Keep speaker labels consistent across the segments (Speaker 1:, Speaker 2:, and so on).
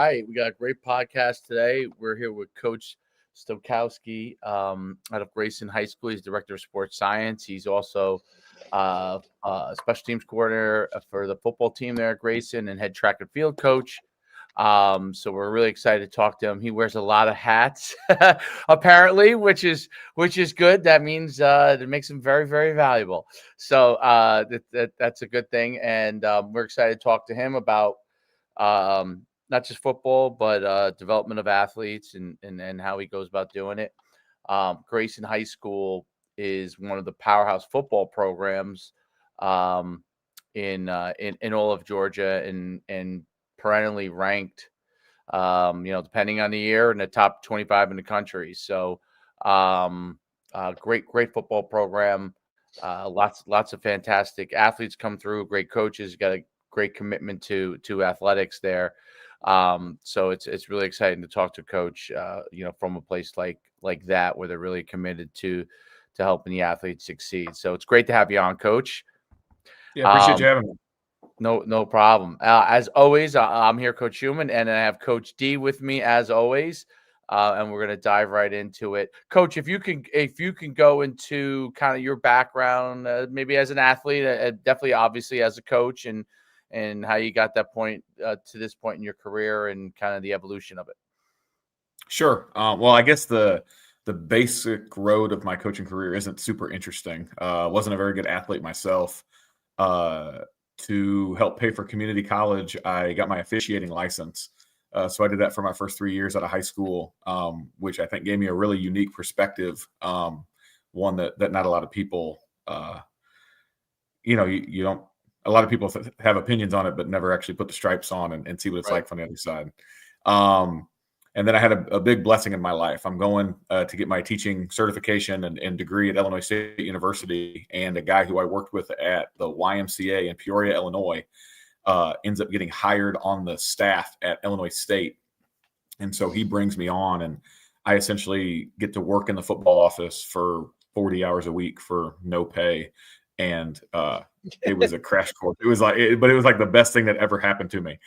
Speaker 1: right. We got a great podcast today. We're here with Coach Stokowski out of Grayson High School. He's Director of Sports Science. He's also special teams coordinator for the football team there at Grayson and head track and field coach. So we're really excited to talk to him. He wears a lot of hats, apparently, which is good. That means it makes him very, very valuable. So that's a good thing. And we're excited to talk to him about not just football, but development of athletes and how he goes about doing it. Grayson High School is one of the powerhouse football programs in all of Georgia and perennially ranked, depending on the year, in the top 25 in the country. So great football program. Lots of fantastic athletes come through, great coaches, got a great commitment to athletics there. So it's really exciting to talk to Coach, from a place like that where they're really committed to helping the athletes succeed. So it's great to have you on, Coach.
Speaker 2: Yeah, appreciate you having me.
Speaker 1: No problem. As always, I'm here, Coach Schuman, and I have Coach D with me as always. And we're going to dive right into it. Coach, if you can go into kind of your background, maybe as an athlete, definitely obviously as a coach, and how you got that point to this point in your career and kind of the evolution of it.
Speaker 2: Sure. Well, I guess the basic road of my coaching career isn't super interesting. Wasn't a very good athlete myself. To help pay for community college, I got my officiating license. So I did that for my first 3 years out of high school, which I think gave me a really unique perspective. One that not a lot of people, you don't. A lot of people have opinions on it, but never actually put the stripes on and see what it's like from the other side. And then I had a big blessing in my life. I'm going to get my teaching certification and degree at Illinois State University. And a guy who I worked with at the YMCA in Peoria, Illinois, ends up getting hired on the staff at Illinois State. And so he brings me on, and I essentially get to work in the football office for 40 hours a week for no pay. And it was a crash course. It was like the best thing that ever happened to me.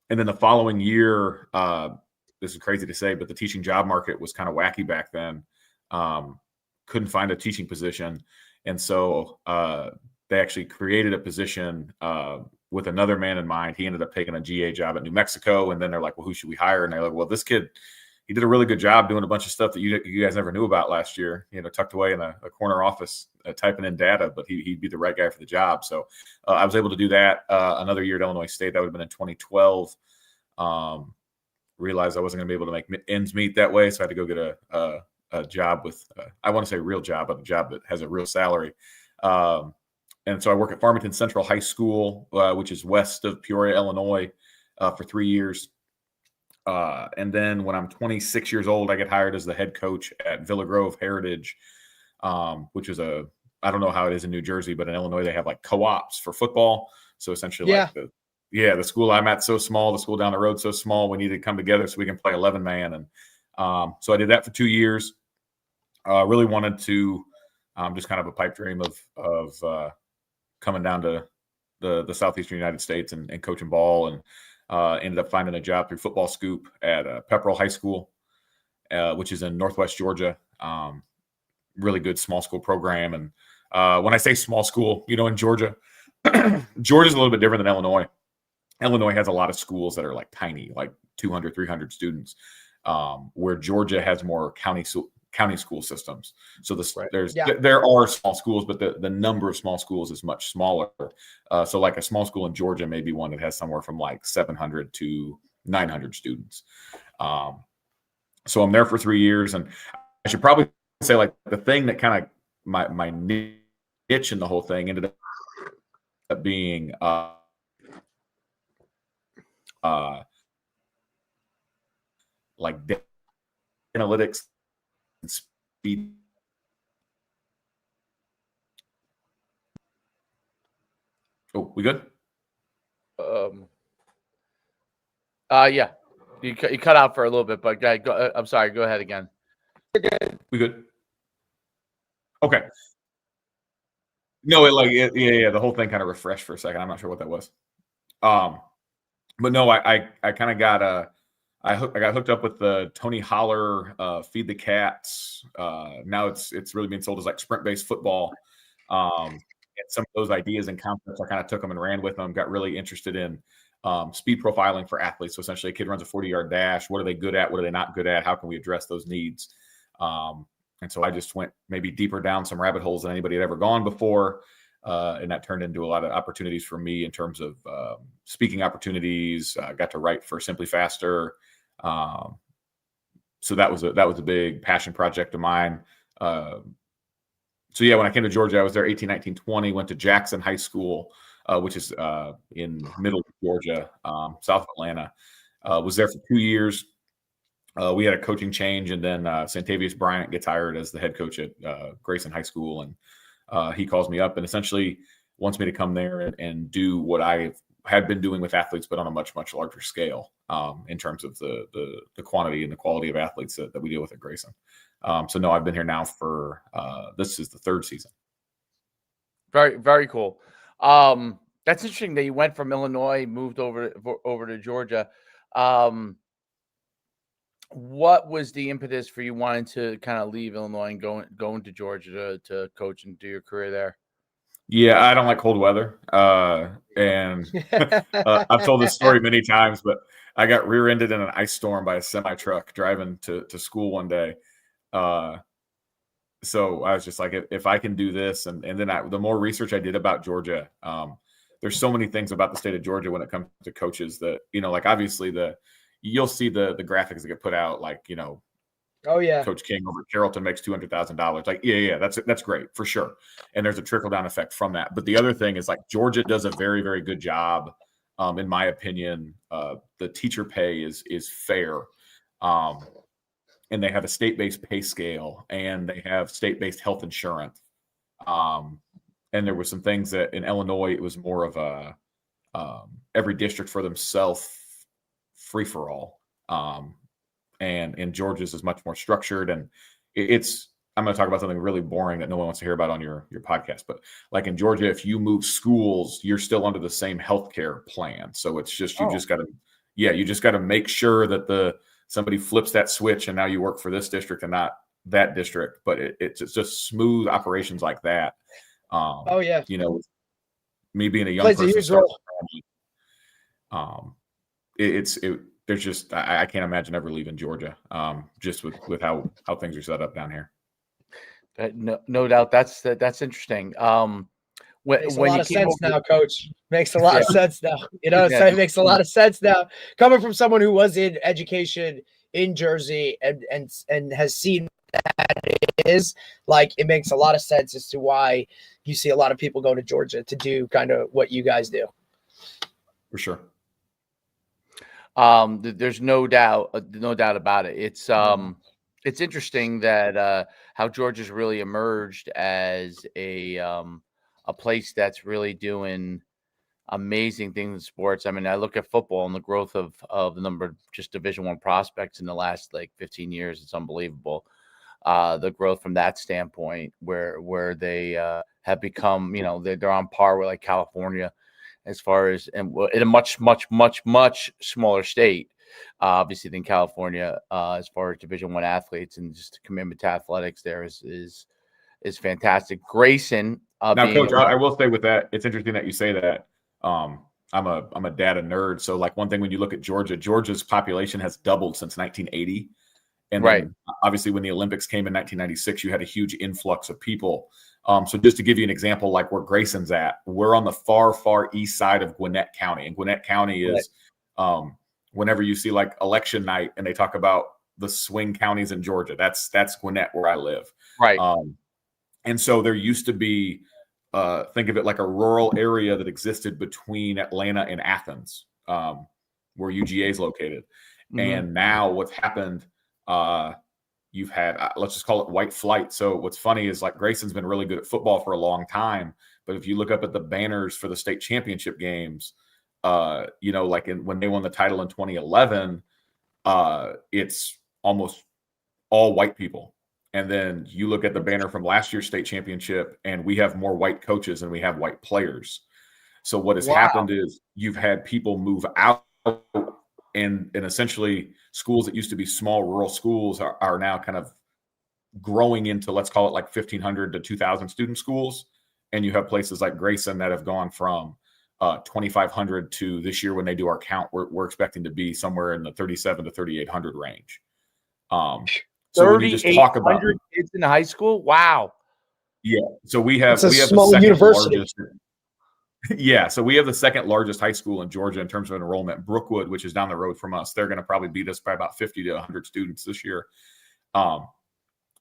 Speaker 2: And then the following year, this is crazy to say, but the teaching job market was kind of wacky back then. Couldn't find a teaching position. And so they actually created a position with another man in mind. He ended up taking a GA job at New Mexico. And then they're like, well, who should we hire? And they're like, well, this kid, he did a really good job doing a bunch of stuff that you guys never knew about last year, tucked away in a corner office typing in data, but he'd be the right guy for the job. So I was able to do that another year at Illinois State. That would have been in 2012. Realized I wasn't going to be able to make ends meet that way. So I had to go get a job with, I want to say a real job, but a job that has a real salary. And so I work at Farmington Central High School, which is west of Peoria, Illinois, for 3 years. And then when I'm 26 years old, I get hired as the head coach at Villa Grove Heritage, which is I don't know how it is in New Jersey, but in Illinois, they have like co-ops for football. So essentially the school I'm at so small, the school down the road so small, we need to come together so we can play 11 man. And so I did that for 2 years. Really wanted to just kind of a pipe dream of coming down to the Southeastern United States and coaching ball, and ended up finding a job through Football Scoop at Pepperell High School, which is in Northwest Georgia. Really good small school program. And when I say small school, in Georgia, Georgia's a little bit different than Illinois. Illinois has a lot of schools that are like tiny, like 200, 300 students, where Georgia has more county school systems. So there are small schools, but the number of small schools is much smaller. So like a small school in Georgia may be one that has somewhere from like 700 to 900 students. So I'm there for 3 years, and I should probably say like the thing that kind of my niche in the whole thing ended up being like analytics and speed. Oh, we good?
Speaker 1: Yeah, you cut out for a little bit, but go, I'm sorry. Go ahead again.
Speaker 2: We good? Okay. No, the whole thing kind of refreshed for a second. I'm not sure what that was. but no, I kind of got I got hooked up with the Tony Holler Feed the Cats. Now it's really being sold as like sprint based football. And some of those ideas and concepts, I kind of took them and ran with them. Got really interested in speed profiling for athletes. So essentially, a kid runs a 40-yard dash. What are they good at? What are they not good at? How can we address those needs? And so I just went maybe deeper down some rabbit holes than anybody had ever gone before. And that turned into a lot of opportunities for me in terms of speaking opportunities. Got to write for Simply Faster. So that was a big passion project of mine. So yeah, when I came to Georgia, I was there 18, 19, 20, went to Jackson High School, which is in middle Georgia, south of Atlanta. Was there for 2 years. We had a coaching change, and then Santavius Bryant gets hired as the head coach at Grayson High School, and he calls me up and essentially wants me to come there and do what I had been doing with athletes, but on a much, much larger scale in terms of the quantity and the quality of athletes that we deal with at Grayson. So no, I've been here now for this is the 3rd season.
Speaker 1: Very, very cool. That's interesting that you went from Illinois, moved over to Georgia. What was the impetus for you wanting to kind of leave Illinois and going to Georgia to coach and do your career there?
Speaker 2: Yeah, I don't like cold weather. And I've told this story many times, but I got rear-ended in an ice storm by a semi-truck driving to school one day. So I was just like, if I can do this, and then the more research I did about Georgia, there's so many things about the state of Georgia when it comes to coaches that, like obviously you'll see the graphics that get put out, like,
Speaker 3: oh yeah,
Speaker 2: Coach King over at Carrollton makes $200,000. Like, yeah, that's great for sure. And there's a trickle down effect from that. But the other thing is, like, Georgia does a very, very good job, in my opinion. The teacher pay is fair, and they have a state-based pay scale, and they have state-based health insurance. And there were some things that in Illinois it was more of a every district for themselves, free for all. And in Georgia's is much more structured, and I'm going to talk about something really boring that no one wants to hear about on your podcast. But like in Georgia, if you move schools, you're still under the same healthcare plan. So it's just, you just got to make sure that somebody flips that switch and now you work for this district and not that district. But it's just smooth operations like that.
Speaker 3: Oh yeah.
Speaker 2: Me being a young
Speaker 3: Plays
Speaker 2: person,
Speaker 3: a huge role.
Speaker 2: There's just, I can't imagine ever leaving Georgia, just with how things are set up down here.
Speaker 1: No doubt. That's interesting.
Speaker 3: Makes a lot of sense now, Coach. Makes a lot of sense now. It makes a lot of sense now. Coming from someone who was in education in Jersey and has seen that it is, like, it makes a lot of sense as to why you see a lot of people go to Georgia to do kind of what you guys do.
Speaker 2: For sure.
Speaker 1: There's no doubt about it. It's interesting that how Georgia's really emerged as a place that's really doing amazing things in sports. I mean, I look at football and the growth of the number of just Division I prospects in the last 15 years. It's unbelievable. The growth from that standpoint, where they have become, they're on par with California, as far as, and in a much, much, much, much smaller state, obviously, than California, as far as Division I athletes, and just the commitment to athletics there is fantastic. Grayson.
Speaker 2: Now, Coach, I will say with that, it's interesting that you say that. I'm a data nerd, so one thing when you look at Georgia's population has doubled since 1980, and then obviously when the Olympics came in 1996, you had a huge influx of people. So just to give you an example, like where Grayson's at, we're on the far, far east side of Gwinnett County. And Gwinnett County is, whenever you see election night and they talk about the swing counties in Georgia, that's Gwinnett where I live.
Speaker 1: Right.
Speaker 2: And so there used to be, think of it like a rural area that existed between Atlanta and Athens, where UGA is located. Mm-hmm. And now what's happened, you've had, let's just call it white flight. So what's funny is Grayson's been really good at football for a long time. But if you look up at the banners for the state championship games, when they won the title in 2011, it's almost all white people. And then you look at the banner from last year's state championship, and we have more white coaches than we have white players. So what has happened is you've had people move out and essentially schools that used to be small rural schools are now kind of growing into, let's call it like 1,500 to 2,000 student schools. And you have places like Grayson that have gone from 2,500 to this year when they do our count, we're expecting to be somewhere in the 37 to 3,800 range. So when you just talk about
Speaker 1: kids in high school, wow.
Speaker 2: Yeah. So we have
Speaker 3: the second university.
Speaker 2: Largest. Yeah. So we have the second largest high school in Georgia in terms of enrollment. Brookwood, which is down the road from us, they're going to probably beat us by about 50 to 100 students this year.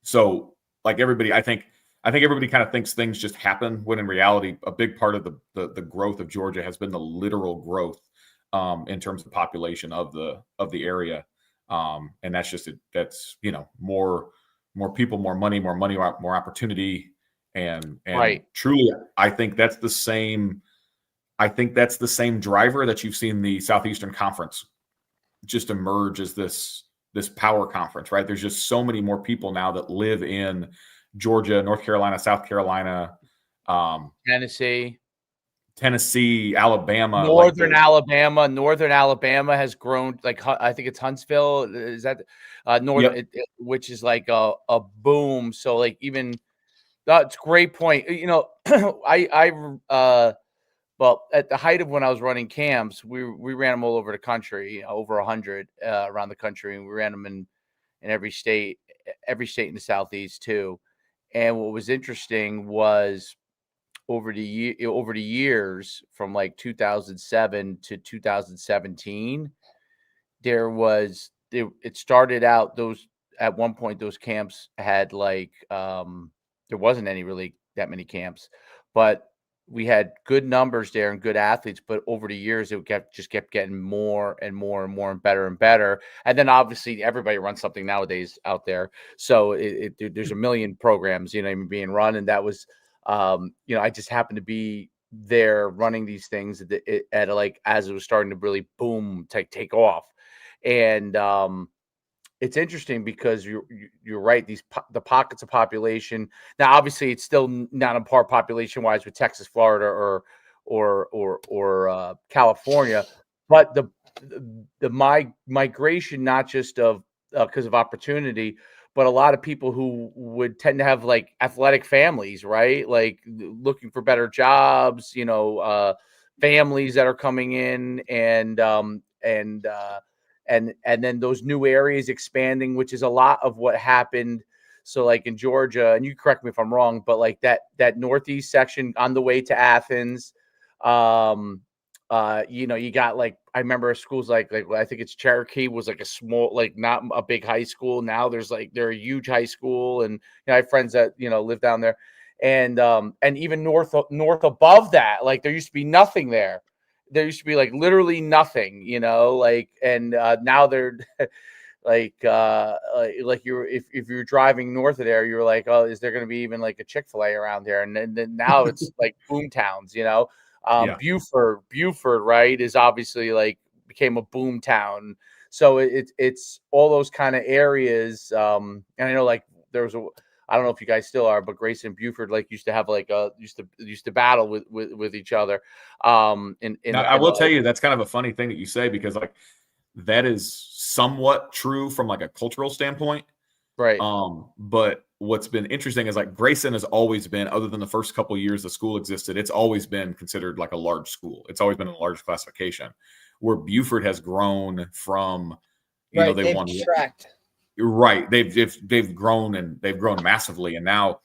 Speaker 2: So like everybody, I think everybody kind of thinks things just happen when in reality, a big part of the growth of Georgia has been the literal growth in terms of population of the area. And that's just, that's, more people, more money, more opportunity. And
Speaker 1: right.
Speaker 2: Truly, I think that's the same driver that you've seen the Southeastern Conference just emerge as this power conference, right? There's just so many more people now that live in Georgia, North Carolina, South Carolina,
Speaker 1: Tennessee,
Speaker 2: Alabama,
Speaker 1: Northern Alabama has grown. Like, I think it's Huntsville. Is that Northern, yep. Which is like a boom. So like, even that's a great point. Well, at the height of when I was running camps, we ran them all over the country, over 100 around the country, and we ran them in every state in the Southeast too. And what was interesting was over the years, from like 2007 to 2017, it started out, at one point those camps had like there wasn't really that many camps, but we had good numbers there and good athletes, but over the years it kept getting more and more and more and better. And then obviously everybody runs something nowadays out there. So there's a million programs, being run. And that was, I just happened to be there running these things at like, as it was starting to really boom, take off. And, it's interesting because you're right. The pockets of population. Now, obviously, it's still not on par population wise with Texas, Florida, or California, but the migration, not just of because of opportunity, but a lot of people who would tend to have like athletic families, right? Like looking for better jobs, families that are coming in and then those new areas expanding, which is a lot of what happened. So like in Georgia, and you correct me if I'm wrong, but like that Northeast section on the way to Athens, you got like, I remember schools like I think it's Cherokee was like a small, like not a big high school. Now they're a huge high school. And I have friends that, live down there, and even north above that, like there used to be nothing there. There used to be like literally nothing, and now they're like if you're driving north of there, you're like, oh, is there going to be even like a Chick-fil-A around there? And then now it's like boom towns, Yeah. Buford, right, is obviously like became a boom town. So it's all those kind of areas. And I know like I don't know if you guys still are, but Grace and Buford like used to have like used to battle with each other. I
Speaker 2: will tell you that's kind of a funny thing that you say, because like that is somewhat true from like a cultural standpoint,
Speaker 1: right?
Speaker 2: But what's been interesting is like Grayson has always been, other than the first couple of years the school existed, it's always been considered like a large school. It's always been a large classification. Where Buford has grown from, they won. Right. They've grown, and they've grown massively. And now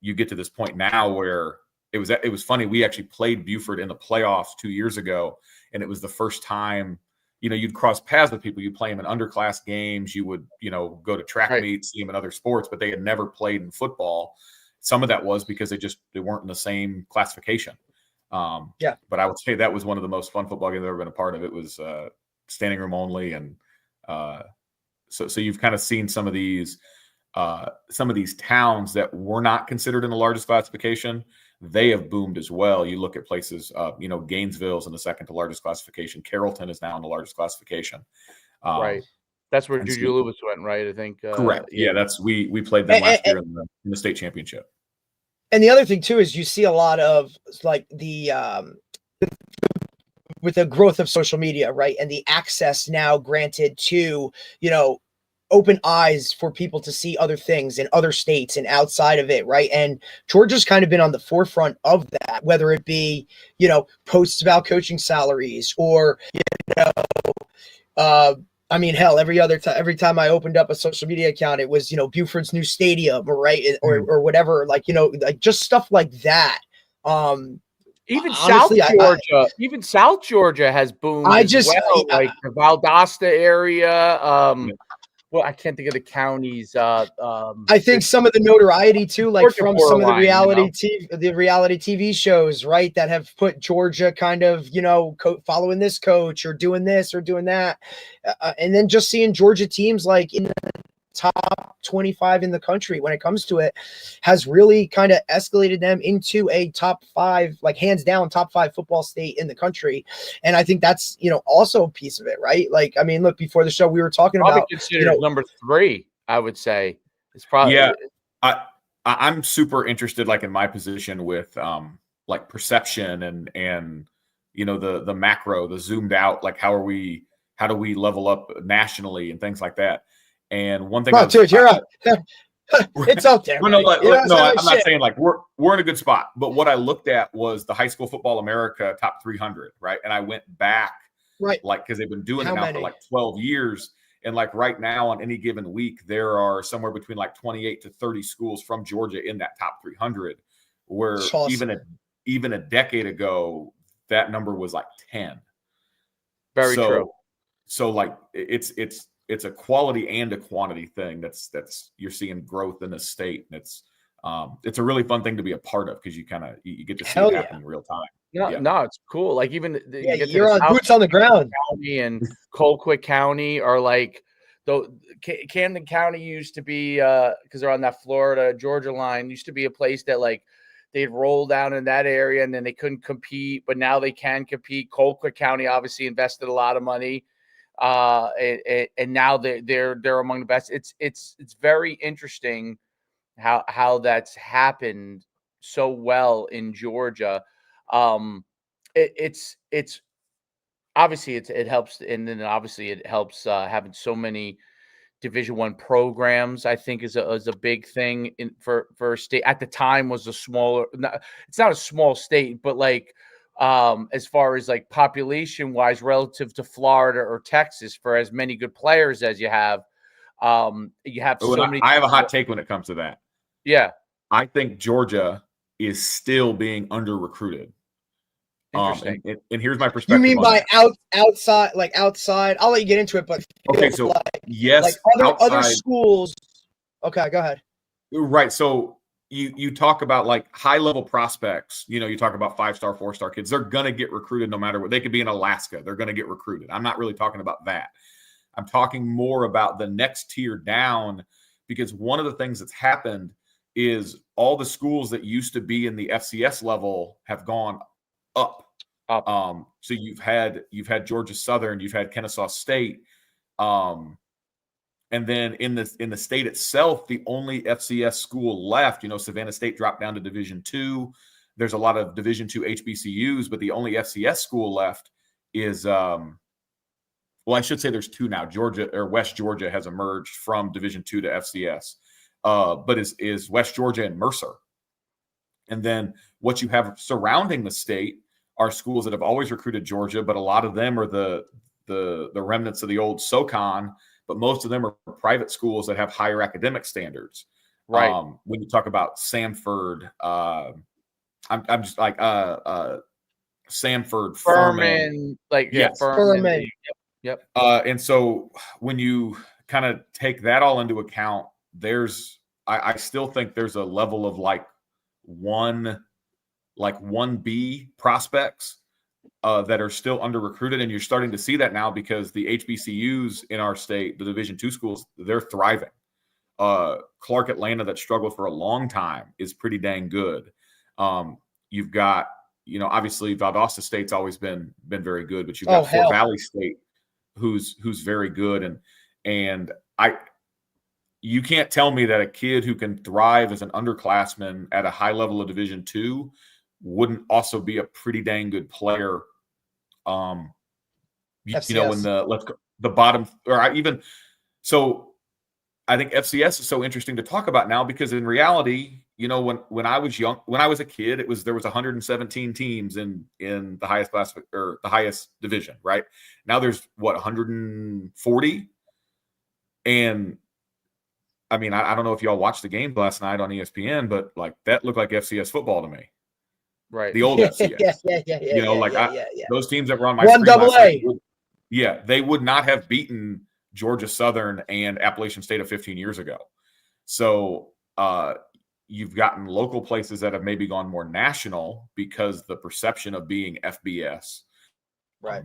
Speaker 2: you get to this point now where it was funny. We actually played Buford in the playoffs 2 years ago. And it was the first time, you'd cross paths with people. You'd play them in underclass games. You would, go to track meets, see them in other sports, but they had never played in football. Some of that was because they weren't in the same classification. But I would say that was one of the most fun football games I've ever been a part of. It was standing room only. And, So you've kind of seen some of these towns that were not considered in the largest classification. They have boomed as well. You look at places, Gainesville's in the second to largest classification. Carrollton is now in the largest classification.
Speaker 1: Right. That's where Juju Lewis went, right? I think.
Speaker 2: Correct. Yeah, that's we played them last year in the state championship.
Speaker 3: And the other thing too is you see a lot of like with the growth of social media, right, and the access now granted to, open eyes for people to see other things in other states and outside of it, right? And Georgia's kind of been on the forefront of that, whether it be, posts about coaching salaries or, hell, every time I opened up a social media account, it was, Buford's new stadium, right? Or whatever, like just stuff like that.
Speaker 1: Even
Speaker 3: honestly,
Speaker 1: even South Georgia has boomed like the Valdosta area. Well, I can't think of the counties.
Speaker 3: I think some of the notoriety too, like from some of the reality TV shows, right, that have put Georgia kind of, following this coach or doing this or doing that, and then just seeing Georgia teams like in the top 25 in the country when it comes to it has really kind of escalated them into a top 5, like hands down top 5 football state in the country. And I think that's, also a piece of it, right? Like, I mean, look, before the show, we were talking about
Speaker 1: considered number 3, I would say. It's probably,
Speaker 2: I'm super interested, like in my position with, like perception and, the macro, the zoomed out, like how do we level up nationally and things like that. And one thing,
Speaker 3: it's out there.
Speaker 2: I'm not saying like we're in a good spot, but what I looked at was the High School Football America top 300, right? And I went back,
Speaker 3: right,
Speaker 2: like because they've been doing it now for like 12 years, and like right now on any given week there are somewhere between like 28 to 30 schools from Georgia in that top 300, where
Speaker 3: awesome.
Speaker 2: even a decade ago that number was like 10.
Speaker 1: Very true.
Speaker 2: So like it's a quality and a quantity thing. That's you're seeing growth in the state. And it's a really fun thing to be a part of because you get to see it happen in real time.
Speaker 1: No, it's cool. Like even
Speaker 3: you're on boots on the ground.
Speaker 1: County and Colquitt County are like, though Camden County used to be because they're on that Florida Georgia line, used to be a place that like they'd roll down in that area and then they couldn't compete, but now they can compete. Colquitt County obviously invested a lot of money. And now they're among the best. It's very interesting how that's happened so well in Georgia. It's obviously it helps, and then obviously it helps having so many Division I programs. I think is a big thing for a state. At the time was it's not a small state, but like as far as like population wise relative to Florida or Texas, for as many good players as you have so many.
Speaker 2: I have a hot take when it comes to that.
Speaker 1: Yeah.
Speaker 2: I think Georgia is still being under recruited.
Speaker 1: Interesting.
Speaker 2: And here's my perspective.
Speaker 3: You mean by outside, like outside? I'll let you get into it, but
Speaker 2: okay, so yes,
Speaker 3: like other schools. Okay, go ahead.
Speaker 2: Right. So you talk about like high level prospects, you talk about 5-star, 4-star kids, they're going to get recruited no matter what. They could be in Alaska. They're going to get recruited. I'm not really talking about that. I'm talking more about the next tier down, because one of the things that's happened is all the schools that used to be in the FCS level have gone up. So you've had Georgia Southern, you've had Kennesaw State. And then in the state itself, the only FCS school left, Savannah State dropped down to Division II. There's a lot of Division II HBCUs, but the only FCS school left is, I should say there's 2 now. Georgia or West Georgia has emerged from Division II to FCS, but is West Georgia and Mercer. And then what you have surrounding the state are schools that have always recruited Georgia, but a lot of them are the remnants of the old SoCon. But most of them are private schools that have higher academic standards.
Speaker 1: Right.
Speaker 2: When you talk about Samford, I'm just like Samford,
Speaker 1: Furman,
Speaker 3: Furman.
Speaker 1: Yep.
Speaker 2: And so when you kind of take that all into account, I still think there's a level of like 1B prospects that are still under recruited, and you're starting to see that now because the HBCUs in our state, the Division II schools, they're thriving. Clark Atlanta, that struggled for a long time, is pretty dang good. You've got, obviously Valdosta State's always been very good, but you've got Fort Valley State, who's very good, and you can't tell me that a kid who can thrive as an underclassman at a high level of Division II wouldn't also be a pretty dang good player You know, when the bottom, or even so, I think FCS is so interesting to talk about now because in reality, you know, when I was young, when I was a kid, there was 117 teams in the highest class or the highest division, right? Now there's what, 140, and I mean, I don't know if y'all watched the game last night on ESPN, but like that looked like FCS football to me.
Speaker 1: Right.
Speaker 2: The old FCS. You know, those teams that were on my screen last night, they would not have beaten Georgia Southern and Appalachian State of 15 years ago. So you've gotten local places that have maybe gone more national because the perception of being FBS.
Speaker 3: Right.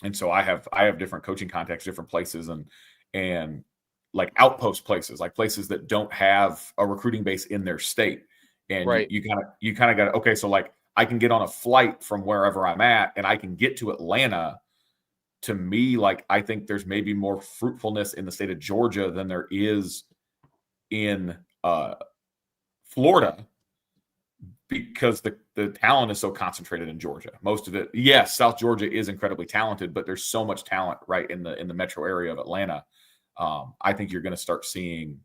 Speaker 2: And so I have different coaching contacts, different places, and like outpost places, like places that don't have a recruiting base in their state. And you kind of got, okay, so like I can get on a flight from wherever I'm at and I can get to Atlanta. To me, like I think there's maybe more fruitfulness in the state of Georgia than there is in Florida because the talent is so concentrated in Georgia. Most of it, yes, South Georgia is incredibly talented, but there's so much talent right in the metro area of Atlanta. I think you're going to start seeing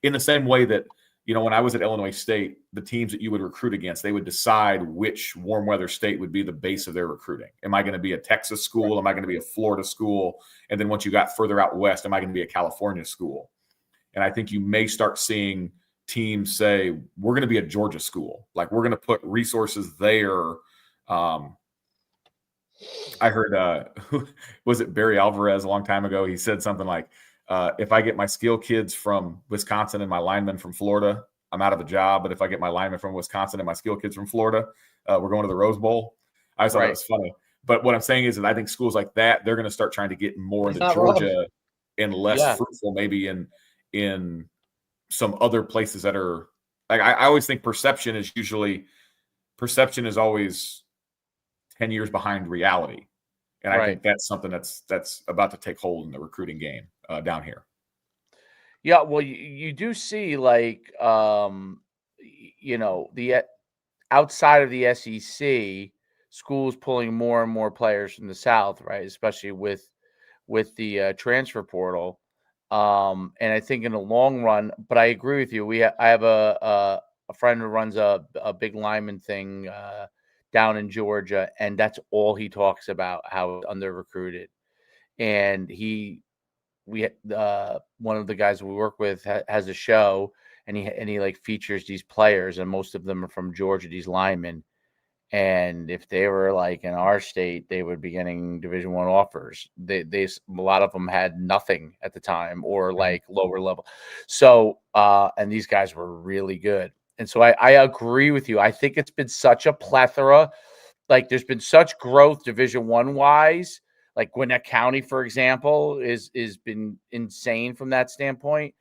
Speaker 2: in the same way that, you know, when I was at Illinois State, the teams that you would recruit against, they would decide which warm weather state would be the base of their recruiting. Am I going to be a Texas school? Am I going to be a Florida school? And then once you got further out west, am I going to be a California school? And I think you may start seeing teams say, we're going to be a Georgia school. Like we're going to put resources there. I heard, was it Barry Alvarez a long time ago? He said something like, if I get my skill kids from Wisconsin and my linemen from Florida, I'm out of a job. But if I get my linemen from Wisconsin and my skill kids from Florida, we're going to the Rose Bowl. I just thought that was funny. But what I'm saying is that I think schools like that, they're going to start trying to get more into Georgia and less fruitful maybe in some other places that are like, I always think perception is always 10 years behind reality. And I think that's something that's about to take hold in the recruiting game down here.
Speaker 1: Yeah, well, you do see like, you know, the outside of the SEC, schools pulling more and more players from the South, right? Especially with the transfer portal. And I think in the long run, but I agree with you. I have a friend who runs a big lineman thing down in Georgia, and that's all he talks about, how it's under recruited. And one of the guys we work with has a show, and he like features these players, and most of them are from Georgia, these linemen. And if they were like in our state, they would be getting Division I offers. A lot of them had nothing at the time or like lower level. So, and these guys were really good. And so I agree with you. I think it's been such a plethora. Like there's been such growth Division I wise. Like Gwinnett County, for example, is been insane from that standpoint,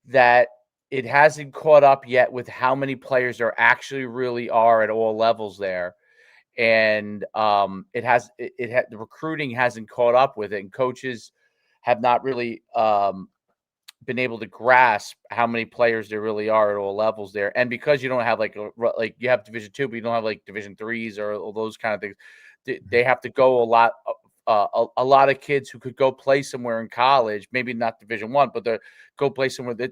Speaker 1: that it hasn't caught up yet with how many players there actually really are at all levels there. And the recruiting hasn't caught up with it, and coaches have not really been able to grasp how many players there really are at all levels there. And because you don't have like you have Division II, but you don't have like Division IIIs or all those kind of things, they have to go a lot of kids who could go play somewhere in college, maybe not Division I, but they go play somewhere that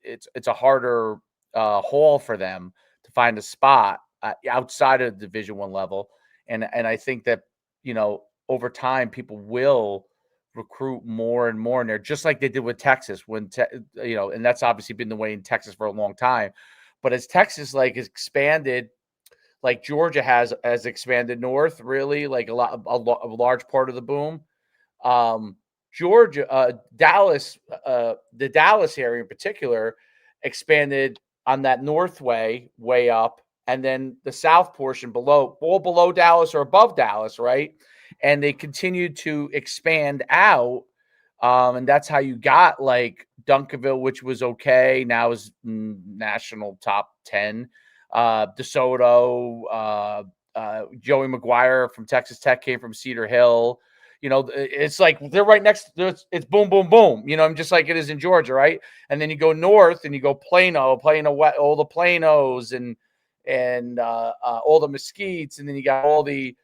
Speaker 1: it's a harder haul for them to find a spot outside of the Division I level. And I think that, you know, over time people will recruit more and more in there, just like they did with Texas you know, and that's obviously been the way in Texas for a long time. But as Texas like has expanded, like Georgia has expanded north, really, like a large part of the boom. Georgia, Dallas, the Dallas area in particular, expanded on that north way up, and then the south portion below Dallas or above Dallas, right? And they continued to expand out, and that's how you got like Duncanville, which was okay, now is national top 10. DeSoto, Joey McGuire from Texas Tech came from Cedar Hill. You know, it's like they're right next to it's boom, boom, boom. You know, I'm just like it is in Georgia, right? And then you go north and you go Plano, all the Planos and all the Mesquites, and then you got all the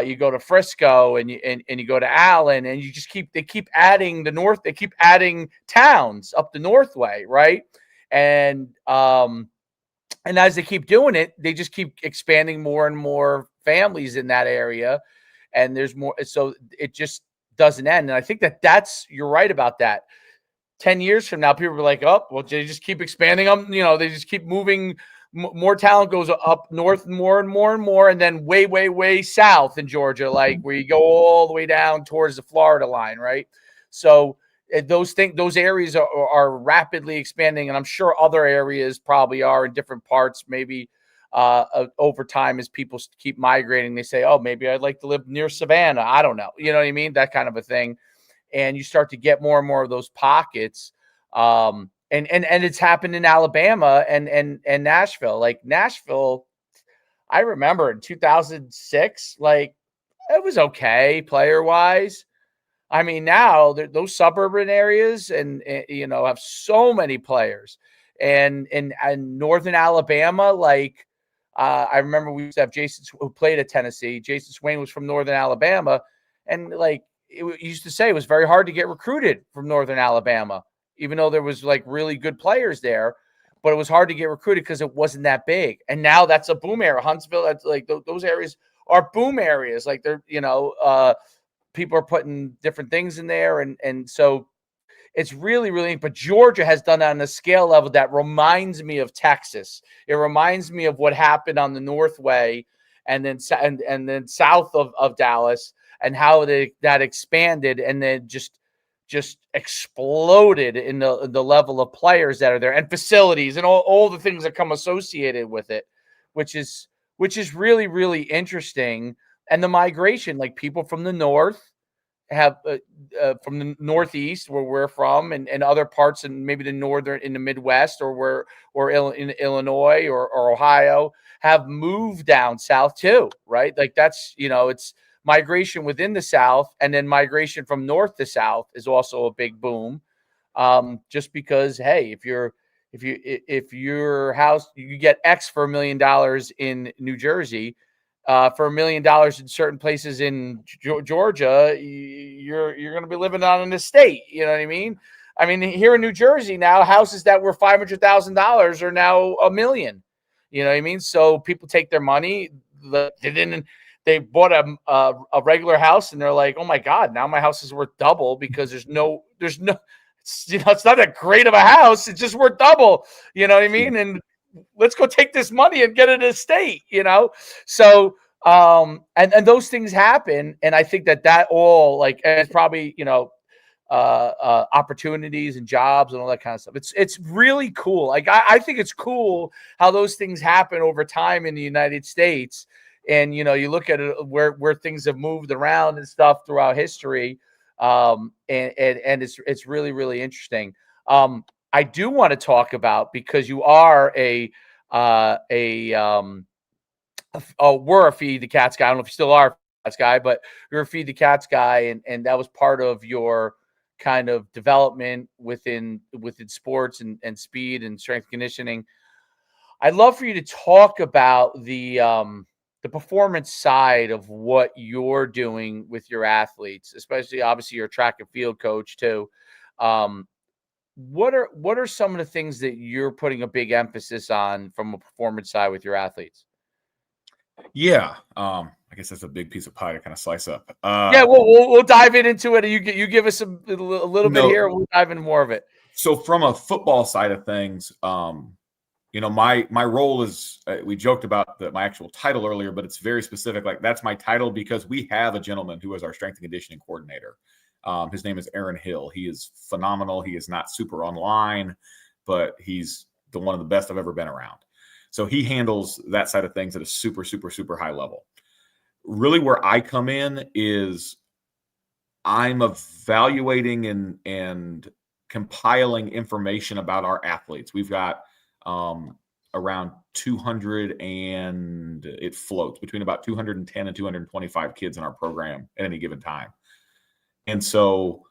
Speaker 1: you go to Frisco, and you go to Allen, and you just they keep adding they keep adding towns up the Northway, right? And as they keep doing it, they just keep expanding more and more families in that area, and there's more. So it just doesn't end. And I think you're right about that. 10 years from now, people are like, oh, well, they just keep expanding them. They just keep moving. More talent goes up north more and more and more, and then way, way, way south in Georgia, like where you go all the way down towards the Florida line, right? So those areas are rapidly expanding, and I'm sure other areas probably are in different parts. Maybe over time, as people keep migrating, they say, oh, maybe I'd like to live near Savannah. I don't know. You know what I mean? That kind of a thing. And you start to get more and more of those pockets. And it's happened in Alabama and Nashville. Like Nashville, I remember in 2006, like it was okay player wise. I mean, now those suburban areas and have so many players, and northern Alabama, like I remember we used to have Jason, who played at Tennessee. Jason Swain was from northern Alabama, and like it used to say it was very hard to get recruited from northern Alabama, even though there was like really good players there, but it was hard to get recruited because it wasn't that big. And now that's a boom area. Huntsville, that's like those areas are boom areas. Like they're, people are putting different things in there. And so it's really, really, but Georgia has done that on a scale level that reminds me of Texas. It reminds me of what happened on the Northway and then south of Dallas, and how that expanded and then just exploded in the level of players that are there and facilities and all the things that come associated with it, which is really, really interesting. And the migration, like people from the north have from the Northeast, where we're from, and other parts, and maybe the northern in the Midwest, or in Illinois or Ohio, have moved down south too, right? Like that's, it's migration within the South, and then migration from north to south is also a big boom. Just because, hey, if your house, you get X for $1 million in New Jersey, for $1 million in certain places in Georgia, you're going to be living on an estate. You know what I mean? I mean, here in New Jersey now, houses that were $500,000 are now $1 million. You know what I mean? So people take their money. They bought a regular house, and they're like, oh my God, now my house is worth double because there's no, it's not that great of a house. It's just worth double. You know what I mean? And let's go take this money and get an estate, So, and those things happen. And I think that all, like, it's probably, opportunities and jobs and all that kind of stuff. It's really cool. Like, I think it's cool how those things happen over time in the United States. And, you look at it where things have moved around and stuff throughout history. And it's really, really interesting. I do want to talk about, because you are we're a Feed the Cats guy. I don't know if you still are a Cats guy, but you're a Feed the Cats guy, and that was part of your kind of development within sports and speed and strength conditioning. I'd love for you to talk about the performance side of what you're doing with your athletes, especially, obviously, you're a track and field coach too. What are some of the things that you're putting a big emphasis on from a performance side with your athletes?
Speaker 2: Yeah. I guess that's a big piece of pie to kind of slice up.
Speaker 1: Yeah, we'll dive into it. You give us a little bit here. We'll dive into more of it.
Speaker 2: So from a football side of things, my role is, we joked about my actual title earlier, but it's very specific. Like, that's my title because we have a gentleman who is our strength and conditioning coordinator. His name is Aaron Hill. He is phenomenal. He is not super online, but he's one of the best I've ever been around. So he handles that side of things at a super, super, super high level. Really, where I come in is I'm evaluating and compiling information about our athletes. We've got around 200, and it floats between about 210 and 225 kids in our program at any given time. And so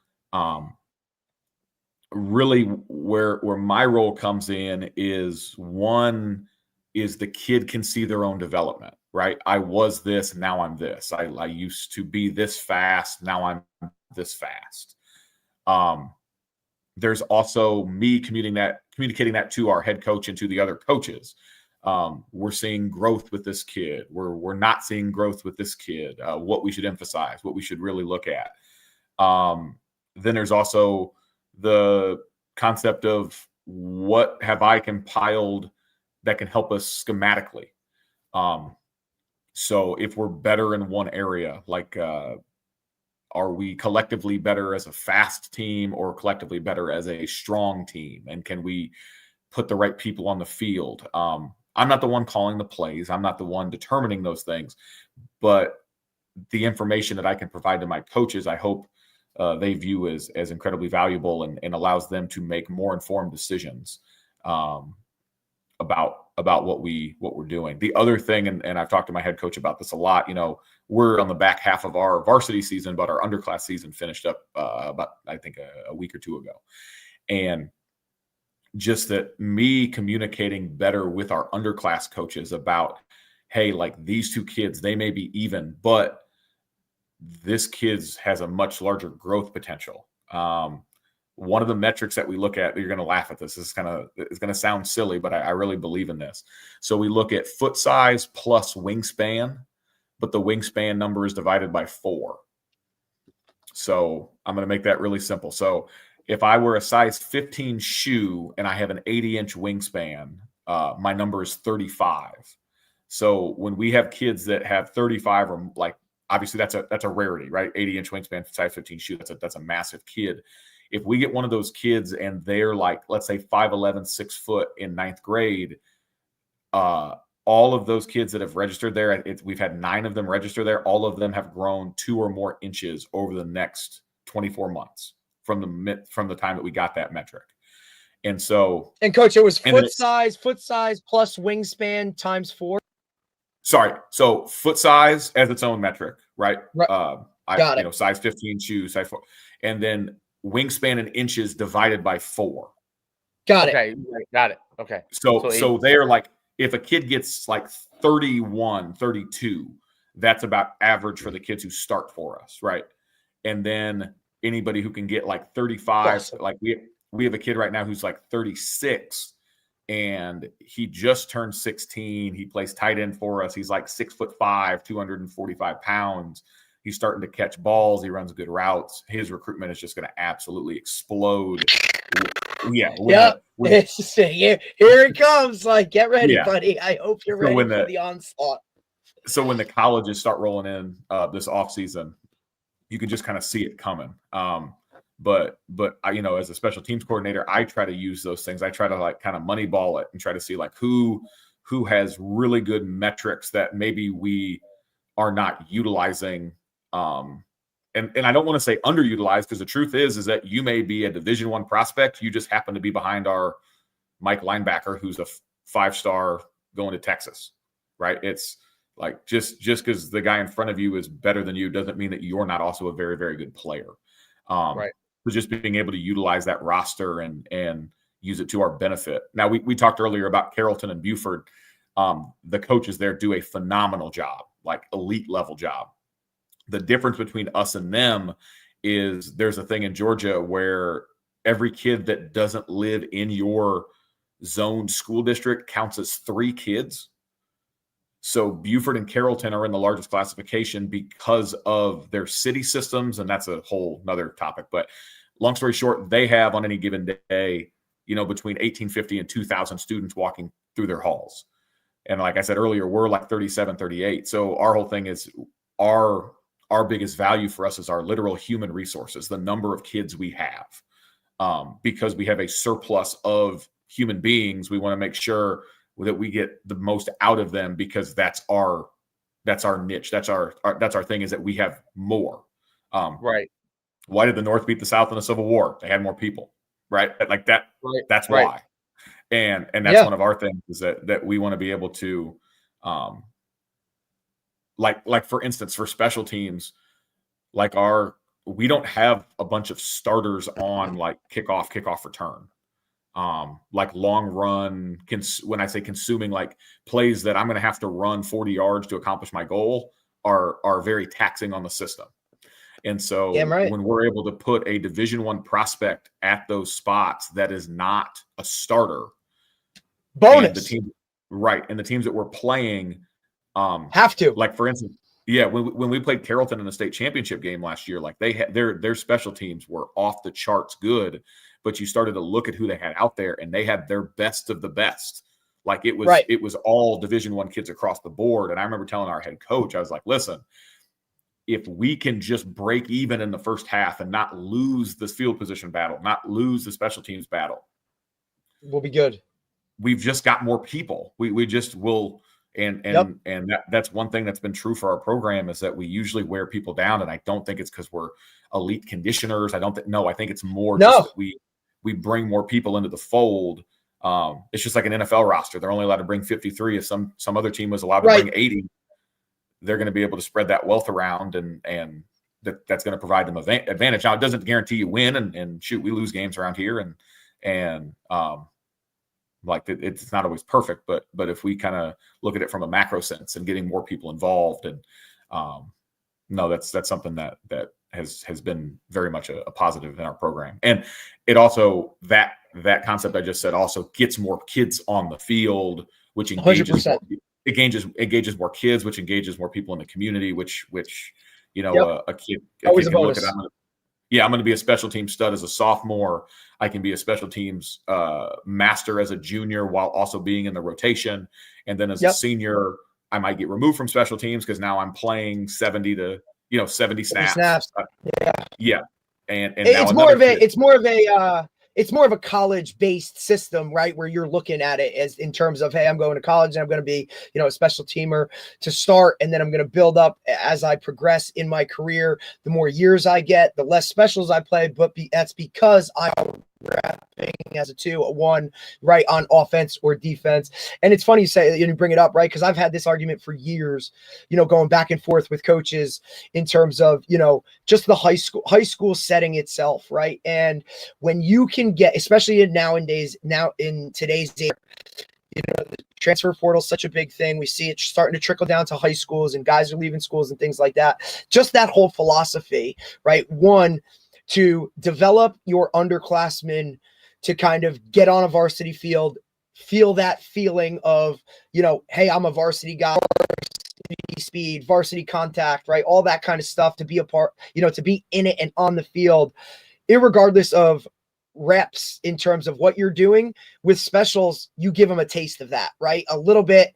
Speaker 2: really where my role comes in is, one is the kid can see their own development. right? I was this, now I'm this. I used to be this fast, now I'm this fast. There's also me communicating that to our head coach and to the other coaches. We're seeing growth with this kid. We're not seeing growth with this kid. What we should emphasize, what we should really look at. Then there's also the concept of what have I compiled that can help us schematically. So if we're better in one area, like are we collectively better as a fast team or collectively better as a strong team? And can we put the right people on the field? I'm not the one calling the plays. I'm not the one determining those things, but the information that I can provide to my coaches, I hope they view as incredibly valuable and allows them to make more informed decisions about what we're doing. The other thing, and I've talked to my head coach about this a lot, we're on the back half of our varsity season, but our underclass season finished up about, I think, a week or two ago. And just that me communicating better with our underclass coaches about, hey, like these two kids, they may be even, but this kid's has a much larger growth potential. One of the metrics that we look at, you're going to laugh at this. It's going to sound silly, but I really believe in this. So we look at foot size plus wingspan, but the wingspan number is divided by 4. So I'm going to make that really simple. So if I were a size 15 shoe and I have an 80-inch wingspan, my number is 35. So when we have kids that have 35 or like, obviously that's a rarity, right? 80-inch wingspan, size 15 shoe. That's a massive kid. If we get one of those kids and they're like, let's say 5'11", 6 foot in 9th grade, all of those kids that have registered there, we've had 9 of them register there. All of them have grown 2 or more inches over the next 24 months from the time that we got that metric. And so,
Speaker 3: and coach, it was foot size plus wingspan times 4.
Speaker 2: Sorry. So foot size as its own metric, right?
Speaker 3: Got it.
Speaker 2: Size 15 shoes, size 4. And then wingspan in inches divided by 4.
Speaker 3: Got
Speaker 1: it. Got it. Okay.
Speaker 2: So they're like, if a kid gets like 31, 32, that's about average for the kids who start for us, right? And then anybody who can get like 35, awesome. Like we have a kid right now who's like 36 and he just turned 16. He plays tight end for us. He's like 6'5", 245 pounds. He's starting to catch balls. He runs good routes. His recruitment is just going to absolutely explode. Yeah.
Speaker 3: Here it comes. Like, get ready, buddy. I hope you're ready for the onslaught.
Speaker 2: So when the colleges start rolling in this offseason, you can just kind of see it coming. But I, as a special teams coordinator, I try to use those things. I try to like kind of moneyball it and try to see like who has really good metrics that maybe we are not utilizing. And I don't want to say underutilized, because the truth is that you may be a Division I prospect. You just happen to be behind our Mike linebacker, who's a 5-star going to Texas, right? It's like just because the guy in front of you is better than you doesn't mean that you're not also a very, very good player.
Speaker 1: Right.
Speaker 2: So just being able to utilize that roster and use it to our benefit. Now we talked earlier about Carrollton and Buford. The coaches there do a phenomenal job, like elite level job. The difference between us and them is there's a thing in Georgia where every kid that doesn't live in your zoned school district counts as 3 kids. So Buford and Carrollton are in the largest classification because of their city systems, and that's a whole nother topic. But long story short, they have on any given day, between 1,850 and 2,000 students walking through their halls. And like I said earlier, we're like 37, 38. So our whole thing is our biggest value for us is our literal human resources, the number of kids we have. Because we have a surplus of human beings, we want to make sure that we get the most out of them, because that's our niche. That's our thing, is that we have more.
Speaker 1: Right.
Speaker 2: Why did the North beat the South in the Civil War? They had more people, right? Like that. Right. That's why. And that's one of our things, is that we want to be able to, like for instance, for special teams, like we don't have a bunch of starters on like kickoff return. like long run, when I say consuming, like plays that I'm going to have to run 40 yards to accomplish my goal are very taxing on the system. And so when we're able to put a Division I prospect at those spots that is not a starter,
Speaker 3: bonus.
Speaker 2: And the teams that we're playing
Speaker 3: have to.
Speaker 2: Like, for instance, when we played Carrollton in the state championship game last year, like they had their special teams were off the charts good, but you started to look at who they had out there, and they had their best of the best. Like it was all Division I kids across the board. And I remember telling our head coach, I was like, listen, if we can just break even in the first half and not lose this field position battle, not lose the special teams battle,
Speaker 3: we'll be good.
Speaker 2: We've just got more people. We just will. And that's one thing that's been true for our program is that we usually wear people down. And I don't think it's because we're elite conditioners. I think it's more just that we bring more people into the fold. It's just like an NFL roster. They're only allowed to bring 53. If some other team was allowed to bring 80, they're going to be able to spread that wealth around, and that's going to provide them advantage. Now, it doesn't guarantee you win, and shoot, we lose games around here, and like it's not always perfect, but if we kind of look at it from a macro sense and getting more people involved, and that's something that has been very much a positive in our program. And it also that concept I just said also gets more kids on the field, which engages 100%. Engages more kids, which engages more people in the community, which a kid can look at. I'm going to be a special team stud as a sophomore. I can be a special teams master as a junior while also being in the rotation. And then as a senior, I might get removed from special teams because now I'm playing 70 snaps. And
Speaker 3: it's more of a college-based system, right? Where you're looking at it as in terms of, hey, I'm going to college and I'm going to be, a special teamer to start. And then I'm going to build up as I progress in my career. The more years I get, the less specials I play, but that's because I'm wrapping as a 2, a 1, right, on offense or defense. And it's funny you say, you bring it up, right? Because I've had this argument for years, going back and forth with coaches in terms of, just the high school setting itself, right? And when you can get, especially now in today's day, the transfer portal is such a big thing. We see it starting to trickle down to high schools, and guys are leaving schools and things like that. Just that whole philosophy, right? One, to develop your underclassmen to kind of get on a varsity field, feel that feeling of, hey, I'm a varsity guy, varsity speed, varsity contact, right? All that kind of stuff, to be a part, to be in it and on the field, irregardless of reps in terms of what you're doing. With specials, you give them a taste of that, right? A little bit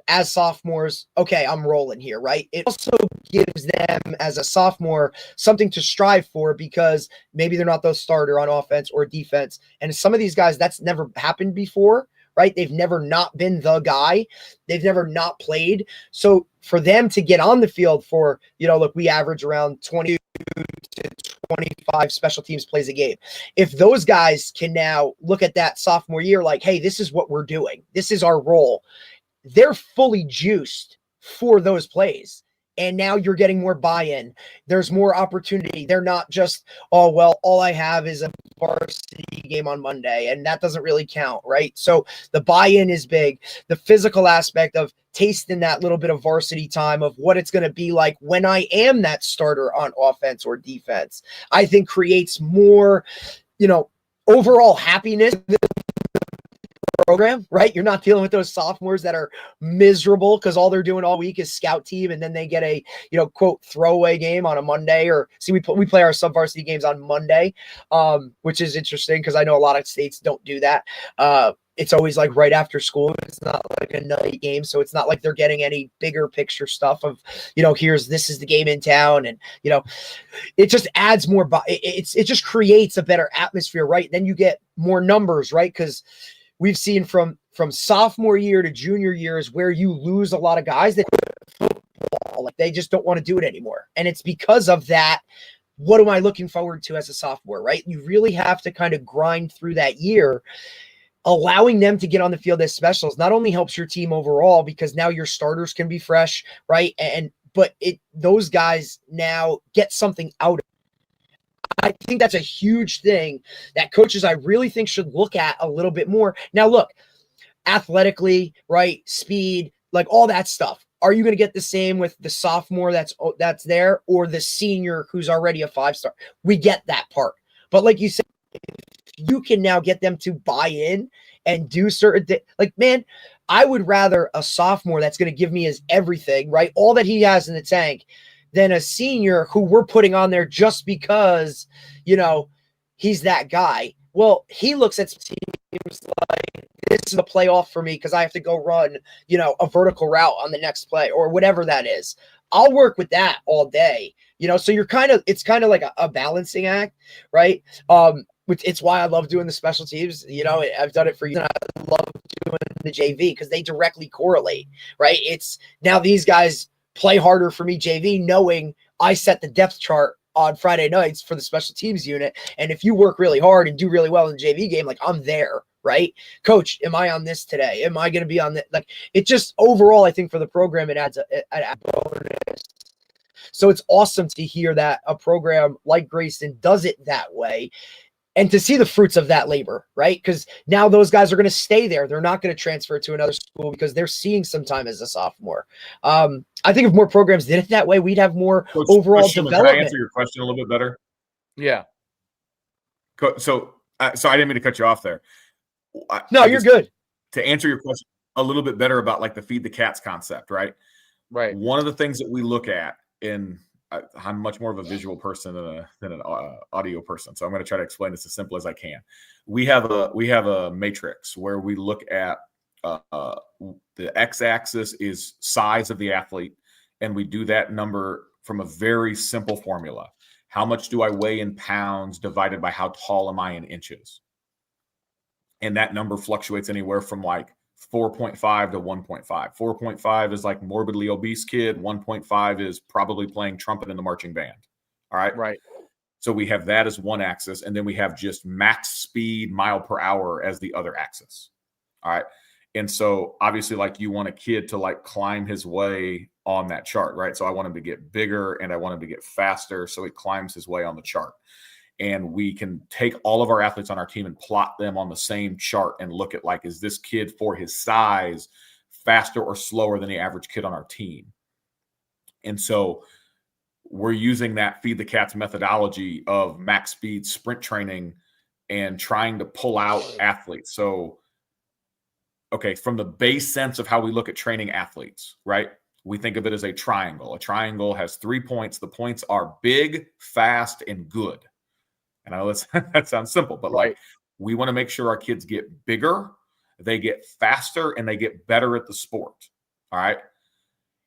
Speaker 3: as sophomores. Okay, I'm rolling here, right? It also gives them as a sophomore something to strive for, because maybe they're not the starter on offense or defense. And some of these guys, that's never happened before, right? They've never not been the guy. They've never not played. So for them to get on the field for, look, we average around 20 to 25 special teams plays a game. If those guys can now look at that sophomore year like, hey, this is what we're doing, this is our role, they're fully juiced for those plays. And now you're getting more buy-in. There's more opportunity. They're not just, oh, well, all I have is a varsity game on Monday, and that doesn't really count, right? So the buy-in is big. The physical aspect of tasting that little bit of varsity time of what it's going to be like when I am that starter on offense or defense, I think creates more, overall happiness program, right? You're not dealing with those sophomores that are miserable because all they're doing all week is scout team, and then they get a quote throwaway game on a Monday. Or see, we play our sub varsity games on Monday, which is interesting because I know a lot of states don't do that. It's always like right after school. It's not like a night game, so it's not like they're getting any bigger picture stuff of this is the game in town, and it just adds more. It just creates a better atmosphere, right? Then you get more numbers, right? Because we've seen from sophomore year to junior years where you lose a lot of guys that football, like they just don't want to do it anymore. And it's because of that. What am I looking forward to as a sophomore, right? You really have to kind of grind through that year. Allowing them to get on the field as specials not only helps your team overall, because now your starters can be fresh, right? But those guys now get something out of it. I think that's a huge thing that coaches, I really think, should look at a little bit more. Now, look, athletically, right? Speed, like all that stuff. Are you going to get the same with the sophomore that's there, or the senior who's already a 5-star? We get that part. But like you said, you can now get them to buy in and do certain things. Like, man, I would rather a sophomore that's going to give me his everything, right? All that he has in the tank, than a senior who we're putting on there just because, he's that guy. Well, he looks at teams like, this is a playoff for me because I have to go run, a vertical route on the next play or whatever that is. I'll work with that all day, so it's kind of like a balancing act, right? It's why I love doing the special teams. I've done it for years. I love doing the JV because they directly correlate, right? It's now these guys play harder for me JV, knowing I set the depth chart on Friday nights for the special teams unit. And if you work really hard and do really well in the JV game, like, I'm there, right? Coach, am I on this today? Am I going to be on that? Like, it just overall, I think for the program, it adds a bonus. So it's awesome to hear that a program like Grayson does it that way, and to see the fruits of that labor, right? Because now those guys are going to stay there. They're not going to transfer to another school because they're seeing some time as a sophomore. I think if more programs did it that way, we'd have more overall Coach Schuman, development.
Speaker 2: Can I answer your question a little bit better?
Speaker 1: Yeah.
Speaker 2: So I didn't mean to cut you off there.
Speaker 3: You're good.
Speaker 2: To answer your question a little bit better about like the feed the cats concept, right?
Speaker 1: Right.
Speaker 2: One of the things that we look at I'm much more of a visual person than an audio person, so I'm going to try to explain this as simple as I can. We have a matrix where we look at the x-axis is size of the athlete, and we do that number from a very simple formula. How much do I weigh in pounds divided by how tall am I in inches? And that number fluctuates anywhere from like 4.5 to 1.5. 4.5 is like morbidly obese kid. 1.5 is probably playing trumpet in the marching band. All right.
Speaker 1: Right.
Speaker 2: So we have that as one axis, and then we have just max speed mile per hour as the other axis. All right. And so obviously, like, you want a kid to like climb his way on that chart, right? So I want him to get bigger and I want him to get faster, so he climbs his way on the chart. And we can take all of our athletes on our team and plot them on the same chart and look at, like, is this kid for his size faster or slower than the average kid on our team? And so we're using that feed the cats methodology of max speed sprint training and trying to pull out athletes. So, okay, from the base sense of how we look at training athletes, right? We think of it as a triangle. A triangle has 3 points. The points are big, fast, and good. And I know that sounds simple, but like, we want to make sure our kids get bigger, they get faster, and they get better at the sport. All right.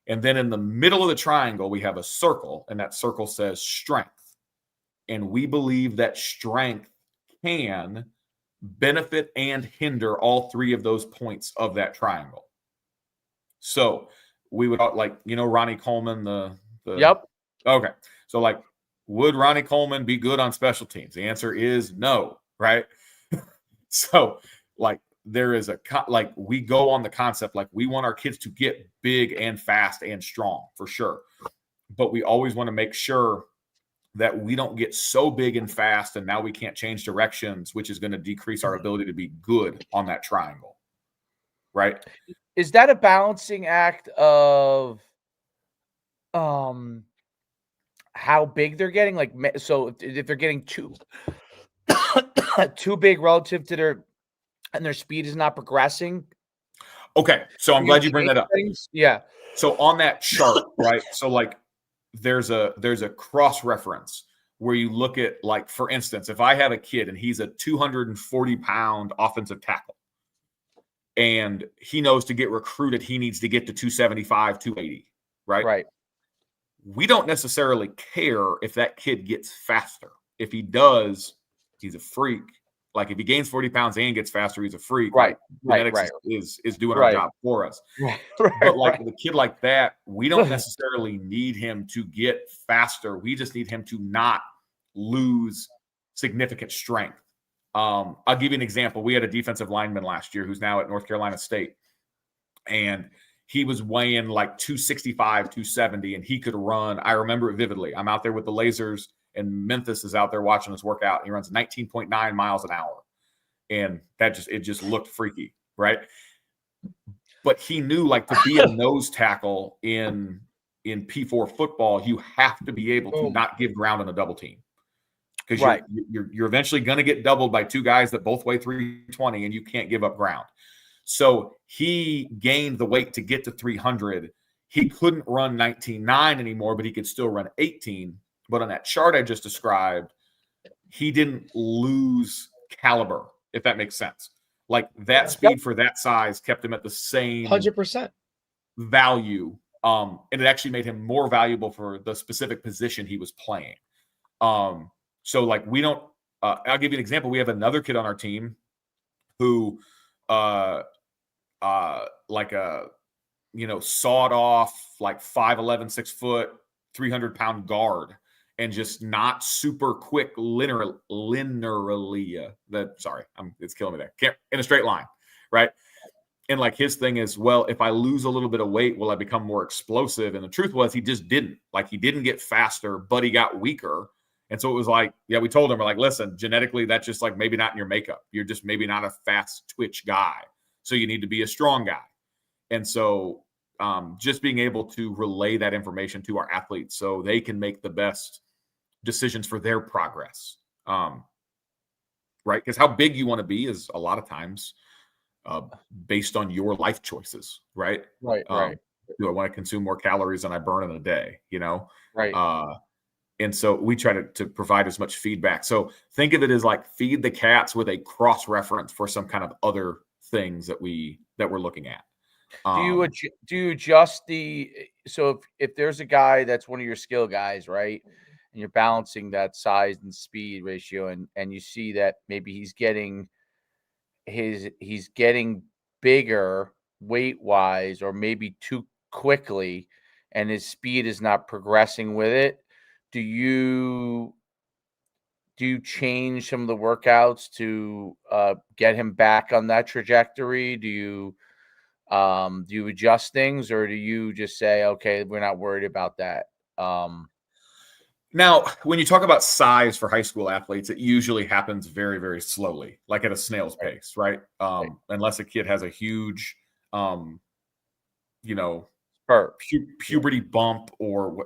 Speaker 2: And then in the middle of the triangle, we have a circle, and that circle says strength. And we believe that strength can benefit and hinder all three of those points of that triangle. So we would, like, Ronnie Coleman, the
Speaker 1: Yep.
Speaker 2: Okay. So, like, would Ronnie Coleman be good on special teams? The answer is no, right? So, like, there is we go on the concept, like, we want our kids to get big and fast and strong for sure. But we always want to make sure that we don't get so big and fast and now we can't change directions, which is going to decrease our ability to be good on that triangle, right?
Speaker 1: Is that a balancing act of how big they're getting? Like, so if they're getting too big relative to their speed is not progressing.
Speaker 2: Okay. So I'm glad you bring that up.
Speaker 1: Yeah.
Speaker 2: So on that chart, right? So, like, there's a cross reference where you look at, like, for instance, if I have a kid and he's a 240-pound offensive tackle and he knows to get recruited, he needs to get to 275, 280, right?
Speaker 1: Right.
Speaker 2: We don't necessarily care if that kid gets faster. If he does, he's a freak. Like, if he gains 40 pounds and gets faster, he's a freak.
Speaker 1: Right.
Speaker 2: Like, genetics is doing our job for us. But, like, with a kid like that, we don't necessarily need him to get faster. We just need him to not lose significant strength. I'll give you an example. We had a defensive lineman last year who's now at North Carolina State, and he was weighing like 265, 270, and he could run. I remember it vividly. I'm out there with the lasers, and Memphis is out there watching us work out. He runs 19.9 miles an hour. And it just looked freaky, right? But he knew, like, to be a nose tackle in P4 football, you have to be able to not give ground on a double team. Because you're eventually going to get doubled by two guys that both weigh 320, and you can't give up ground. So he gained the weight to get to 300. He couldn't run 19.9 anymore, but he could still run 18. But on that chart I just described, he didn't lose caliber, if that makes sense. Like, that speed for that size kept him at the same
Speaker 3: 100%
Speaker 2: value. And it actually made him more valuable for the specific position he was playing. So, like, we don't I'll give you an example. We have another kid on our team who like a, sawed off, like 5'11", 6 foot, 300-pound guard, and just not super quick linearly. It's killing me there. Can't in a straight line, right? And like, his thing is, well, if I lose a little bit of weight, will I become more explosive? And the truth was, he just didn't. Like, he didn't get faster, but he got weaker. And so it was like, we told him, we're like, listen, genetically, that's just like maybe not in your makeup. You're just maybe not a fast twitch guy. So you need to be a strong guy. And so just being able to relay that information to our athletes so they can make the best decisions for their progress. Right? Because how big you want to be is a lot of times based on your life choices, right?
Speaker 3: Right.
Speaker 2: Do I want to consume more calories than I burn in a day,
Speaker 3: Right.
Speaker 2: And so we try to provide as much feedback. So think of it as like feed the cats with a cross-reference for some kind of other things that we're looking at.
Speaker 1: Do you adjust so if there's a guy that's one of your skill guys, right, and you're balancing that size and speed ratio, and you see that maybe he's getting bigger weight-wise, or maybe too quickly, and his speed is not progressing with it, do you change some of the workouts to get him back on that trajectory? Do you adjust things, or do you just say, okay, we're not worried about that?
Speaker 2: Now, when you talk about size for high school athletes, it usually happens very, very slowly, like at a snail's pace, right? Unless a kid has a huge, puberty bump,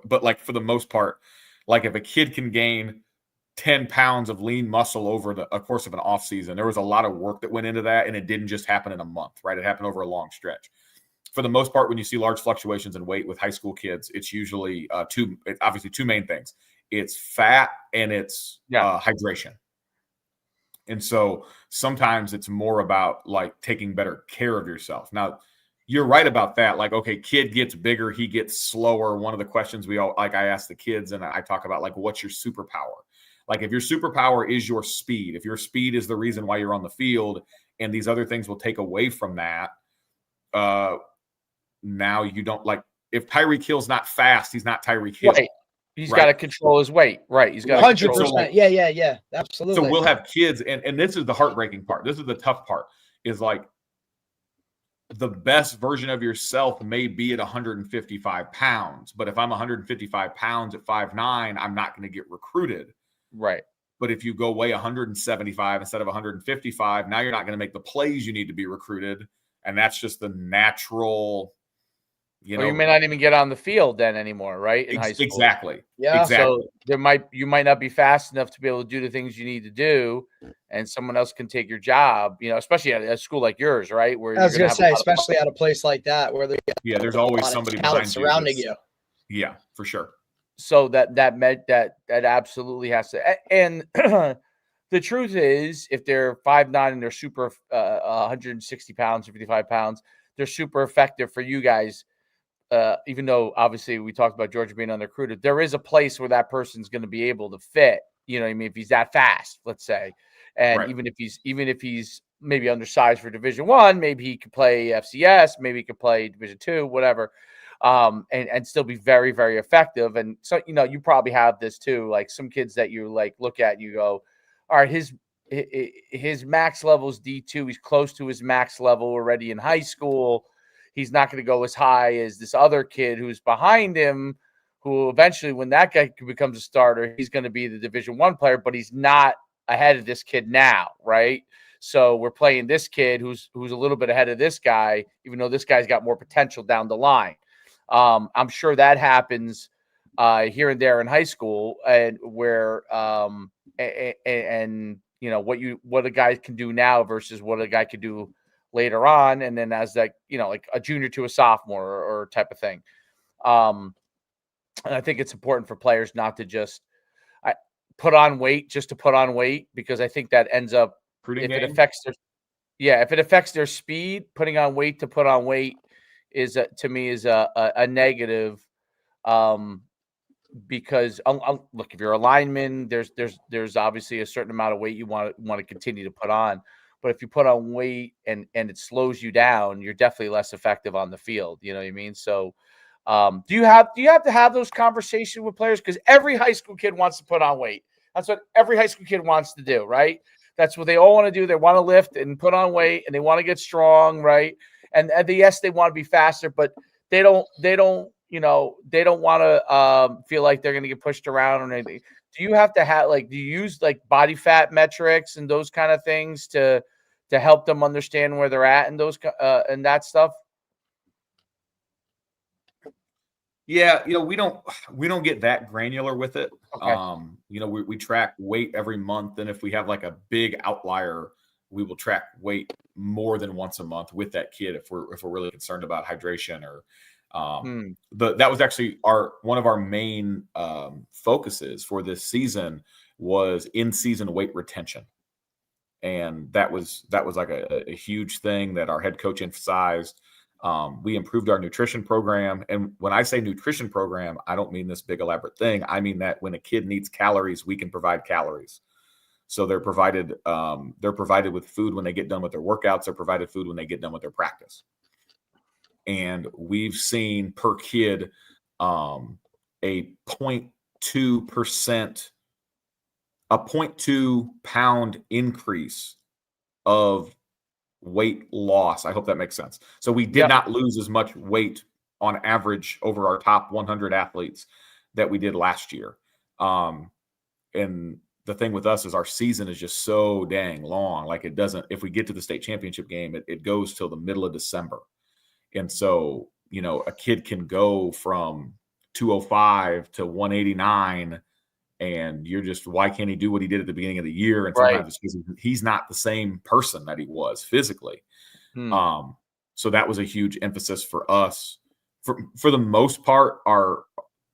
Speaker 2: but like, for the most part, like, if a kid can gain 10 pounds of lean muscle over a course of an off season, there was a lot of work that went into that, and it didn't just happen in a month, right? It happened over a long stretch. For the most part, when you see large fluctuations in weight with high school kids, it's usually two main things. It's fat and it's hydration. And so sometimes it's more about like taking better care of yourself. Now, you're right about that. Like, okay, kid gets bigger, he gets slower. One of the questions I ask the kids, and I talk about, like, what's your superpower? Like, if your superpower is your speed, if your speed is the reason why you're on the field, and these other things will take away from that, now you don't, like, if Tyreek Hill's not fast, he's not Tyreek Hill.
Speaker 1: Right. He's got to control his weight. Right. He's got
Speaker 3: 100%. Yeah. Absolutely.
Speaker 2: So we'll have kids, and this is the heartbreaking part. This is the tough part, is like, the best version of yourself may be at 155 pounds, but if I'm 155 pounds at 5'9", I'm not going to get recruited.
Speaker 1: Right.
Speaker 2: But if you go weigh 175 instead of 155, now you're not going to make the plays you need to be recruited. And that's just the natural,
Speaker 1: you may not even get on the field then anymore, right? In high school.
Speaker 2: Exactly.
Speaker 3: Yeah.
Speaker 2: Exactly.
Speaker 1: So you might not be fast enough to be able to do the things you need to do, and someone else can take your job, especially at a school like yours, right? Where
Speaker 3: I was going to say, especially at a place like that, where
Speaker 2: there's always somebody behind
Speaker 3: surrounding you.
Speaker 2: Yeah, for sure.
Speaker 1: So that absolutely has to. And the truth is, if they're 5'9" and they're super 160 pounds or 55 pounds, they're super effective for you guys. Even though obviously we talked about Georgia being underrecruited, there is a place where that person's going to be able to fit. You know what I mean? If he's that fast, let's say, and
Speaker 2: right.
Speaker 1: even if he's maybe undersized for Division I, maybe he could play FCS, maybe he could play Division II, whatever, and still be very, very effective. And so, you probably have this too. Like, some kids that you like look at and you go, all right, his max level is D2. He's close to his max level already in high school. He's not going to go as high as this other kid who's behind him, who eventually, when that guy becomes a starter, he's going to be the Division I player, but he's not ahead of this kid now, right? So we're playing this kid who's a little bit ahead of this guy, even though this guy's got more potential down the line. I'm sure that happens here and there in high school, and where and you know what a guy can do now versus what a guy could do later on, and then as that, you know, like a junior to a sophomore or type of thing. And I think it's important for players not to just put on weight just to put on weight, because I think that ends up, if it affects their speed, putting on weight to put on weight is to me is a negative. Because look, if you're a lineman, there's obviously a certain amount of weight you want to continue to put on. But if you put on weight and it slows you down, you're definitely less effective on the field. You know what I mean? So do you have to have those conversations with players? Because every high school kid wants to put on weight. That's what every high school kid wants to do, right? That's what they all want to do. They want to lift and put on weight, and they want to get strong, right? And yes, they want to be faster, but they don't you know, they don't want to feel like they're going to get pushed around or anything. Do you have to have, like, do you use like body fat metrics and those kind of things to help them understand where they're at and those and that stuff?
Speaker 2: Yeah, you know, we don't get that granular with it.
Speaker 1: Okay.
Speaker 2: You know, we track weight every month, and if we have like a big outlier, we will track weight more than once a month with that kid if we're really concerned about hydration or that was actually one of our main focuses for this season was in-season weight retention. And that was like a huge thing that our head coach emphasized. We improved our nutrition program. And when I say nutrition program, I don't mean this big elaborate thing. I mean that when a kid needs calories, we can provide calories. So they're provided with food when they get done with their workouts. They're provided food when they get done with their practice. And we've seen per kid a 0.2%, a 0.2 pound increase of weight loss. I hope that makes sense. So we did not lose as much weight on average over our top 100 athletes that we did last year. And the thing with us is our season is just so dang long. Like, it doesn't, if we get to the state championship game, it goes till the middle of December. And so, you know, a kid can go from 205 to 189, and you're just, why can't he do what he did at the beginning of the year? And sometimes it's because he's not the same person that he was physically. So that was a huge emphasis for us. For the most part,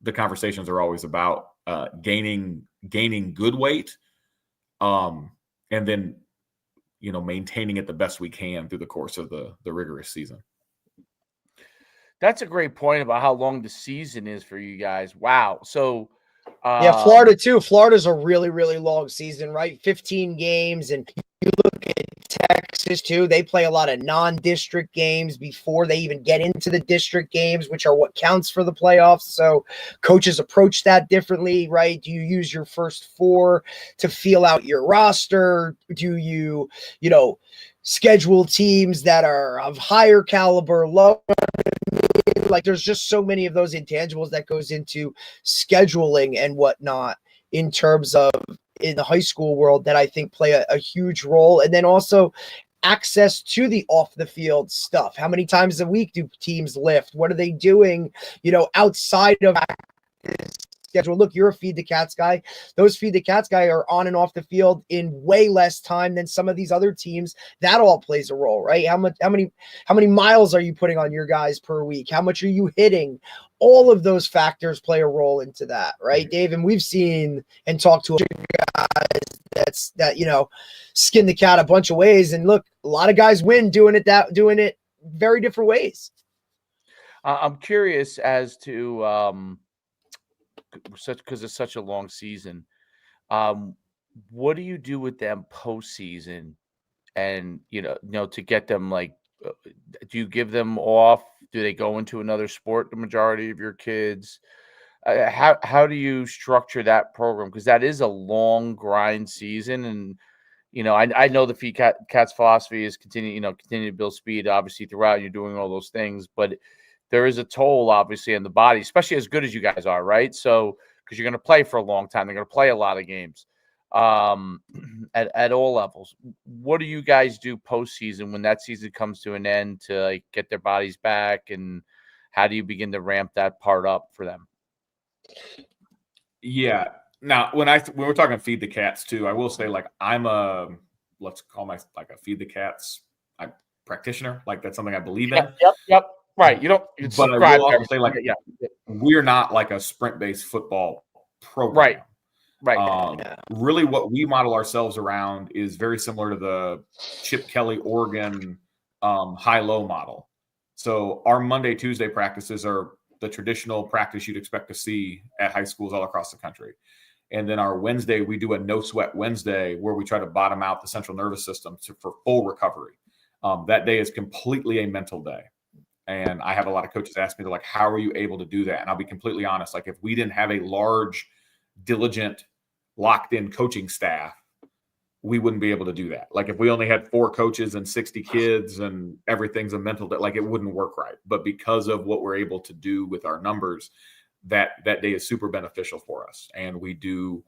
Speaker 2: the conversations are always about gaining good weight, and then, you know, maintaining it the best we can through the course of the rigorous season.
Speaker 1: That's a great point about how long the season is for you guys. Wow. So
Speaker 3: yeah, Florida too. Florida's a really, really long season, right? 15 games. And you look at Texas too. They play a lot of non-district games before they even get into the district games, which are what counts for the playoffs. So coaches approach that differently, right? Do you use your first four to feel out your roster? Do you schedule teams that are of higher caliber, lower? Like, there's just so many of those intangibles that goes into scheduling and whatnot in terms of in the high school world that I think play a huge role. And then also access to the off the field stuff. How many times a week do teams lift? What are they doing, outside of practice schedule? Look, you're a Feed the Cats guy. Those Feed the Cats guy are on and off the field in way less time than some of these other teams. That all plays a role, right? How many miles are you putting on your guys per week? How much are you hitting? All of those factors play a role into that, right, Dave? And we've seen and talked to guys that skin the cat a bunch of ways. And look, a lot of guys win doing it very different ways.
Speaker 1: I'm curious as to because it's such a long season. What do you do with them postseason? And to get them, like, do you give them off? Do they go into another sport? The majority of your kids, how do you structure that program? Because that is a long grind season, and I know the Feed Cats philosophy is continue to build speed, obviously, throughout. You're doing all those things, but there is a toll, obviously, in the body, especially as good as you guys are, right? So, because you're going to play for a long time, they're going to play a lot of games at all levels. What do you guys do postseason when that season comes to an end to like get their bodies back, and how do you begin to ramp that part up for them?
Speaker 2: Yeah. Now, when we're talking feed the cats too, I will say like I'm let's call my like a feed the cats practitioner. Like that's something I believe in.
Speaker 1: Yep. Right. You don't.
Speaker 2: But I will also say like we're not like a sprint-based football program.
Speaker 1: Right.
Speaker 2: Really, what we model ourselves around is very similar to the Chip Kelly Oregon high-low model. So our Monday, Tuesday practices are the traditional practice you'd expect to see at high schools all across the country. And then our Wednesday, we do a no sweat Wednesday where we try to bottom out the central nervous system for full recovery. That day is completely a mental day. And I have a lot of coaches ask me, they're like, how are you able to do that? And I'll be completely honest. Like if we didn't have a large, diligent, locked in coaching staff, we wouldn't be able to do that. Like if we only had 4 coaches and 60 kids and everything's a mental day, like it wouldn't work right. But because of what we're able to do with our numbers, that day is super beneficial for us. And we do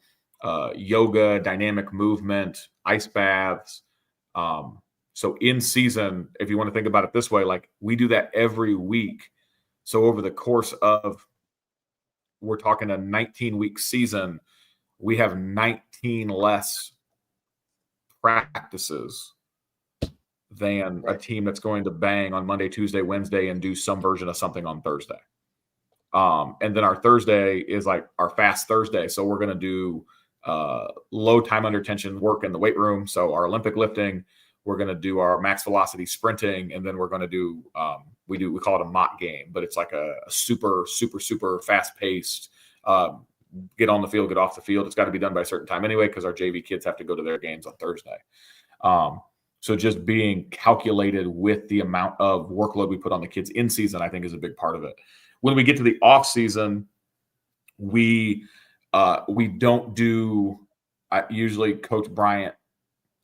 Speaker 2: yoga, dynamic movement, ice baths. So in season, if you want to think about it this way, like we do that every week. So over the course of, we're talking a 19-week season, we have 19 less practices than a team that's going to bang on Monday, Tuesday, Wednesday, and do some version of something on Thursday. And then our Thursday is like our fast Thursday. So we're going to do low time under tension work in the weight room. So our Olympic lifting, we're going to do our max velocity sprinting, and then we're going to do we call it a mock game, but it's like a super fast paced get on the field, get off the field. It's got to be done by a certain time anyway, because our JV kids have to go to their games on Thursday. So just being calculated with the amount of workload we put on the kids in season, I think is a big part of it. When we get to the off season, we don't do. Usually, Coach Bryant,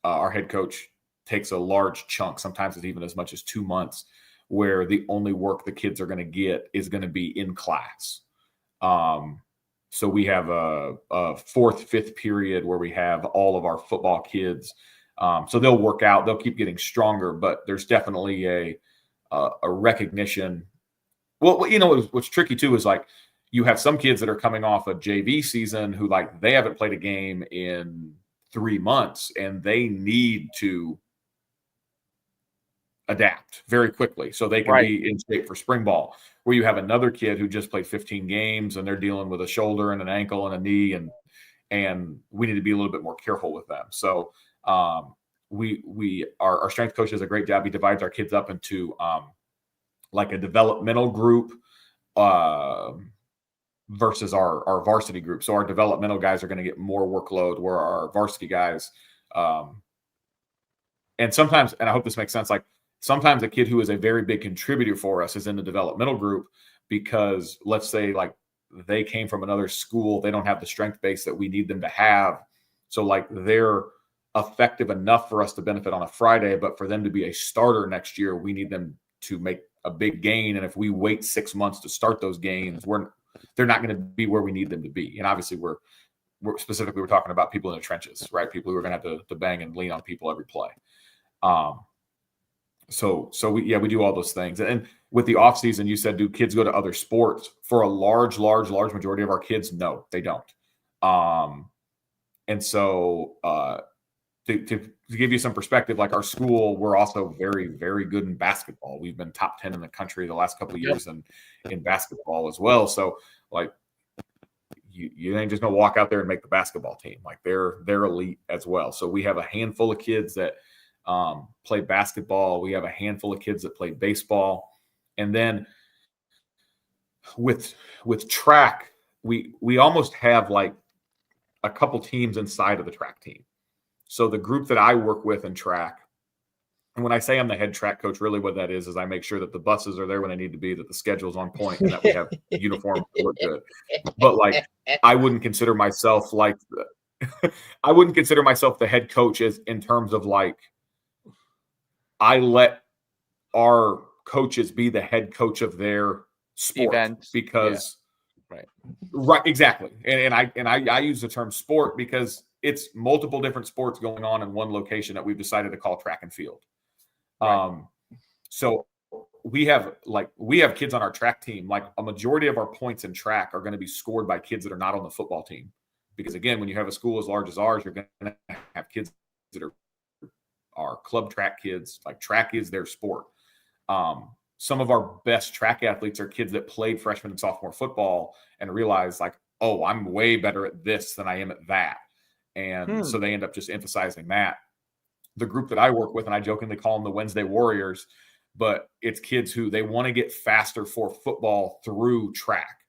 Speaker 2: our head coach, takes a large chunk. Sometimes it's even as much as 2 months, where the only work the kids are going to get is going to be in class. So we have a fourth, fifth period where we have all of our football kids. So they'll work out, they'll keep getting stronger, but there's definitely a recognition. Well, you know, what's tricky too is like you have some kids that are coming off a JV season who like they haven't played a game in 3 months and they need to adapt very quickly so they can be in shape for spring ball. Where you have another kid who just played 15 games and they're dealing with a shoulder and an ankle and a knee, and we need to be a little bit more careful with them. So our strength coach does a great job. He divides our kids up into like a developmental group versus our varsity group. So our developmental guys are going to get more workload, where our varsity guys and sometimes, and I hope this makes sense, like sometimes a kid who is a very big contributor for us is in the developmental group because let's say like they came from another school, they don't have the strength base that we need them to have. So like they're effective enough for us to benefit on a Friday, but for them to be a starter next year, we need them to make a big gain. And if we wait 6 months to start those gains, they're not going to be where we need them to be. And obviously we're specifically, we're talking about people in the trenches, right? People who are going to have to bang and lean on people every play. So we do all those things. And with the off season, you said, do kids go to other sports? For a large majority of our kids, no, they don't. And so to give you some perspective, like our school, we're also very, very good in basketball. We've been top 10 in the country the last couple of years in basketball as well. So like you ain't just gonna walk out there and make the basketball team. Like they're elite as well. So we have a handful of kids that play basketball. We have a handful of kids that play baseball. And then with track, we almost have like a couple teams inside of the track team. So the group that I work with in track, and when I say I'm the head track coach, really what that is I make sure that the buses are there when they need to be, that the schedule's on point, and that we have uniforms that look good. But like, I wouldn't consider myself like I wouldn't consider myself the head coach as in terms of like, I let our coaches be the head coach of their sport
Speaker 1: event
Speaker 2: because
Speaker 1: right,
Speaker 2: exactly. And I use the term sport because it's multiple different sports going on in one location that we've decided to call track and field.
Speaker 1: right.
Speaker 2: So we have kids on our track team. Like a majority of our points in track are going to be scored by kids that are not on the football team. Because again, when you have a school as large as ours, you're going to have kids that are club track kids. Like track is their sport. Some of our best track athletes are kids that played freshman and sophomore football and realize like, oh, I'm way better at this than I am at that. And so they end up just emphasizing that. The group that I work with, and I jokingly call them the Wednesday Warriors, but it's kids who they want to get faster for football through track.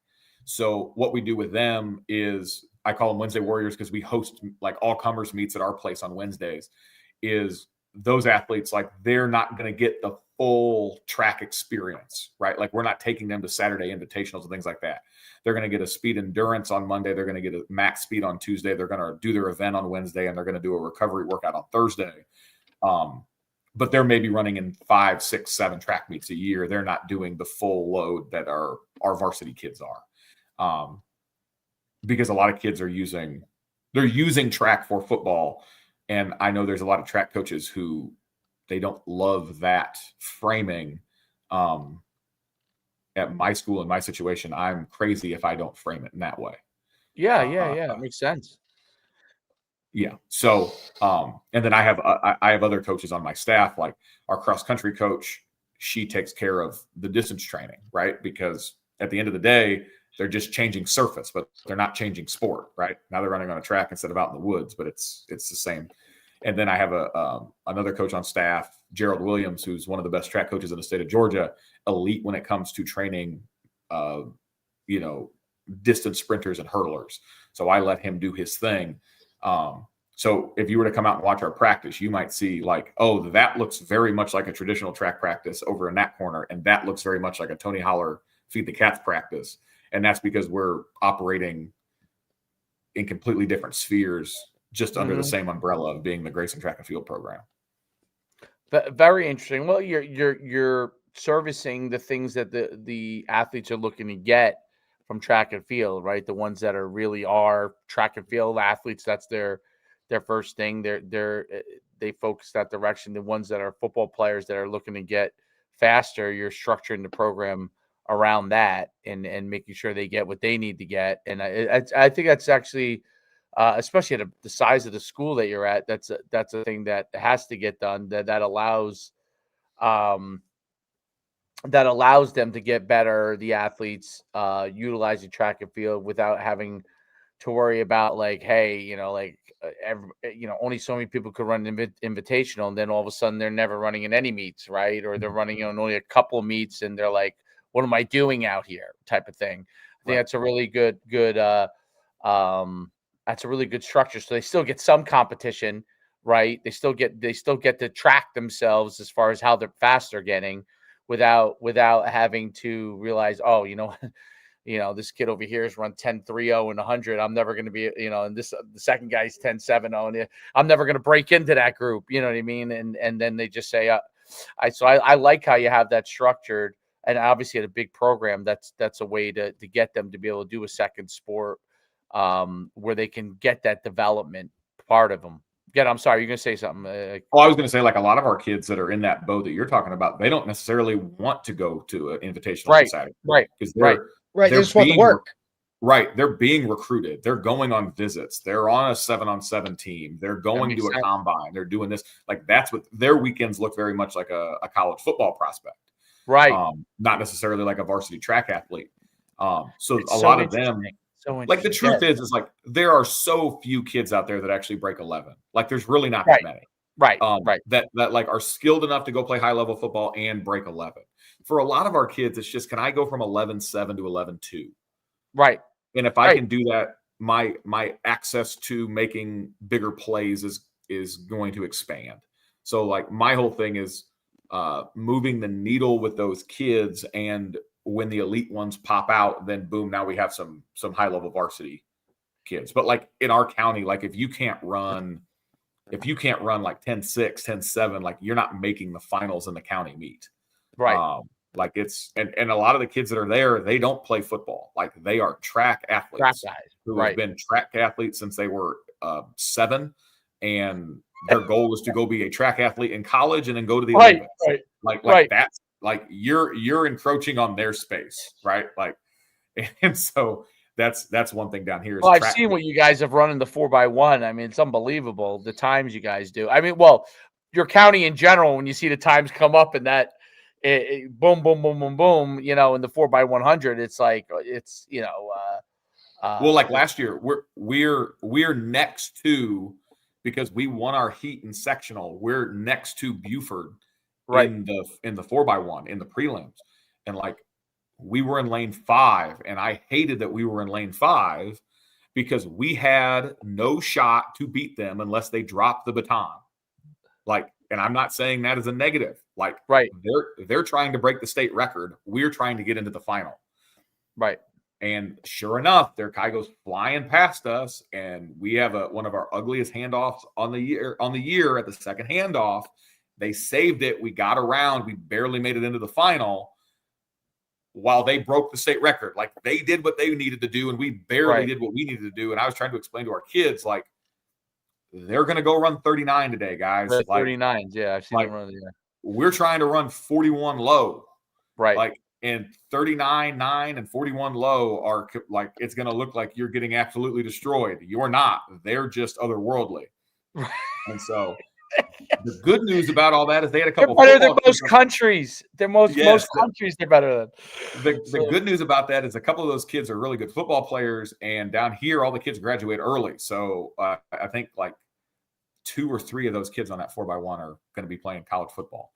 Speaker 2: So what we do with them is I call them Wednesday Warriors because we host like all comers meets at our place on Wednesdays. Is those athletes, like they're not going to get the full track experience, right? Like we're not taking them to Saturday invitationals and things like that. They're going to get a speed endurance on Monday. They're going to get a max speed on Tuesday. They're going to do their event on Wednesday, and they're going to do a recovery workout on Thursday. But they're maybe running in 5, 6, 7 track meets a year. They're not doing the full load that our varsity kids are. Because a lot of kids are using track for football. And I know there's a lot of track coaches who they don't love that framing. At my school, in my situation, I'm crazy if I don't frame it in that way.
Speaker 1: Yeah. That makes sense.
Speaker 2: Yeah. So, and then I have other coaches on my staff, like our cross country coach. She takes care of the distance training, right? Because at the end of the day, they're just changing surface, but they're not changing sport, right? Now they're running on a track instead of out in the woods, but it's the same. And then I have another coach on staff, Gerald Williams, who's one of the best track coaches in the state of Georgia, elite when it comes to training, distance sprinters and hurdlers. So I let him do his thing. So if you were to come out and watch our practice, you might see like, oh, that looks very much like a traditional track practice over in that corner. And that looks very much like a Tony Holler feed the cats practice. And that's because we're operating in completely different spheres, just under the same umbrella of being the Grayson Track and Field program.
Speaker 1: Very interesting. Well, you're servicing the things that the athletes are looking to get from track and field, right? The ones that really are track and field athletes. That's their first thing. They focus that direction. The ones that are football players that are looking to get faster, you're structuring the program around that and making sure they get what they need to get. And I think that's actually, especially at the size of the school that you're at, that's a thing that has to get done. That allows them to get better, the athletes utilizing track and field without having to worry about like, hey, only so many people could run an invitational, and then all of a sudden they're never running in any meets, right? Or they're running on only a couple meets, and they're like, what am I doing out here? Type of thing. I think that's a really good that's a really good structure. So they still get some competition, right? They still get to track themselves as far as how fast they're getting without having to realize, oh, this kid over here has run 10.30 and 100. I'm never going to be, and the second guy's 10.70, and I'm never going to break into that group. You know what I mean? And then they just say, I like how you have that structured. And obviously at a big program, that's a way to get them to be able to do a second sport where they can get that development part of them. Yeah, I'm sorry, you're going to say something.
Speaker 2: I was going to say, like a lot of our kids that are in that boat that you're talking about, they don't necessarily want to go to an invitational Saturday.
Speaker 1: Right.
Speaker 2: Because
Speaker 3: they just want to work.
Speaker 2: Right. They're being recruited. They're going on visits. They're on a 7-on-7 team. They're going to a combine. They're doing this. Like that's what their weekends look very much like a college football prospect.
Speaker 1: Right.
Speaker 2: Not necessarily like a varsity track athlete. So it's a lot of them, like the truth is like there are so few kids out there that actually break 11. Like there's really not that many.
Speaker 1: Right.
Speaker 2: That like are skilled enough to go play high level football and break 11. For a lot of our kids, it's just, can I go from 11.7 to 11.2?
Speaker 1: Right.
Speaker 2: And if I can do that, my access to making bigger plays is going to expand. So like my whole thing is moving the needle with those kids, and when the elite ones pop out, then boom, now we have some high level varsity kids. But like in our county, like if you can't run like 10.6, 10.7, like you're not making the finals in the county meet.
Speaker 1: Right.
Speaker 2: Like and a lot of the kids that are there, they don't play football. Like they are track athletes who have been track athletes since they were 7, and their goal is to go be a track athlete in college and then go to the Olympics. Like that's like you're encroaching on their space, right? Like, and so that's one thing down here.
Speaker 1: Well, I've seen what you guys have run in the 4x1. I mean, it's unbelievable the times you guys do. I mean, well, your county in general, when you see the times come up and that boom, boom, boom, boom, boom, in the 4x100, it's like it's
Speaker 2: well, like last year, we're next to, because we won our heat in sectional. We're next to Buford in the 4x1 in the prelims, and like we were in lane 5, and I hated that we were in lane 5 because we had no shot to beat them unless they dropped the baton. Like, and I'm not saying that as a negative. Like, they're trying to break the state record. We're trying to get into the final.
Speaker 1: Right.
Speaker 2: And sure enough, their guy goes flying past us, and we have one of our ugliest handoffs on the year at the second handoff. They saved it. We got around. We barely made it into the final while they broke the state record. Like, they did what they needed to do, and we barely did what we needed to do. And I was trying to explain to our kids, like, they're going to go run 39 today, guys.
Speaker 1: Like, 39s, yeah. I've seen them run. Yeah.
Speaker 2: We're trying to run 41 low.
Speaker 1: Right.
Speaker 2: Like, and 39-9 and 41 low are like, it's going to look like you're getting absolutely destroyed. You're not. They're just otherworldly. And so the good news about all that is they had a couple.
Speaker 1: They're better than most countries. Most countries they're better than.
Speaker 2: The good news about that is a couple of those kids are really good football players, and down here all the kids graduate early. So I think like 2 or 3 of those kids on that 4x1 are going to be playing college football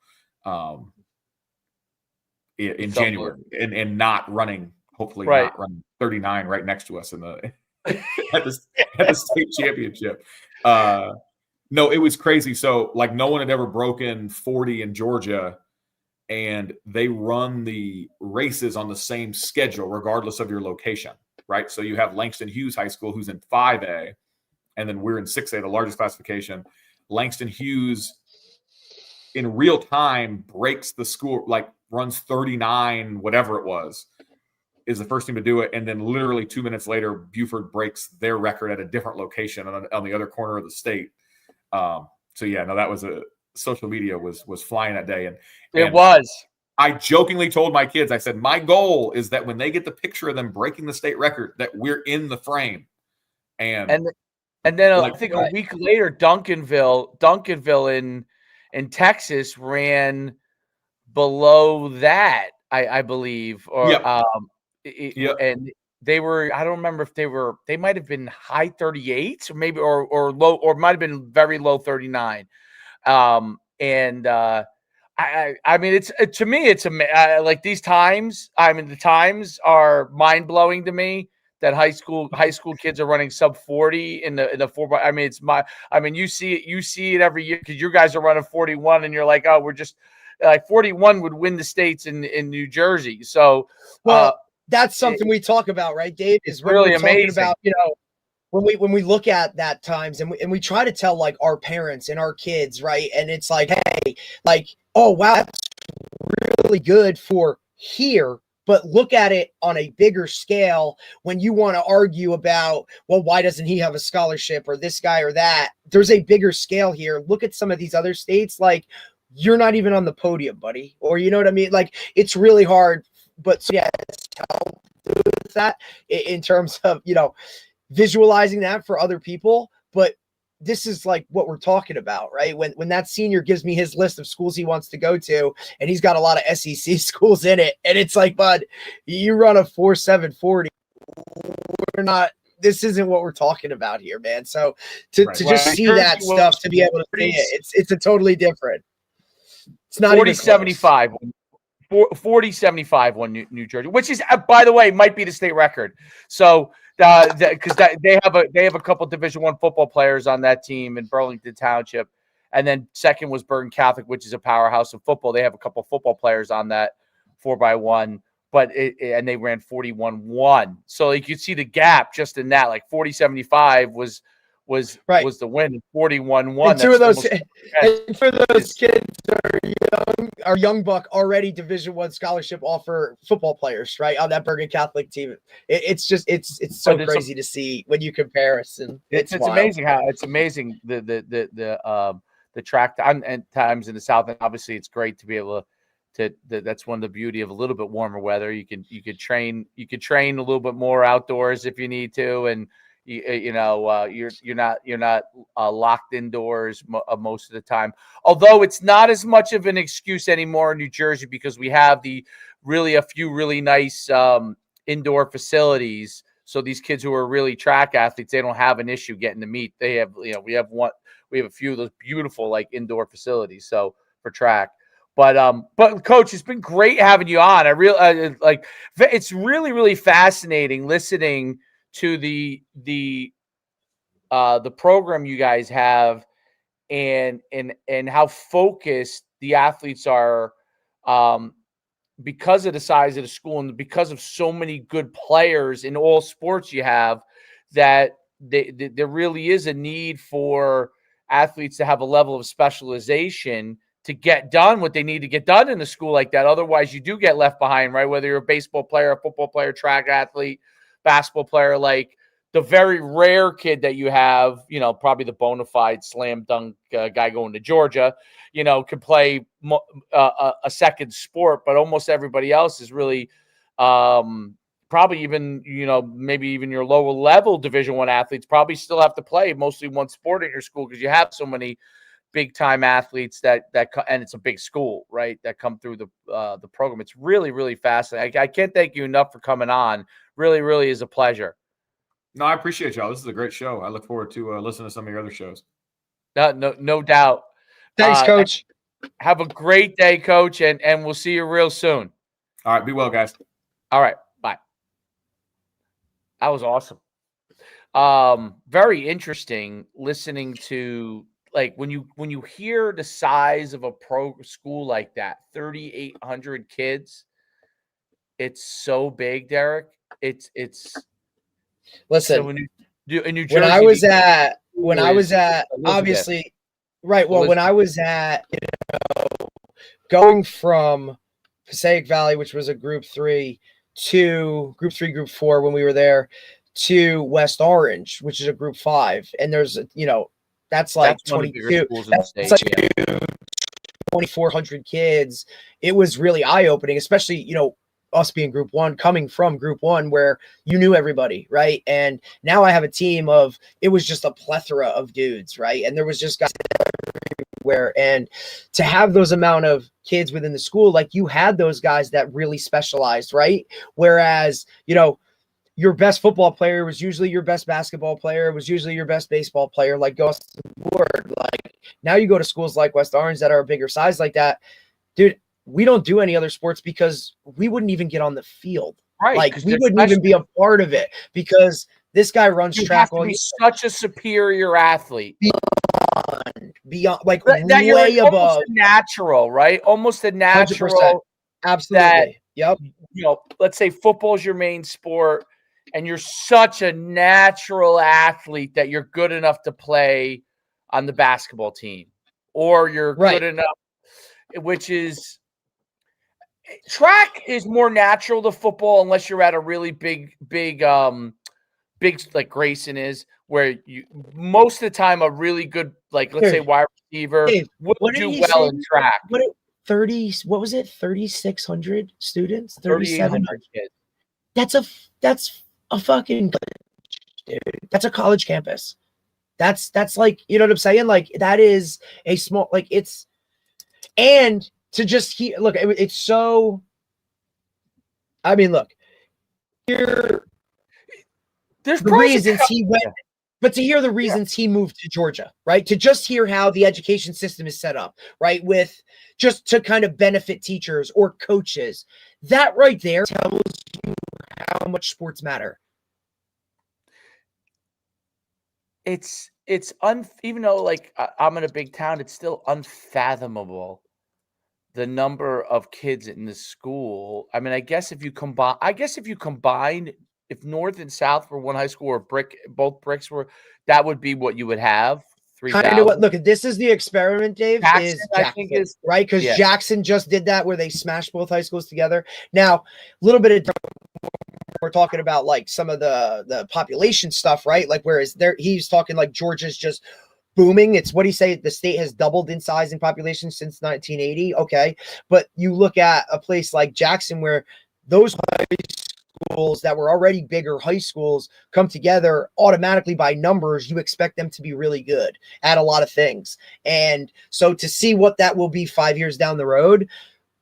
Speaker 2: in January, and not running. Hopefully, not running 39 right next to us in the at the state championship. No, it was crazy. So, like, no one had ever broken 40 in Georgia, and they run the races on the same schedule, regardless of your location, right? So you have Langston Hughes High School, who's in 5A, and then we're in 6A, the largest classification. Langston Hughes, in real time, breaks the school, like runs 39, whatever it was, is the first team to do it. And then literally 2 minutes later, Buford breaks their record at a different location on the other corner of the state. So yeah, no, that was social media was flying that day. And
Speaker 1: it was.
Speaker 2: I jokingly told my kids, I said, my goal is that when they get the picture of them breaking the state record, that we're in the frame. And
Speaker 1: then I think a week later, Duncanville in Texas ran below that, I believe, and they were, I don't remember if they might have been high 38s or maybe, or low, or might have been very low 39. I mean, to me, it's like these times. I mean, the times are mind blowing to me that high school kids are running sub 40 in the 4x. I mean, you see it every year because you guys are running 41 and you're like, oh, we're just like 41 would win the states in New Jersey. So,
Speaker 3: that's something we talk about, right, Dave?
Speaker 1: It's really amazing.
Speaker 3: About, when we look at that times and we try to tell like our parents and our kids, right? And it's like, hey, like, oh wow, that's really good for here, but look at it on a bigger scale when you want to argue about, well, why doesn't he have a scholarship or this guy or that? There's a bigger scale here. Look at some of these other states, like you're not even on the podium, buddy. Or you know what I mean? Like it's really hard. But yeah, help with that in terms of, visualizing that for other people. But this is like what we're talking about, right? When that senior gives me his list of schools he wants to go to, and he's got a lot of SEC schools in it. And it's like, bud, you run a 4.740. This isn't what we're talking about here, man. So to just see that stuff, to be able to see it, it's a totally different. It's not
Speaker 1: 40-75. 40-75 won New Jersey, which is, by the way, might be the state record. So because they have a couple Division I football players on that team in Burlington Township, and then second was Bergen Catholic, which is a powerhouse of football. They have a couple football players on that 4x1, and they ran 41-1. So like you see the gap just in that, like 40-75 was
Speaker 3: right.
Speaker 1: was the win, 41-1.
Speaker 3: And two of those, and for those kids are young buck already Division I scholarship offer football players, right, on that Bergen Catholic team. It's so crazy to see when you comparison. It's
Speaker 1: amazing how the track and times in the South, and obviously it's great to be able to that's one of the beauty of a little bit warmer weather. You could train a little bit more outdoors if you need to, and you're not locked indoors most of the time. Although it's not as much of an excuse anymore in New Jersey because we have a few really nice indoor facilities. So these kids who are really track athletes, they don't have an issue getting to meet. They have, we have a few of those beautiful like indoor facilities. So for track. But Coach, it's been great having you on. It's really, really fascinating listening to the program you guys have and how focused the athletes are because of the size of the school and because of so many good players in all sports you have, that there really is a need for athletes to have a level of specialization to get done what they need to get done in a school like that. Otherwise, you do get left behind, right? Whether you're a baseball player, a football player, track athlete, basketball player, like the very rare kid that you have, probably the bona fide slam dunk guy going to Georgia, could play a second sport, but almost everybody else is really probably even, maybe even your lower level Division I athletes probably still have to play mostly one sport in your school because you have so many big time athletes that and it's a big school, right, that come through the program. It's really, really fascinating. I can't thank you enough for coming on. Really, really is a pleasure.
Speaker 2: No, I appreciate y'all. This is a great show. I look forward to listening to some of your other shows.
Speaker 1: No doubt.
Speaker 3: Thanks, Coach.
Speaker 1: Have a great day, Coach, and we'll see you real soon.
Speaker 2: All right, be well, guys.
Speaker 1: All right, bye. That was awesome. Very interesting listening to, like, when you hear the size of a pro school like that, 3,800 kids. It's so big, Derek. It's
Speaker 3: listen.
Speaker 1: So when you
Speaker 3: when I was at obviously right. Well, when I was at going from Passaic Valley, which was a Group 3, to Group 3, Group 4 when we were there, to West Orange, which is a Group 5, and there's that's like 22. That's like 2,400 kids. It was really eye-opening, especially us being Group 1, coming from Group 1 where you knew everybody, right? And now I have a team of, it was just a plethora of dudes, right? And there was just guys everywhere. And to have those amount of kids within the school, like you had those guys that really specialized, right? Whereas, your best football player was usually your best basketball player, was usually your best baseball player, like go to the board. Like now you go to schools like West Orange that are a bigger size like that, dude. We don't do any other sports because we wouldn't even get on the field.
Speaker 1: Right.
Speaker 3: Like we wouldn't even be a part of it because this guy runs track.
Speaker 1: You have to be such a superior athlete.
Speaker 3: Beyond like
Speaker 1: that
Speaker 3: way above.
Speaker 1: Almost a natural, right? Almost a natural.
Speaker 3: 100%. Absolutely. Yep.
Speaker 1: Let's say football is your main sport and you're such a natural athlete that you're good enough to play on the basketball team, or you're good enough, which is, track is more natural to football unless you're at a really big like Grayson is, where you most of the time a really good, like, let's say wide receiver would do well in track.
Speaker 3: What was it? 3,600 students,
Speaker 1: 3,700 kids.
Speaker 3: That's a fucking, dude. That's a college campus. That's like, you know what I'm saying? Like that is a small, like it's, and to just look, it's so. I mean, look, there's the reasons he went, but to hear the reasons he moved to Georgia, right? To just hear how the education system is set up, right? With just to kind of benefit teachers or coaches, that right there tells you how much sports matter.
Speaker 1: It's even though like I'm in a big town, it's still unfathomable the number of kids in the school. I mean, I guess if you combine if North and South were one high school, or both bricks were, that would be what you would have.
Speaker 3: Kind of what, look, this is the experiment, Dave,
Speaker 1: Jackson,
Speaker 3: is
Speaker 1: I think
Speaker 3: Jackson, right? Because Jackson just did that where they smashed both high schools together. Now, a little bit of, we're talking about like some of the population stuff, right? Like, whereas he's talking like Georgia's just booming. It's what he say, the state has doubled in size and population since 1980. Okay. But you look at a place like Jackson where those high schools that were already bigger high schools come together automatically by numbers, you expect them to be really good at a lot of things. And so to see what that will be 5 years down the road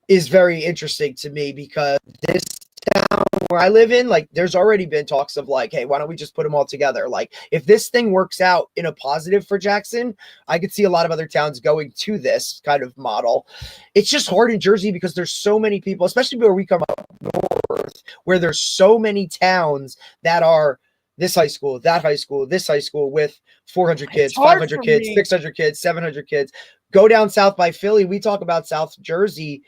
Speaker 3: is very interesting to me, because this town where I live in, like, there's already been talks of like, hey, why don't we just put them all together? Like, if this thing works out in a positive for Jackson, I could see a lot of other towns going to this kind of model. It's just hard in Jersey because there's so many people, especially where we come up north, where there's so many towns that are this high school, that high school, this high school with 400 kids, 500 kids, 600 kids, 700 kids. Go down south by Philly. We talk about South Jersey.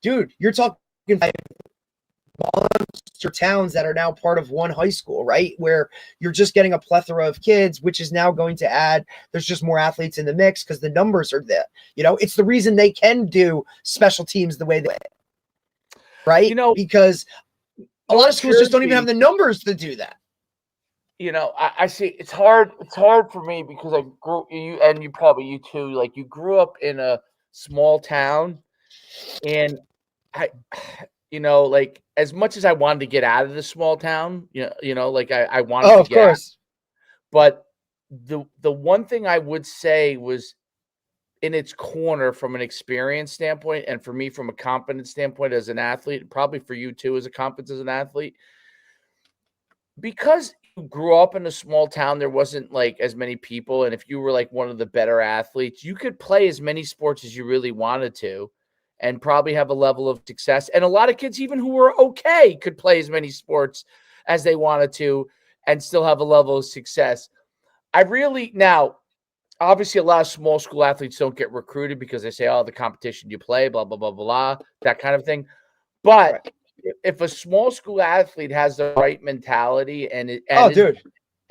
Speaker 3: Dude, you're talking monster towns that are now part of one high school, right? Where you're just getting a plethora of kids, which is now going to add, there's just more athletes in the mix because the numbers are there. You know, it's the reason they can do special teams the way they, right?
Speaker 1: You know,
Speaker 3: because a lot of schools just don't even have the numbers to do that.
Speaker 1: You know, I see it's hard. It's hard for me because I grew, you too, like you grew up in a small town, and you know, like as much as I wanted to get out of the small town, like I wanted to get out. But the one thing I would say was in its corner from an experience standpoint, and for me from a competence standpoint as an athlete, probably for you too as a competence as an athlete, because you grew up in a small town, there wasn't like as many people, and if you were like one of the better athletes, you could play as many sports as you really wanted to and probably have a level of success. And a lot of kids, even who were okay, could play as many sports as they wanted to and still have a level of success. Now, obviously, a lot of small school athletes don't get recruited because they say, oh, the competition you play, blah, blah, blah, blah, that kind of thing. But if a small school athlete has the right mentality and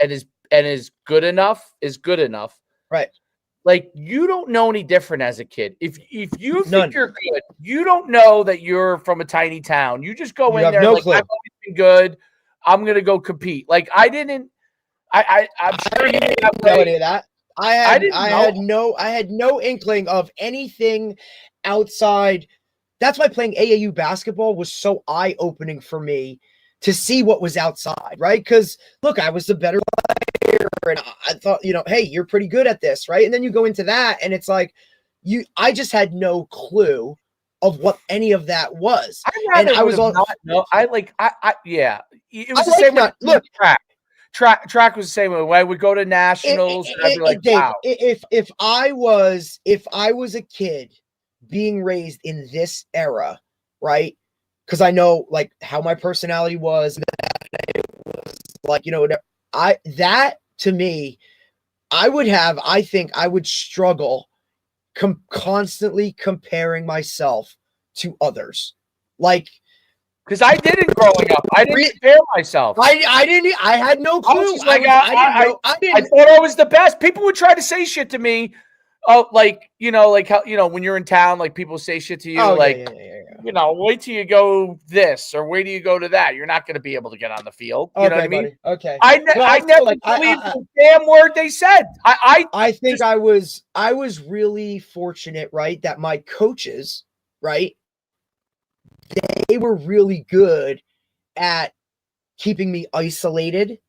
Speaker 1: is good enough,
Speaker 3: right?
Speaker 1: Like, you don't know any different as a kid. If you think you're good, you don't know that you're from a tiny town. You just go in there and like, I've always been good. I'm gonna go compete. Like I'm sure you didn't have
Speaker 3: any of that. I had no inkling of anything outside. That's why playing AAU basketball was so eye-opening for me to see what was outside, right? Because look, I was the better player, and I thought, hey, you're pretty good at this, right? And then you go into that, and it's like I just had no clue of what any of that was.
Speaker 1: It was the same way. Look, track was the same way. I would go to nationals, and I'd be like,
Speaker 3: Dave,
Speaker 1: wow.
Speaker 3: If I was a kid being raised in this era, right? Because I know like how my personality was, like, that to me, I think I would struggle constantly comparing myself to others. Like,
Speaker 1: because I didn't growing up. I didn't compare myself.
Speaker 3: I had no clue.
Speaker 1: I thought I was the best. People would try to say shit to me. Oh, like, like how, when you're in town, like people say shit to you, wait till you go this or wait till you go to that. You're not going to be able to get on the field. You know what I mean?
Speaker 3: Okay.
Speaker 1: I never believed the damn word they said.
Speaker 3: I think I was really fortunate, right? That my coaches, right? They were really good at keeping me isolated,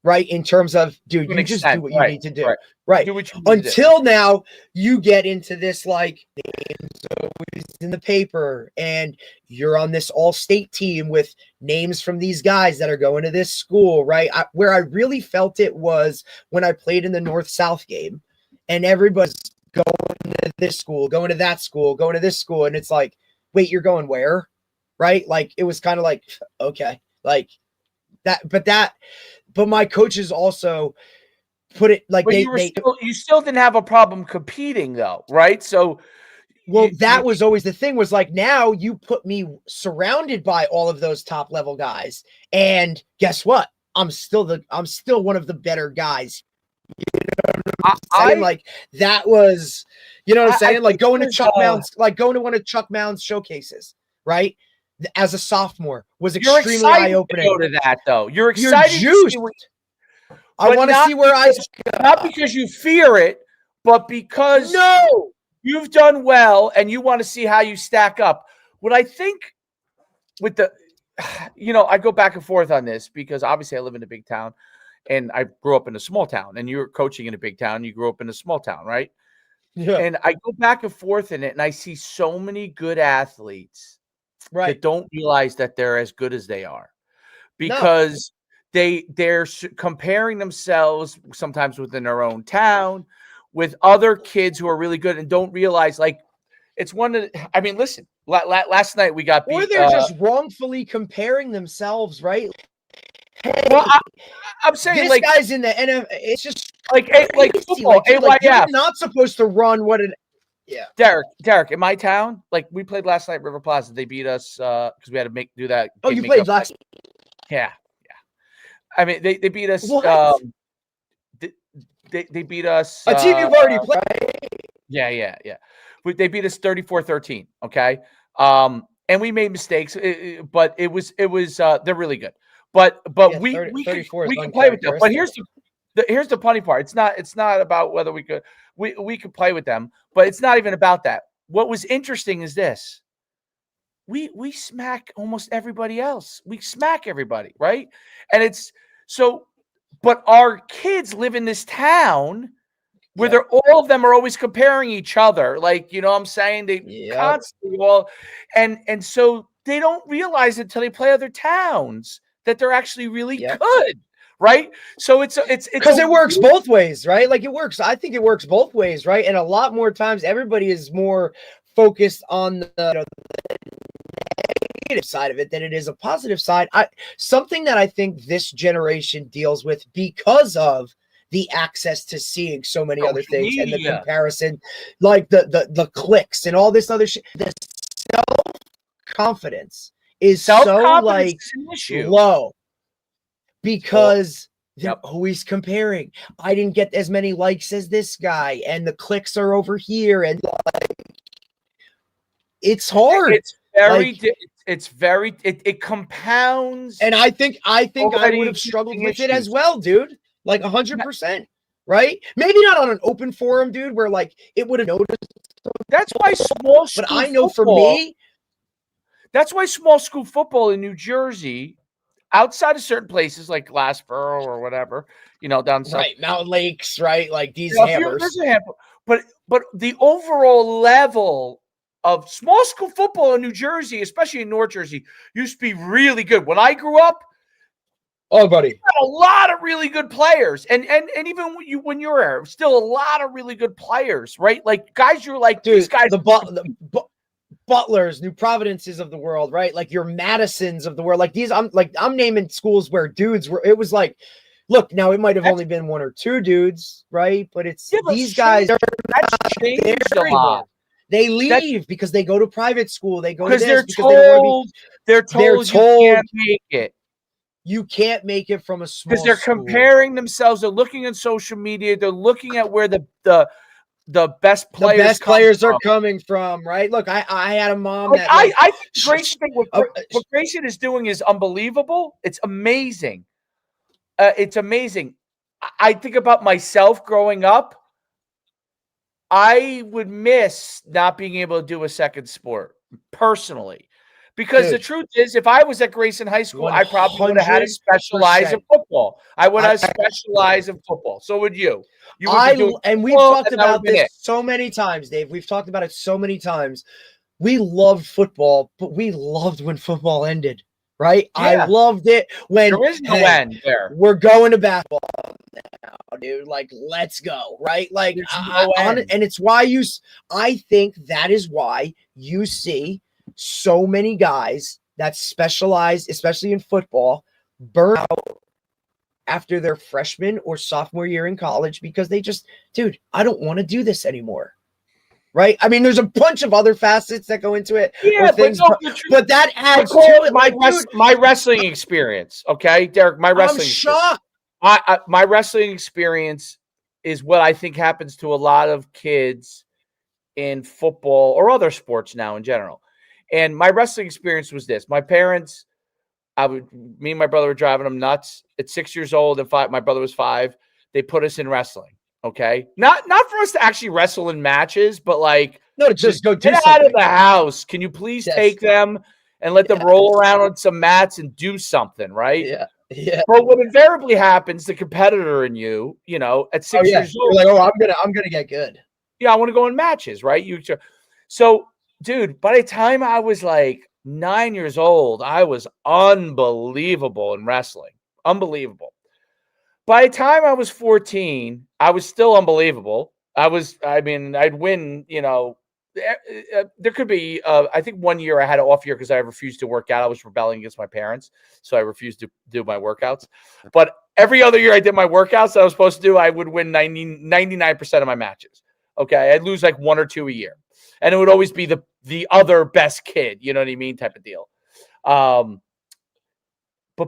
Speaker 3: right? In terms of, dude, you just do what you need to do. Right. Until now, you get into this, like, names always in the paper, and you're on this all-state team with names from these guys that are going to this school, right? Where I really felt it was when I played in the North-South game, and everybody's going to this school, going to that school, going to this school, and it's like, wait, you're going where? Right? Like, it was kind of like, okay, like that, but my coaches also put it like
Speaker 1: you still didn't have a problem competing though, right? So,
Speaker 3: that was always the thing, was like, now you put me surrounded by all of those top level guys, and guess what? I'm still one of the better guys. You know what I'm saying? Like that was, you know what I'm saying? Like going to Chuck Mound's, like going to one of Chuck Mound's showcases, right? As a sophomore was extremely eye-opening.
Speaker 1: Go to that though. You're excited.
Speaker 3: You're juiced. I want to see where
Speaker 1: not because you fear it, but because you've done well and you want to see how you stack up. What I think with the, you know, I go back and forth on this because obviously I live in a big town and I grew up in a small town, and you're coaching in a big town. You grew up in a small town, right?
Speaker 3: Yeah.
Speaker 1: And I go back and forth in it, and I see so many good athletes that don't realize that they're as good as they are because they're comparing themselves sometimes within their own town with other kids who are really good and don't realize, like, it's one of the, I mean, listen, last night we got beat.
Speaker 3: Or they're just wrongfully comparing themselves, right? Hey,
Speaker 1: well, I'm saying,
Speaker 3: this
Speaker 1: like,
Speaker 3: guy's in the NFL. It's just
Speaker 1: like football.
Speaker 3: Like, you're not supposed to run what it. Yeah,
Speaker 1: Derek, in my town, like we played last night at River Plaza. They beat us because we had to do that.
Speaker 3: Oh, you played last?
Speaker 1: Yeah. I mean, they beat us. They beat us.
Speaker 3: A team you've already played.
Speaker 1: Yeah. They beat us 34-13. Okay. And we made mistakes, but it was they're really good. But we can play with them. But here's the funny part. It's not about whether we could play with them, but it's not even about that. What was interesting is this. We smack almost everybody else. We smack everybody, right? And it's so, but our kids live in this town where they're all of them are always comparing each other. Like, you know what I'm saying? They constantly and so they don't realize it until they play other towns that they're actually really good. Right. So it's
Speaker 3: because it works both ways, right? Like it works. I think it works both ways, right? And a lot more times everybody is more focused on the negative side of it than it is a positive side. Something that I think this generation deals with because of the access to seeing so many other things and the comparison, like the clicks and all this other shit. The self-confidence is so like low because they're always comparing. I didn't get as many likes as this guy, and the clicks are over here, and like it's hard.
Speaker 1: It's very it compounds.
Speaker 3: And I think I would have struggled with it as well, dude. Like 100%, right? Maybe not on an open forum, dude, where like it would have noticed.
Speaker 1: That's why small school
Speaker 3: But I know for me,
Speaker 1: that's why small school football in New Jersey, outside of certain places like Glassboro or whatever, you know, down south,
Speaker 3: right, Mountain Lakes, right, like these hammers.
Speaker 1: But the overall level of small school football in New Jersey, especially in North Jersey, used to be really good. When I grew up,
Speaker 3: oh, buddy,
Speaker 1: a lot of really good players, and even when you're there, still a lot of really good players, right? Like guys, you're like,
Speaker 3: dude,
Speaker 1: these guys,
Speaker 3: the Butlers, New Providences of the world, right? Like your Madisons of the world, like these. I'm naming schools where dudes were. It was like, look, now it might have only been one or two dudes, right? But it's these guys.
Speaker 1: That's changed a lot.
Speaker 3: They leave because they go to private school. They go to this
Speaker 1: they're
Speaker 3: because
Speaker 1: told you can't make it.
Speaker 3: You can't make it from a small
Speaker 1: because they're comparing themselves. They're looking on social media. They're looking at where the best players
Speaker 3: are coming from. Right? Look, I had a mom that
Speaker 1: I think Grayson thing what Grayson is doing is unbelievable. It's amazing. It's amazing. I think about myself growing up. I would miss not being able to do a second sport personally. Because the truth is, if I was at Grayson High School, 100%. I probably would have had to specialize in football. I would have specialized in football. So would you.
Speaker 3: And we've talked about this so many times, Dave. We've talked about it so many times. We loved football, but we loved when football ended, right? Yeah. I loved it when
Speaker 1: there is no end there.
Speaker 3: We're going to basketball now, dude. Like, let's go, right? Like, and it's why I think that is why you see so many guys that specialize, especially in football, burn out after their freshman or sophomore year in college because they just, dude, I don't want to do this anymore. right? I mean, there's a bunch of other facets that go into it.
Speaker 1: Yeah,
Speaker 3: but that adds to it.
Speaker 1: My wrestling experience, okay, Derek.
Speaker 3: I'm shocked.
Speaker 1: My wrestling experience is what I think happens to a lot of kids in football or other sports now in general. And my wrestling experience was this: my parents, me and my brother were driving them nuts. At 6 years old and 5, my brother was 5. They put us in wrestling. Okay, not for us to actually wrestle in matches, but like
Speaker 3: to just go
Speaker 1: get out of the house. Can you please take them and let them roll around on some mats and do something, right?
Speaker 3: Yeah. Yeah.
Speaker 1: But what invariably happens, the competitor in you, at 6 years old,
Speaker 3: you're like, I'm gonna get good.
Speaker 1: Yeah, I want to go in matches, right? So, dude, by the time I was like 9 years old, I was unbelievable in wrestling. Unbelievable. By the time I was 14, I was still unbelievable. I'd win, there could be, I think one year I had an off year because I refused to work out. I was rebelling against my parents. So I refused to do my workouts. But every other year I did my workouts that I was supposed to do, I would win 99% of my matches. Okay. I'd lose like 1 or 2 a year. And it would always be the other best kid, you know what I mean? Type of deal. But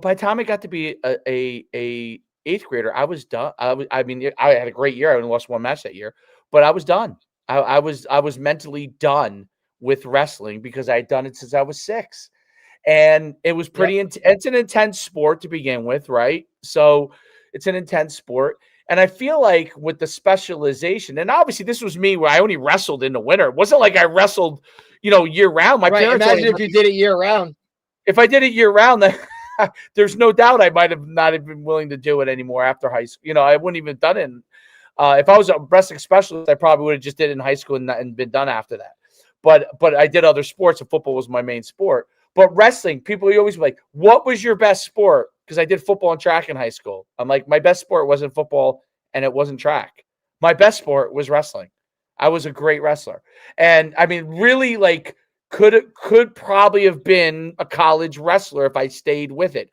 Speaker 1: by the time I got to be a 8th grader, I was done. I had a great year. I only lost 1 match that year, but I was done. I was mentally done with wrestling because I had done it since I was 6. And it was pretty it's an intense sport to begin with, right? So it's an intense sport. And I feel like with the specialization, and obviously this was me where I only wrestled in the winter. It wasn't like I wrestled, year round. My parents
Speaker 3: imagine if you did it year round.
Speaker 1: If I did it year round, then there's no doubt I might have not have been willing to do it anymore after high school. I wouldn't even done it. If I was a wrestling specialist, I probably would have just did it in high school and been done after that. But I did other sports, and football was my main sport. But wrestling, people always be like, "What was your best sport?" Because I did football and track in high school. I'm like, my best sport wasn't football and it wasn't track. My best sport was wrestling. I was a great wrestler, and I mean, really, like, could probably have been a college wrestler if I stayed with it.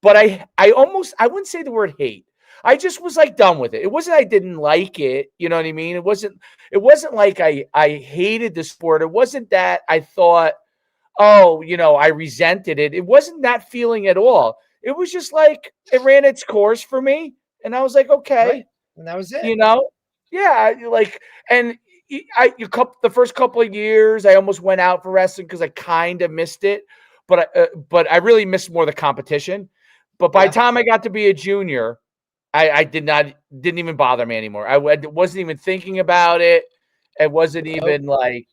Speaker 1: But I wouldn't say the word hate. I just was like done with it. It wasn't I didn't like it, you know what I mean? It wasn't like I hated the sport. It wasn't that I thought, oh, I resented it. It wasn't that feeling at all. It was just like it ran its course for me, and I was like, okay,
Speaker 3: right. And that was it.
Speaker 1: Yeah, like, and the first couple of years, I almost went out for wrestling because I kind of missed it, but I really missed more the competition. But by the time I got to be a junior, I didn't even bother me anymore. I wasn't even thinking about it. It wasn't even like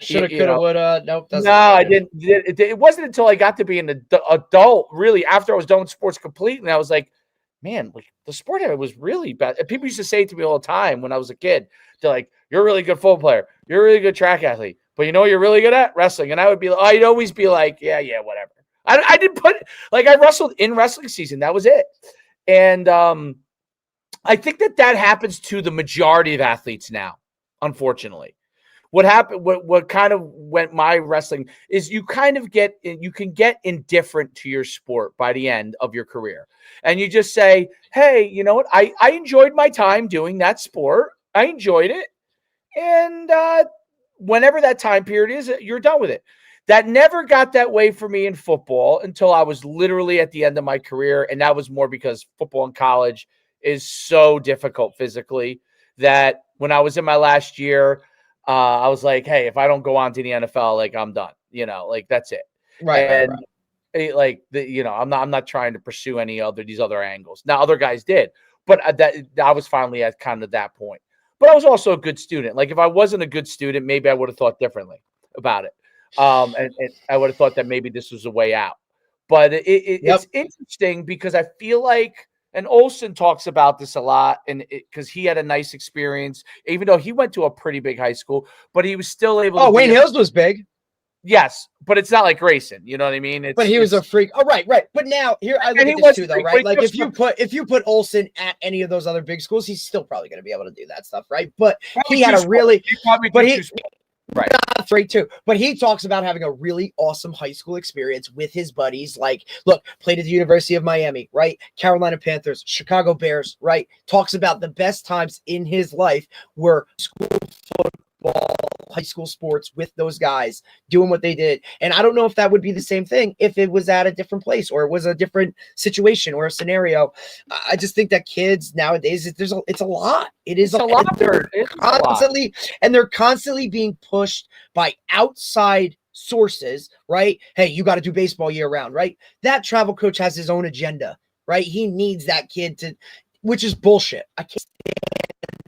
Speaker 3: shoulda, coulda, woulda. Nope.
Speaker 1: No, I didn't. It wasn't until I got to be an adult, really, after I was done with sports completely. I was like, man, like the sport of it was really bad. And people used to say it to me all the time when I was a kid. They're like, "You're a really good football player. You're a really good track athlete, but you know what you're really good at? Wrestling." And I'd always be like, "Yeah, whatever." I didn't put like I wrestled in wrestling season. That was it. And I think that happens to the majority of athletes now, unfortunately. What happened, what kind of went my wrestling is you can get indifferent to your sport by the end of your career. And you just say, hey, you know what? I enjoyed my time doing that sport. I enjoyed it. And whenever that time period is, you're done with it. That never got that way for me in football until I was literally at the end of my career. And that was more because football in college is so difficult physically that when I was in my last year, I was like, hey, if I don't go on to the NFL, like I'm done, like that's it.
Speaker 3: Right.
Speaker 1: And like I'm not trying to pursue these other angles. Now other guys did, but I was finally at kind of that point. But I was also a good student. Like if I wasn't a good student, maybe I would have thought differently about it. And I would have thought that maybe this was a way out. But it's interesting because I feel like, and Olsen talks about this a lot, and because he had a nice experience, even though he went to a pretty big high school, but he was still able to.
Speaker 3: Oh, Wayne Hills was big.
Speaker 1: Yes, but it's not like Grayson. You know what I mean?
Speaker 3: But he was a freak. Oh, right. But now here I look at this too, though, right? Like if you put Olsen at any of those other big schools, he's still probably going to be able to do that stuff, right? But he had a really, right. That's right too. But he talks about having a really awesome high school experience with his buddies. Like, look, played at the University of Miami, right? Carolina Panthers, Chicago Bears, right? Talks about the best times in his life were school football football, high school sports with those guys doing what they did. And I don't know if that would be the same thing if it was at a different place or it was a different situation or a scenario. I just think that kids nowadays, it's a lot. It is a lot. They're constantly being pushed by outside sources, right? Hey, you got to do baseball year round, right? That travel coach has his own agenda, right? He needs that kid to, which is bullshit. I can't.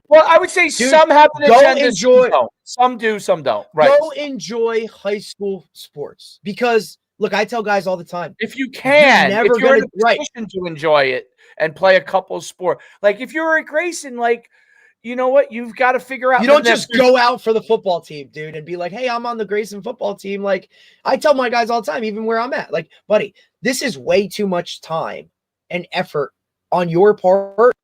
Speaker 1: Well, I would say some have an agenda, some don't. Some do, some don't. Right.
Speaker 3: Go enjoy high school sports because, look, I tell guys all the time.
Speaker 1: If you can, if you're in a position to enjoy it and play a couple of sports. Like, if you're at Grayson, like, you know what? You've got to figure out.
Speaker 3: You don't just go out for the football team, dude, and be like, hey, I'm on the Grayson football team. Like, I tell my guys all the time, even where I'm at, like, buddy, this is way too much time and effort on your part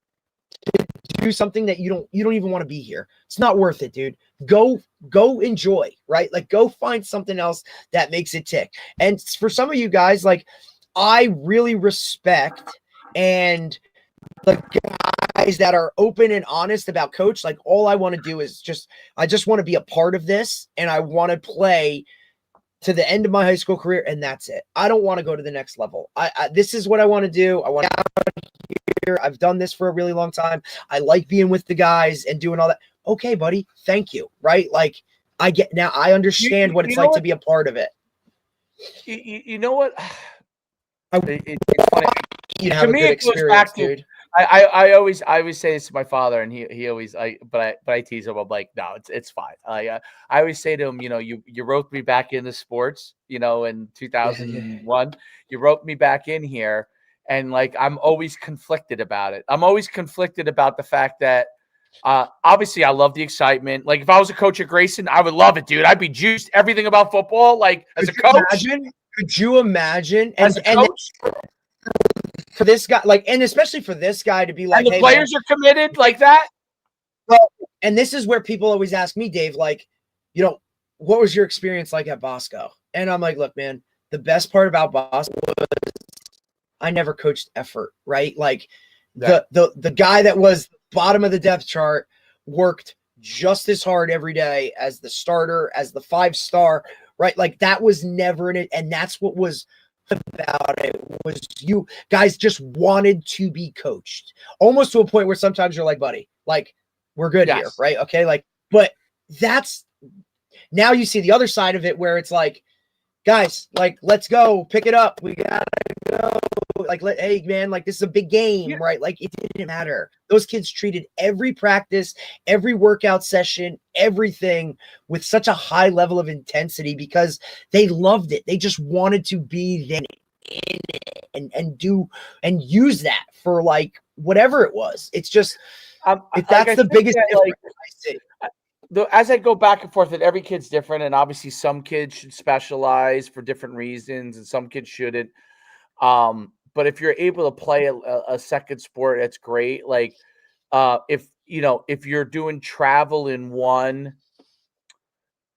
Speaker 3: to do something that you don't even want to be here. It's not worth it, dude. Go enjoy, right? Like, go find something else that makes it tick. And for some of you guys, like, I really respect and the guys that are open and honest about coach. Like, all I want to do is I just want to be a part of this, and I want to play to the end of my high school career, and that's it. I don't want to go to the next level. This is what I want to do. I want to get out here. I've done this for a really long time. I like being with the guys and doing all that. Okay, buddy. Thank you. Right? Like, I understand what it's like to be a part of it.
Speaker 1: You know what?
Speaker 3: It's funny. You have a good experience, dude.
Speaker 1: I always say this to my father, and he always but I tease him. I'm like, no, it's fine. I always say to him, you know, you roped me back into sports, you know, in 2001. You roped me back in here, and like, I'm always conflicted about it. I'm always conflicted about the fact that obviously I love the excitement. Like, if I was a coach at Grayson, I would love it, dude. I'd be juiced everything about football. Like, as a coach,
Speaker 3: could you imagine
Speaker 1: as a coach?
Speaker 3: For this guy, like, and especially for this guy to be like,
Speaker 1: and the players are committed like that.
Speaker 3: Well, and this is where people always ask me, Dave, like, you know, what was your experience like at Bosco? And I'm like, look, man, the best part about Bosco was I never coached effort, right? Like, the guy that was bottom of the depth chart worked just as hard every day as the starter, as the 5-star, right? Like, that was never in it, and that's what was about it was you guys just wanted to be coached almost to a point where sometimes you're like, buddy, like, we're good here, right? Okay, like, but that's now you see the other side of it where it's like, guys, like, let's go pick it up, we gotta go, like, hey man, like, this is a big game, right? Like, it didn't matter. Those kids treated every practice, every workout session, everything with such a high level of intensity because they loved it. They just wanted to be there in it and do and use that for, like, whatever it was. It's just that's the biggest difference I see.
Speaker 1: As I go back and forth, that every kid's different, and obviously some kids should specialize for different reasons, and some kids shouldn't. But if you're able to play a second sport, that's great. Like, if you're doing travel in one,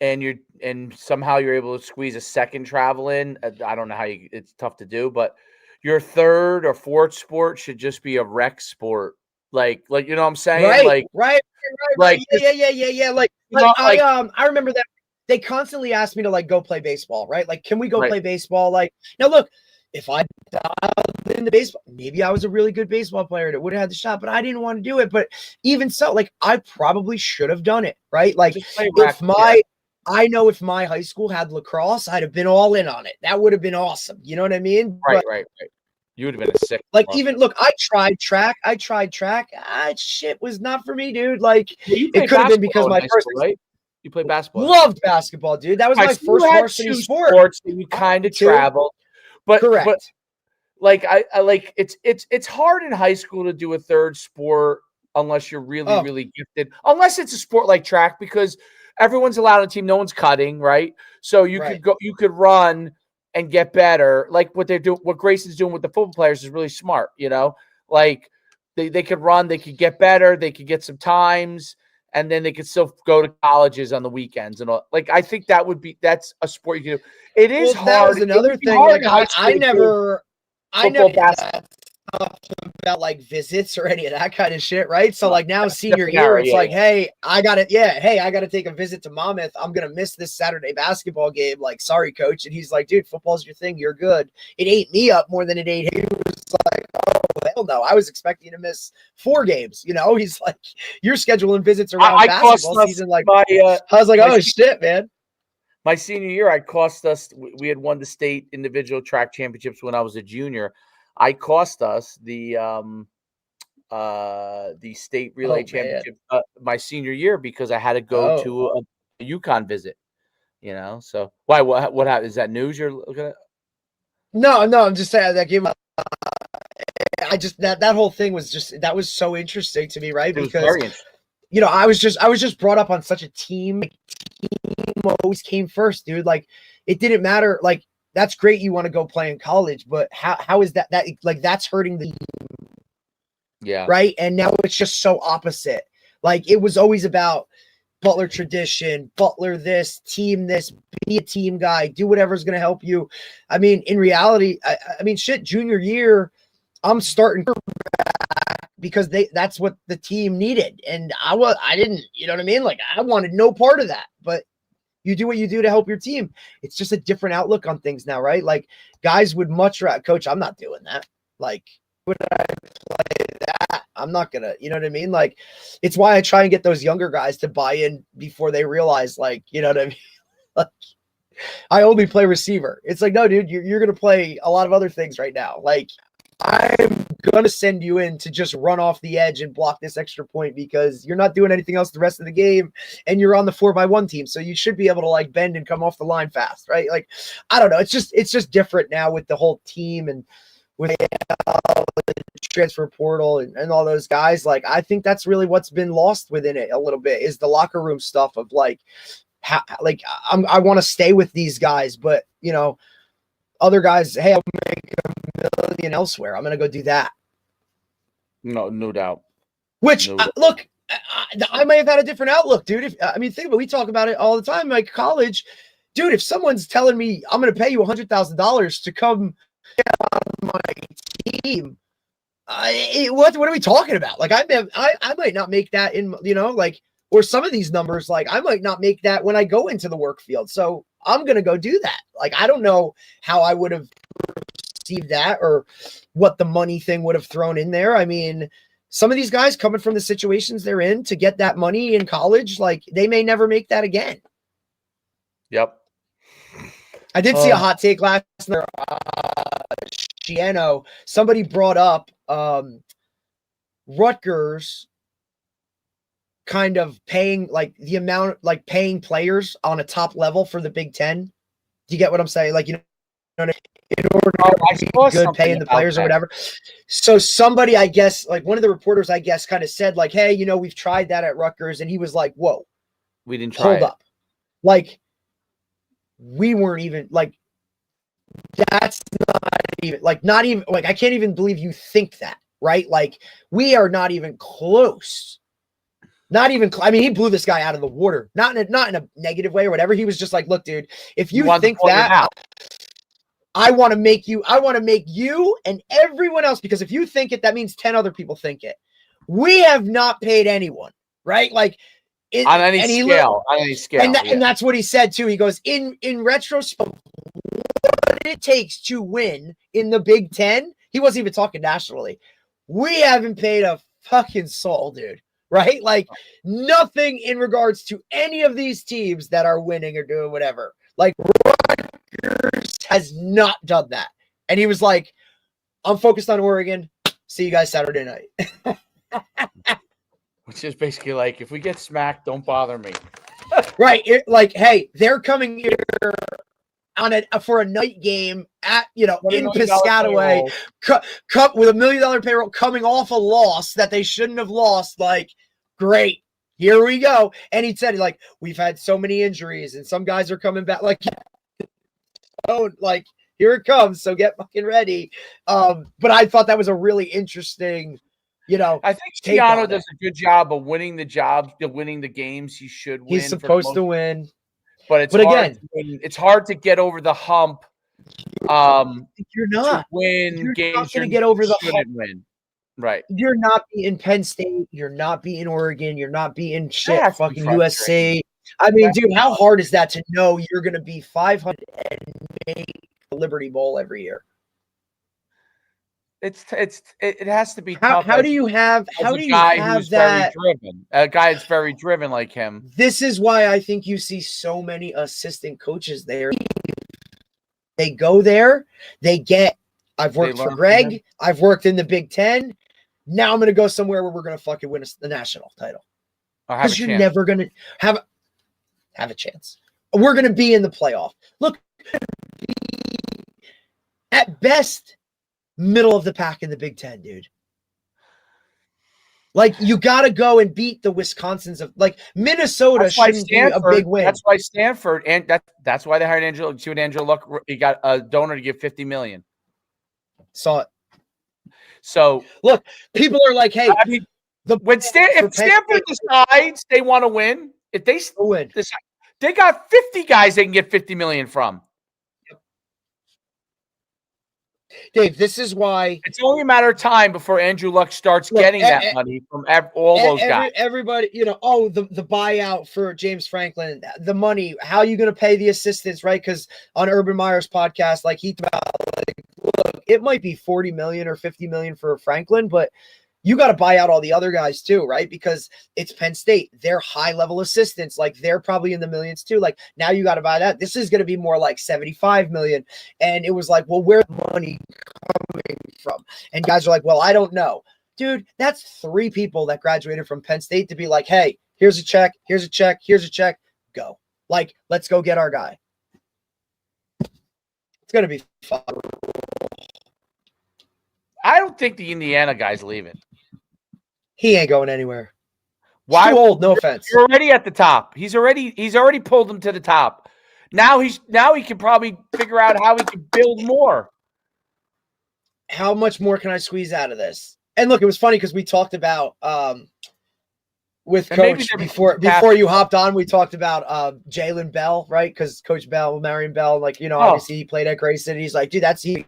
Speaker 1: and somehow you're able to squeeze a second travel in, I don't know how it's tough to do, but your third or fourth sport should just be a rec sport. Like, you know what I'm saying?
Speaker 3: Right. Like, yeah. Like, I remember that they constantly asked me to, like, go play baseball, right? Like, can we go play baseball? Like, now look, if I dialed into baseball, maybe I was a really good baseball player that would have had the shot, but I didn't want to do it. But even so, like, I probably should have done it, right? Like, I know if my high school had lacrosse, I'd have been all in on it. That would have been awesome. You know what I mean?
Speaker 1: Right. You would have been a sick.
Speaker 3: Like, even look, I tried track. Shit was not for me, dude. Like, it could have been because my first,
Speaker 1: right? You played basketball.
Speaker 3: Loved basketball, dude. That was my first varsity sport.
Speaker 1: Sports that you kind of traveled, but
Speaker 3: correct.
Speaker 1: But, like, I like it's hard in high school to do a third sport unless you're really really gifted. Unless it's a sport like track, because everyone's allowed on a team, no one's cutting, right? So you could run and get better. Like what Grayson's doing with the football players is really smart, you know? Like they could run, they could get better, they could get some times, and then they could still go to colleges on the weekends and all. Like, I think that's a sport you can do. It is hard.
Speaker 3: That was another thing. Like, I never about like visits or any of that kind of shit, right? So like now senior year, it's like, hey, I got to take a visit to Monmouth. I'm gonna miss this Saturday basketball game. Like, sorry, coach. And he's like, dude, football's your thing. You're good. It ate me up more than it ate him. He was like, oh hell no, I was expecting to miss 4 games. He's like, you're scheduling visits around basketball season. Like, I was like, oh shit, man.
Speaker 1: My senior year, we had won the state individual track championships when I was a junior. I cost us the state relay championship my senior year because I had to go to a UConn visit. So why? What happened? Is that news you're looking at?
Speaker 3: No, I'm just saying that game. I just that whole thing was was so interesting to me, right? Because I was just brought up on such a team. Team always came first, dude. Like it didn't matter. Like that's great. You want to go play in college, but how is that like that's hurting the team?
Speaker 1: Yeah.
Speaker 3: Right. And now it's just so opposite. Like it was always about Butler tradition, Butler this, be a team guy, do whatever's going to help you. I mean, in reality, I mean, shit, junior year, I'm starting because that's what the team needed. And I didn't, you know what I mean? Like I wanted no part of that, but you do what you do to help your team. It's just a different outlook on things now, right? Like guys would much rather, coach, I'm not doing that. Like, would I play that? I'm not gonna, you know what I mean? Like, it's why I try and get those younger guys to buy in before they realize, like, you know what I mean? Like, I only play receiver. It's like, no, dude, you're gonna play a lot of other things right now. Like, I'm gonna send you in to just run off the edge and block this extra point because you're not doing anything else the rest of the game, and you're on the 4x1 team, so you should be able to like bend and come off the line fast, right? Like, I don't know. It's just different now with the whole team and with the transfer portal and all those guys. Like, I think that's really what's been lost within it a little bit is the locker room stuff of like, how, like I want to stay with these guys, but other guys, hey, I'll make $1 million elsewhere. I'm going to go do that.
Speaker 1: No doubt.
Speaker 3: Which look, I may have had a different outlook, dude. Think about it. We talk about it all the time. Like college, dude, if someone's telling me I'm going to pay you $100,000 to come on my team, what are we talking about? Like I might not make that in, like, or some of these numbers, like I might not make that when I go into the work field. So I'm going to go do that. Like, I don't know how I would have received that or what the money thing would have thrown in there. I mean, some of these guys coming from the situations they're in to get that money in college, like they may never make that again.
Speaker 1: Yep.
Speaker 3: I did see a hot take last night. Shiano, somebody brought up Rutgers kind of paying like the amount, like paying players on a top level for the Big Ten. Do you get what I'm saying? Like, in order to be good paying the players or whatever. So somebody, I guess, like one of the reporters, I guess, kind of said like, hey, we've tried that at Rutgers. And he was like, whoa,
Speaker 1: we didn't try. Hold up.
Speaker 3: Like, we weren't even like, that's not even like, I can't even believe you think that, right? Like, we are not even close. Not even, I mean, he blew this guy out of the water, not in a negative way or whatever. He was just like, look, dude, if you think that, I want to make you and everyone else, because if you think it, that means 10 other people think it. We have not paid anyone, right? Like
Speaker 1: on any scale.
Speaker 3: And that's what he said too. He goes, in retrospect, what it takes to win in the Big Ten, he wasn't even talking nationally. We haven't paid a fucking soul, dude. Right? Like nothing in regards to any of these teams that are winning or doing whatever. Like Rutgers has not done that. And he was like, I'm focused on Oregon. See you guys Saturday night.
Speaker 1: Which is basically like, if we get smacked, don't bother me.
Speaker 3: Right. Like, hey, they're coming here for a night game at, in Piscataway, with $1 million payroll, coming off a loss that they shouldn't have lost. Like, great, here we go. And he said, like, we've had so many injuries and some guys are coming back. Like, oh, like, here it comes. So get fucking ready. But I thought that was a really interesting,
Speaker 1: I think Schiano does a good job of winning the jobs, winning the games he should win.
Speaker 3: He's supposed to win.
Speaker 1: But it's hard to get over the hump
Speaker 3: You're not.
Speaker 1: To win
Speaker 3: You're
Speaker 1: games
Speaker 3: not going to get over the
Speaker 1: shouldn't win. Right.
Speaker 3: You're not beating Penn State. You're not beating Oregon. You're not beating shit
Speaker 1: That has to be
Speaker 3: fucking
Speaker 1: frustrating.
Speaker 3: USC. I mean, dude, how hard is that to know you're going to be 500 and make the Liberty Bowl every year?
Speaker 1: It has to be
Speaker 3: How
Speaker 1: tough.
Speaker 3: do you have
Speaker 1: who's
Speaker 3: that?
Speaker 1: very driven, a guy that's very driven like him.
Speaker 3: This is why I think you see so many assistant coaches there. They go there, they get. I've worked for Greg. I've worked in the Big Ten. Now I'm going to go somewhere where we're going to fucking win the national title. Because you're never going to have a chance. We're going to be in the playoff. Look, at best, middle of the pack in the Big Ten, dude. Like, you got to go and beat the Wisconsins of, like, Minnesota shouldn't be a big win.
Speaker 1: That's why Stanford, and that's why they hired Angelo. See what Angelo Luck, he got a donor to give $50 million.
Speaker 3: Saw it.
Speaker 1: So
Speaker 3: look, people are like, "Hey,
Speaker 1: I mean, if Stanford decides they want to win, if they win, they got 50 guys they can get $50 million from."
Speaker 3: Dave, this is why
Speaker 1: it's only a matter of time before Andrew Luck starts getting that money from all those guys.
Speaker 3: Everybody, the buyout for James Franklin, the money. How are you going to pay the assistants, right? Because on Urban Meyer's podcast, like he talked about, like, look, it might be 40 million or 50 million for Franklin, but you got to buy out all the other guys too, right? Because it's Penn State. They're high-level assistants. Like, they're probably in the millions too. Like, now you got to buy that. This is going to be more like 75 million. And it was like, well, where's the money coming from? And guys are like, well, I don't know. Dude, that's 3 people that graduated from Penn State to be like, hey, here's a check, here's a check, here's a check, go. Like, let's go get our guy. It's going to be fun.
Speaker 1: I don't think the Indiana guy's leaving.
Speaker 3: He ain't going anywhere.
Speaker 1: Why?
Speaker 3: He's too old, no offense.
Speaker 1: You're already at the top. He's already pulled him to the top. Now he can probably figure out how he can build more.
Speaker 3: How much more can I squeeze out of this? And look, it was funny because we talked about with Coach before you hopped on. We talked about Jalen Bell, right? Because Coach Bell, Marion Bell, like, obviously he played at Grayson. He's like, dude, that's he.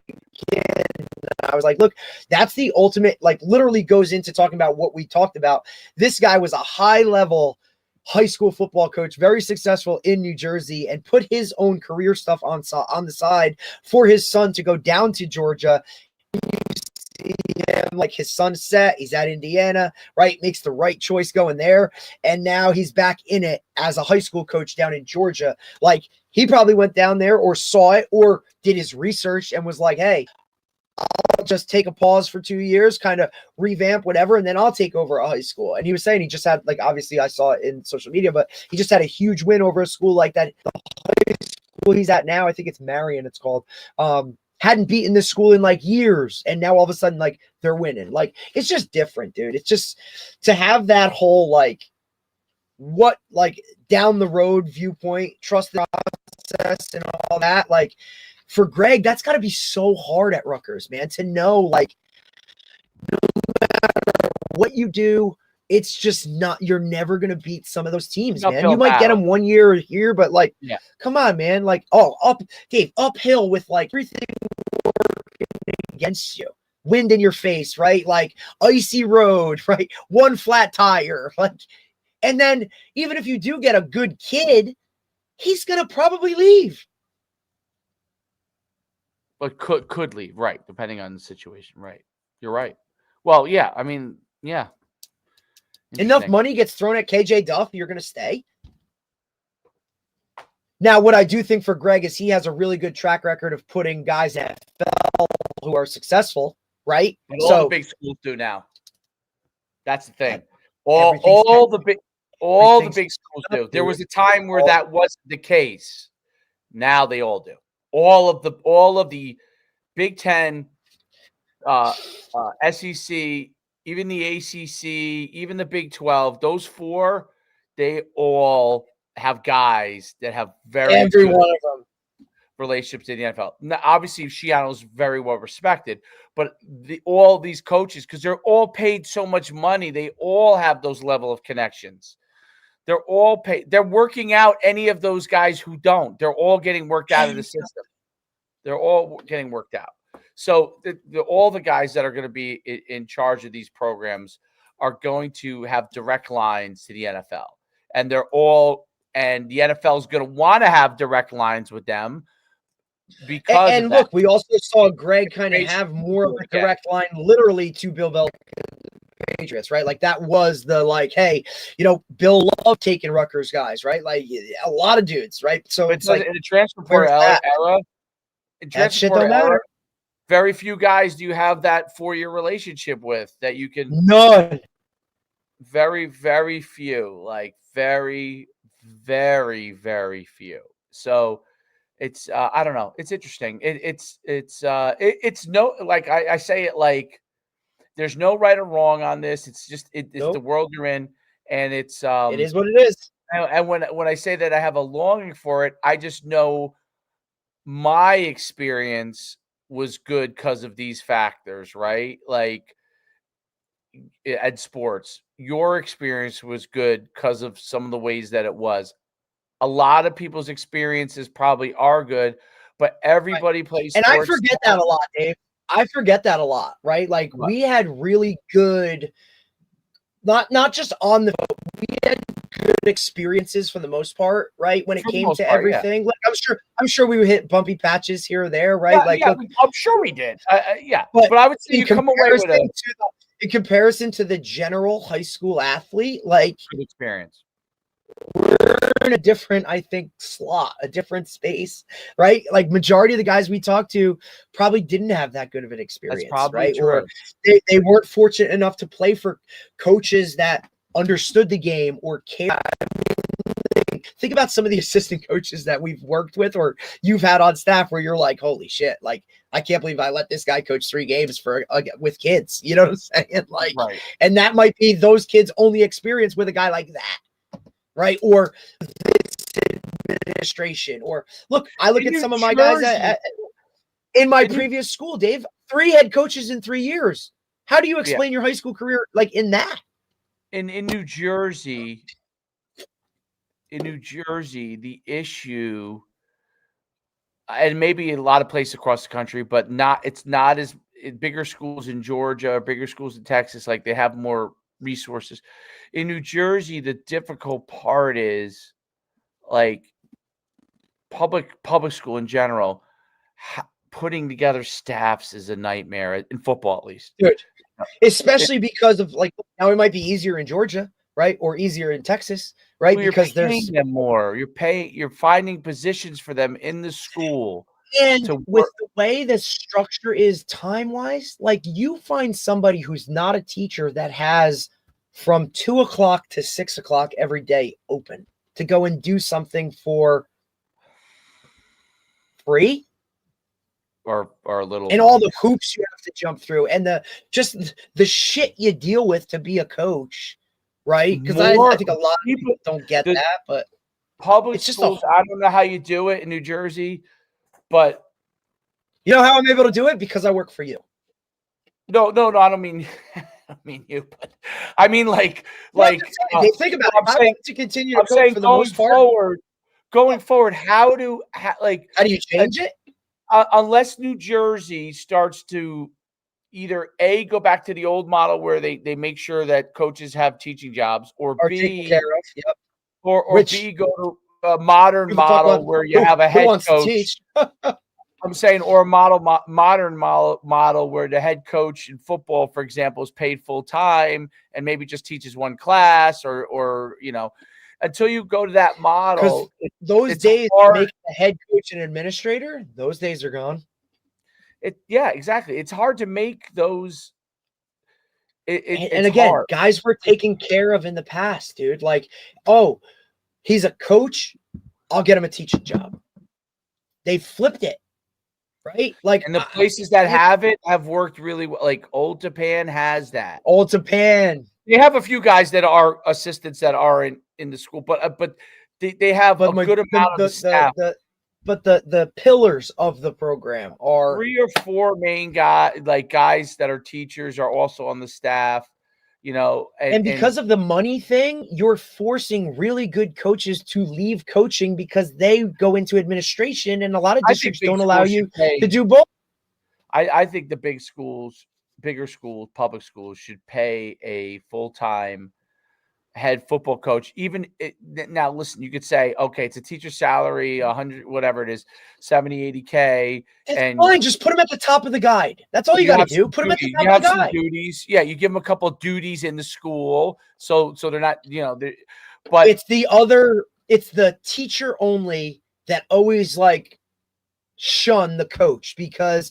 Speaker 3: I was like, look, that's the ultimate, like, literally goes into talking about what we talked about. This guy was a high-level high school football coach, very successful in New Jersey, and put his own career stuff on the side for his son to go down to Georgia. You see him, like, his son's set. He's at Indiana, right? Makes the right choice going there. And now he's back in it as a high school coach down in Georgia. Like, he probably went down there or saw it or did his research and was like, hey, I'll just take a pause for 2 years, kind of revamp whatever, and then I'll take over a high school. And he was saying he just had, like, obviously I saw it in social media, but he just had a huge win over a school like that. The high school he's at now, I think it's Marion, it's called, hadn't beaten this school in like years. And now all of a sudden, like, they're winning. Like, it's just different, dude. It's just to have that whole, like, what, like, down the road viewpoint, trust the process and all that, like, for Greg, that's got to be so hard at Rutgers, man, to know, like, no matter what you do, it's just not, you're never going to beat some of those teams, man. You might get them 1 year here, but, like, come on, man. Like, Dave, uphill with, like, everything working against you. Wind in your face, right? Like, icy road, right? One flat tire. Like, and then even if you do get a good kid, he's going to probably leave.
Speaker 1: But could leave, right, depending on the situation, right. You're right. Well, yeah, I mean, yeah.
Speaker 3: Enough money gets thrown at KJ Duff, you're going to stay. Now, what I do think for Greg is he has a really good track record of putting guys at NFL who are successful, right?
Speaker 1: And all the big schools do now. That's the thing. All the big schools do. There was a time where that wasn't the case. Now they all do. All of the Big Ten, SEC, even the ACC, even the Big 12, those 4, they all have guys that have very good
Speaker 3: one of them
Speaker 1: relationships in the NFL. Now, obviously, Shiano's very well respected, but all these coaches, because they're all paid so much money, they all have those level of connections. They're all paid. They're working out any of those guys who don't. They're all getting worked out of the system. They're all getting worked out. So all the guys that are going to be in charge of these programs are going to have direct lines to the NFL. And the NFL is going to want to have direct lines with them because
Speaker 3: and look, we also saw Greg kind of have more of a direct line literally to Bill Belichick. Patriots, right? Like that was the hey, Bill loved taking Rutgers guys, right? Like a lot of dudes, right? So it's like
Speaker 1: in the transfer portal era,
Speaker 3: that shit don't matter.
Speaker 1: Very few guys do you have that 4-year relationship with that you can.
Speaker 3: None.
Speaker 1: Very, very few. Like very, very, very few. So it's I don't know. It's interesting. It's no, like I say it like there's no right or wrong on this. It's just it's the world you're in, and it's
Speaker 3: it is what it is.
Speaker 1: And when I say that I have a longing for it, I just know my experience was good because of these factors, right? Like at sports, your experience was good because of some of the ways that it was. A lot of people's experiences probably are good, but everybody plays
Speaker 3: and
Speaker 1: sports.
Speaker 3: I forget that a lot, Dave. I forget that a lot, right? Like we had really good, not just on the field, we had good experiences for the most part, right? When it came to everything, like I'm sure we would hit bumpy patches here or there, right? Look,
Speaker 1: I'm sure we did. But I would say you come away with
Speaker 3: in comparison to the general high school athlete, like
Speaker 1: good experience.
Speaker 3: We're in a different, I think, slot, a different space, right? Like majority of the guys we talked to probably didn't have that good of an experience,
Speaker 1: that's probably
Speaker 3: right?
Speaker 1: True.
Speaker 3: Or they weren't fortunate enough to play for coaches that understood the game or cared. Think about some of the assistant coaches that we've worked with or you've had on staff where you're like, holy shit, like I can't believe I let this guy coach 3 games with kids. You know what I'm saying? Like, and that might be those kids' only experience with a guy like that. Right. Or administration, or look, I look at some of my guys in my previous school, Dave, 3 head coaches in 3 years. How do you explain your high school career like in that?
Speaker 1: In New Jersey, the issue, and maybe a lot of places across the country, but it's not as bigger schools in Georgia or bigger schools in Texas, like they have more resources. In New Jersey, the difficult part is like public school in general, putting together staffs is a nightmare in football, at least.
Speaker 3: Dude, especially because of like now it might be easier in Georgia, right? Or easier in Texas, right?
Speaker 1: Well,
Speaker 3: because
Speaker 1: there's them more. You're finding positions for them in the school.
Speaker 3: And with the way the structure is time-wise, like you find somebody who's not a teacher that has from 2 o'clock to 6 o'clock every day open to go and do something for free
Speaker 1: or a little,
Speaker 3: and all the hoops you have to jump through and the shit you deal with to be a coach, right? Because I think a lot of people don't get that, but
Speaker 1: public schools, I don't know how you do it in New Jersey, but
Speaker 3: you know how I'm able to do it? Because I work for you.
Speaker 1: No, I don't mean you, but I mean like
Speaker 3: think about it. I'm saying to continue to coach for the most part.
Speaker 1: Going forward, how do
Speaker 3: you change it?
Speaker 1: Unless New Jersey starts to either A, go back to the old model where they make sure that coaches have teaching jobs, or B,
Speaker 3: taken care of. Yep.
Speaker 1: or B, go to a modern model where you have a head coach. I'm saying, or a modern model where the head coach in football, for example, is paid full time and maybe just teaches one class, or until you go to that model.
Speaker 3: Those days make the head coach an administrator. Those days are gone.
Speaker 1: Yeah, exactly. It's hard to make those.
Speaker 3: And again,
Speaker 1: hard.
Speaker 3: Guys were taken care of in the past, dude. Like, oh, he's a coach. I'll get him a teaching job. They flipped it. Right? Like,
Speaker 1: and the places that have it have worked really well. Like Old Japan has that.
Speaker 3: Old Japan.
Speaker 1: They have a few guys that are assistants that are in the school, but they have a good amount of the staff.
Speaker 3: But the pillars of the program are
Speaker 1: 3 or 4 main guys that are teachers are also on the staff.
Speaker 3: And because of the money thing, you're forcing really good coaches to leave coaching because they go into administration, and a lot of districts don't allow you to do both.
Speaker 1: I think the bigger schools, public schools should pay a full-time head football coach. Now listen, you could say, okay, it's a teacher salary, 100, whatever it is, 70, 80K.
Speaker 3: It's fine. Just put them at the top of the guide. That's all you got to do. Put them at the top of the guide.
Speaker 1: Duties. Yeah. You give them a couple of duties in the school. So they're not, but
Speaker 3: it's the teacher only that always like shun the coach, because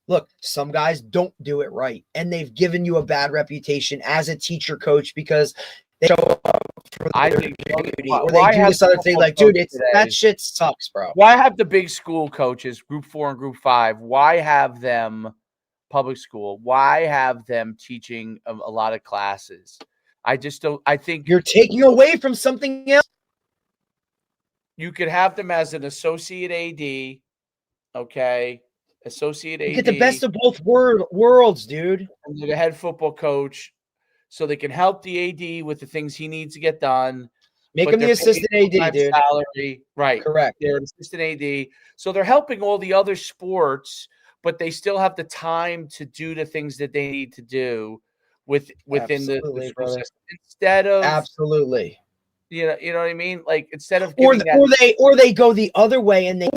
Speaker 3: look, some guys don't do it right, and they've given you a bad reputation as a teacher coach because they show up for their duty, or they do this other thing. Like, dude, that shit sucks, bro.
Speaker 1: Why have the big school coaches, Group 4 and Group 5? Why have them public school? Why have them teaching a lot of classes? I just don't. I think
Speaker 3: you're taking away from something else.
Speaker 1: You could have them as an associate AD, okay? Associate AD.
Speaker 3: You get the best of both worlds, dude.
Speaker 1: And the head football coach, so they can help the AD with the things he needs to get done.
Speaker 3: Make him the assistant AD, dude.
Speaker 1: Salary. Right.
Speaker 3: Correct.
Speaker 1: They're an assistant AD. So they're helping all the other sports, but they still have the time to do the things that they need to do within the school system. Instead of
Speaker 3: absolutely.
Speaker 1: You know what I mean? Like, instead of
Speaker 3: or they go the other way and they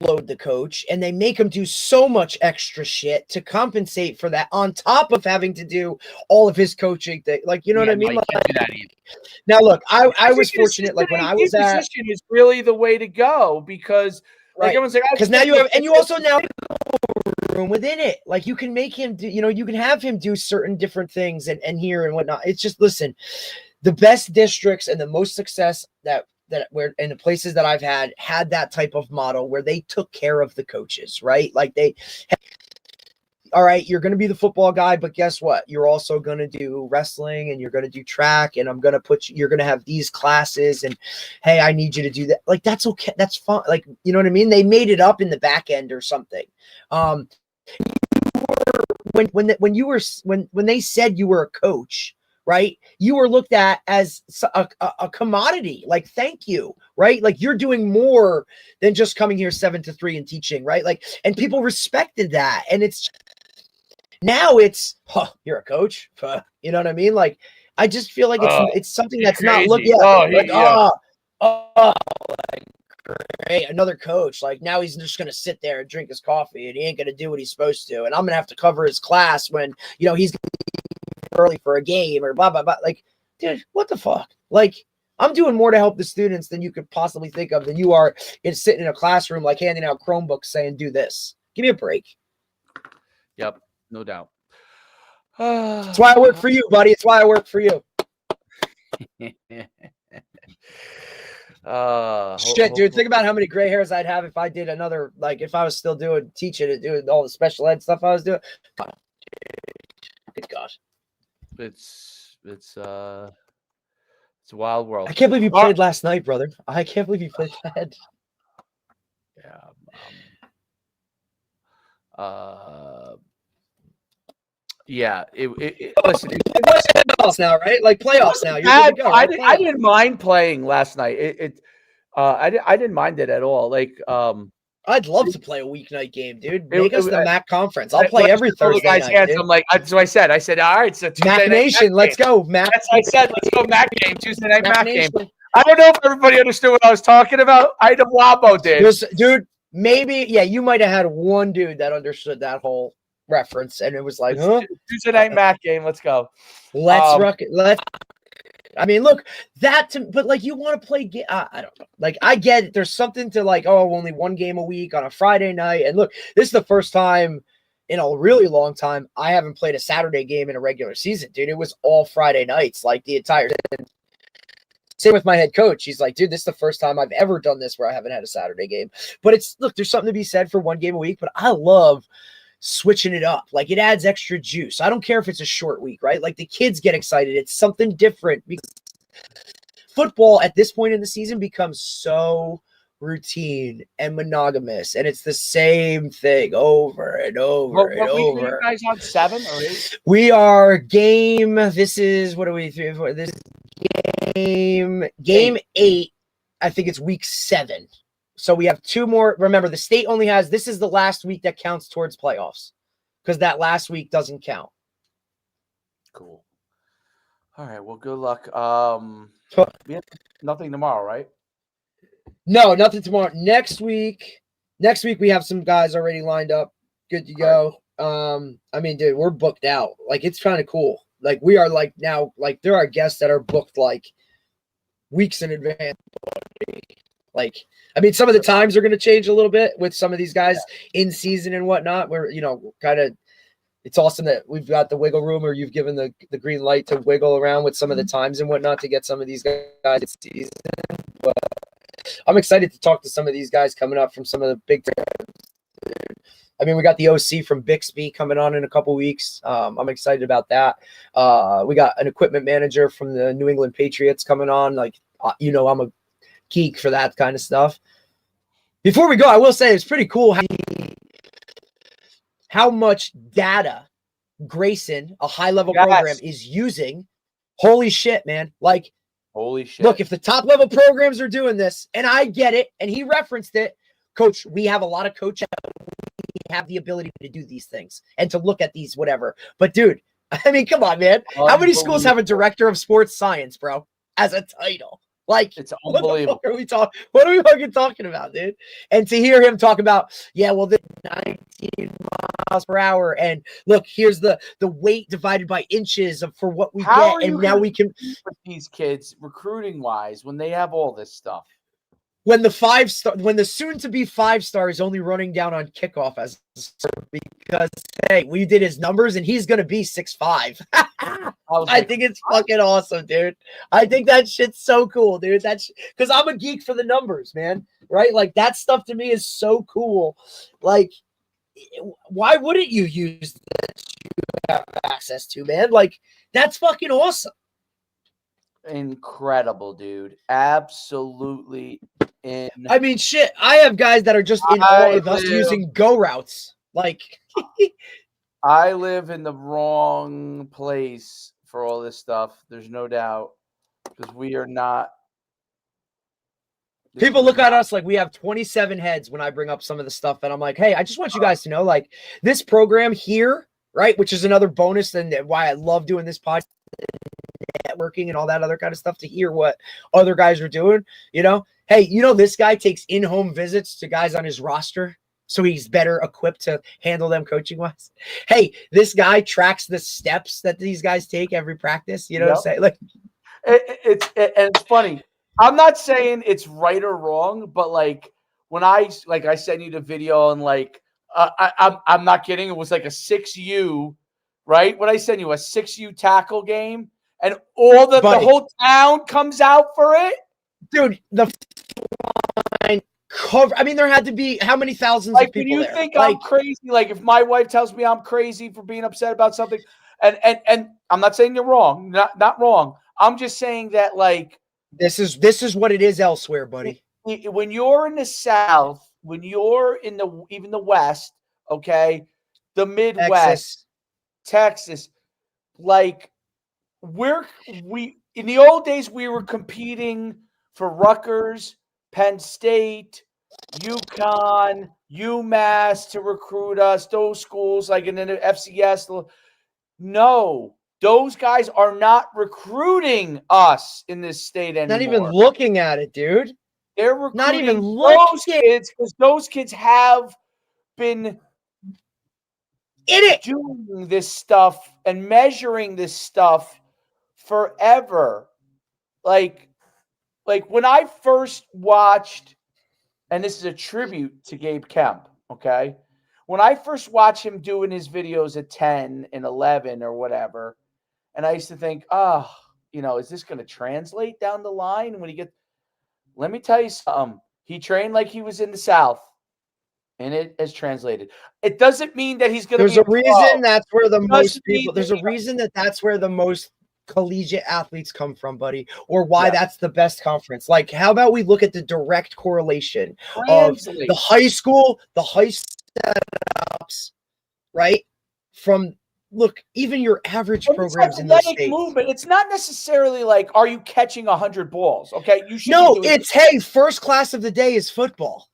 Speaker 3: load the coach and they make him do so much extra shit to compensate for that, on top of having to do all of his coaching thing. Like, you know what I mean? Now, look, I was fortunate. Like, when I was at,
Speaker 1: position is really the way to go, because like everyone's like,
Speaker 3: because now you have, and you also now room within it. Like, you can make him do, you can have him do certain different things and here and whatnot. It's just, listen, the best districts and the most success that where in the places that I've had that type of model where they took care of the coaches, right? Like, all right, you're going to be the football guy, but guess what? You're also going to do wrestling and you're going to do track, and I'm going to you're going to have these classes, and hey, I need you to do that. Like, that's okay. That's fine. Like, you know what I mean? They made it up in the back end or something. When they said you were a coach, right? You were looked at as a commodity. Like, thank you, right? Like, you're doing more than just coming here 7 to 3 and teaching, right? Like, and people respected that. And now it's, you're a coach. You know what I mean? Like, I just feel like it's something that's crazy. Not looked at. Like, great, another coach. Like, now he's just going to sit there and drink his coffee, and he ain't going to do what he's supposed to. And I'm going to have to cover his class when, he's early for a game or blah blah blah. Like, dude, what the fuck? Like, I'm doing more to help the students than you could possibly think of, than you are sitting in a classroom like handing out Chromebooks saying do this. Give me a break.
Speaker 1: Yep, no doubt.
Speaker 3: That's why I work for you, buddy. It's why I work for you. Shit, dude, think about how many gray hairs I'd have if I did another, like, if I was still teaching and doing all the special ed stuff I was doing. Gosh.
Speaker 1: It's a wild world.
Speaker 3: I can't believe you played last night, brother. I can't believe you played that.
Speaker 1: Yeah. Listen,
Speaker 3: playoffs now, right? Like, playoffs now. You're good to go, right?
Speaker 1: I didn't mind playing last night. I didn't mind it at all. Like,
Speaker 3: I'd love to play a weeknight game, dude. Make us the MAC conference. I'll play every Thursday night.
Speaker 1: Hands, I'm like, so I said, all right, so Tuesday
Speaker 3: MAC Nation, let's go, MAC.
Speaker 1: I said, let's go MAC game, Tuesday night MAC game. I don't know if everybody understood what I was talking about. Ida Wabo did.
Speaker 3: Dude, maybe, yeah, you might have had one dude that understood that whole reference, and it was like, huh?
Speaker 1: Tuesday night MAC game, let's go.
Speaker 3: Let's rock it. I mean, look, but like, you want to play, I don't know. Like, I get it. There's something to like, only one game a week on a Friday night. And look, this is the first time in a really long time I haven't played a Saturday game in a regular season, dude. It was all Friday nights, like the entire season. Same with my head coach. He's like, dude, this is the first time I've ever done this where I haven't had a Saturday game. But look, there's something to be said for one game a week, but I love switching it up. Like, it adds extra juice. I don't care if it's a short week, right? Like, the kids get excited. It's something different, because football at this point in the season becomes so routine and monogamous, and it's the same thing over and over and
Speaker 1: week
Speaker 3: over.
Speaker 1: Are you guys on 7 or 8?
Speaker 3: We are game. This is what are we 3 4? This is game 8. I think it's week 7. So we have 2 more. Remember, the state only has, this is the last week that counts towards playoffs because that last week doesn't count.
Speaker 1: Cool. All right. Well, good luck. We have nothing tomorrow, right?
Speaker 3: No, nothing tomorrow. Next week we have some guys already lined up. Good to go. I mean, dude, we're booked out. Like, it's kind of cool. Like, we are like now, like there are guests that are booked like weeks in advance. Like, I mean, some of the times are going to change a little bit with some of these guys in season and whatnot. Where, you know, kind of, it's awesome that we've got the wiggle room, or you've given the green light to wiggle around with some of the times and whatnot to get some of these guys in season. But I'm excited to talk to some of these guys coming up from some of the big. I mean, we got the OC from Bixby coming on in a couple weeks. I'm excited about that. We got an equipment manager from the New England Patriots coming on. Like, you know, I'm a geek for that kind of stuff. Before we go, I will say it's pretty cool how much data Grayson, a high-level program, is using. Holy shit, man. Like,
Speaker 1: holy shit.
Speaker 3: Look, if the top-level programs are doing this, and I get it, and he referenced it, Coach, we have a lot of coaches. We have the ability to do these things and to look at these, whatever. But, dude, I mean, come on, man. How many schools have a director of sports science, bro, as a title? Like,
Speaker 1: it's unbelievable.
Speaker 3: What are we fucking talking about, dude? And to hear him talk about, yeah, well, this 19 miles per hour, and look, here's the weight divided by inches for what we get, and now we can
Speaker 1: with these kids recruiting wise when they have all this stuff.
Speaker 3: When the soon-to-be 5-star is only running down on kickoff as because, hey, we did his numbers and he's going to be 6'5". I think it's fucking awesome, dude. I think that shit's so cool, dude. That's because I'm a geek for the numbers, man. Right? Like, that stuff to me is so cool. Like, why wouldn't you use that you have access to, man? Like, that's fucking awesome.
Speaker 1: Incredible, dude. Absolutely.
Speaker 3: I mean, shit. I have guys that are just in awe of us using go routes. Like,
Speaker 1: I live in the wrong place for all this stuff. There's no doubt, because we are not.
Speaker 3: People look at us like we have 27 heads when I bring up some of the stuff, and I'm like, hey, I just want you guys to know, like, this program here, right, which is another bonus and why I love doing this podcast, networking and all that other kind of stuff, to hear what other guys are doing, you know. Hey, you know, this guy takes in-home visits to guys on his roster, so he's better equipped to handle them coaching-wise. Hey, this guy tracks the steps that these guys take every practice. You know what I'm saying? Like,
Speaker 1: it's funny. I'm not saying it's right or wrong, but like when I send you the video and like I'm not kidding. It was like a 6U, right? When I send you a 6U tackle game, and all the whole town comes out for it.
Speaker 3: Dude, the line cover. I mean, there had to be how many thousands of people
Speaker 1: when you
Speaker 3: there?
Speaker 1: think I'm crazy, like if my wife tells me I'm crazy for being upset about something, and I'm not saying you're wrong, not wrong. I'm just saying that, like,
Speaker 3: this is what it is elsewhere, buddy.
Speaker 1: When you're in the South, when you're in even the West, okay, the Midwest, Texas, like in the old days we were competing for Rutgers, Penn State, UConn, UMass to recruit us, those schools, like in the FCS. No, those guys are not recruiting us in this state anymore.
Speaker 3: Not even looking at it, dude.
Speaker 1: They're recruiting
Speaker 3: not even
Speaker 1: those kids, because those kids have been doing this stuff and measuring this stuff forever. Like when I first watched, and this is a tribute to Gabe Kemp, okay? When I first watched him doing his videos at 10 and 11 or whatever, and I used to think, oh, you know, is this going to translate down the line when he gets? Let me tell you something. He trained like he was in the South, and it has translated. It doesn't mean that he's going to be
Speaker 3: There's a reason that's where the most people – there's a
Speaker 1: that
Speaker 3: reason that's where the most collegiate athletes come from, buddy, or why that's the best conference. Like, how about we look at the direct correlation of the high school setups, right? From even your average programs in the states.
Speaker 4: Movement. It's not necessarily like, are you catching 100 balls? Okay, you should.
Speaker 3: No, it's hey, first class of the day is football.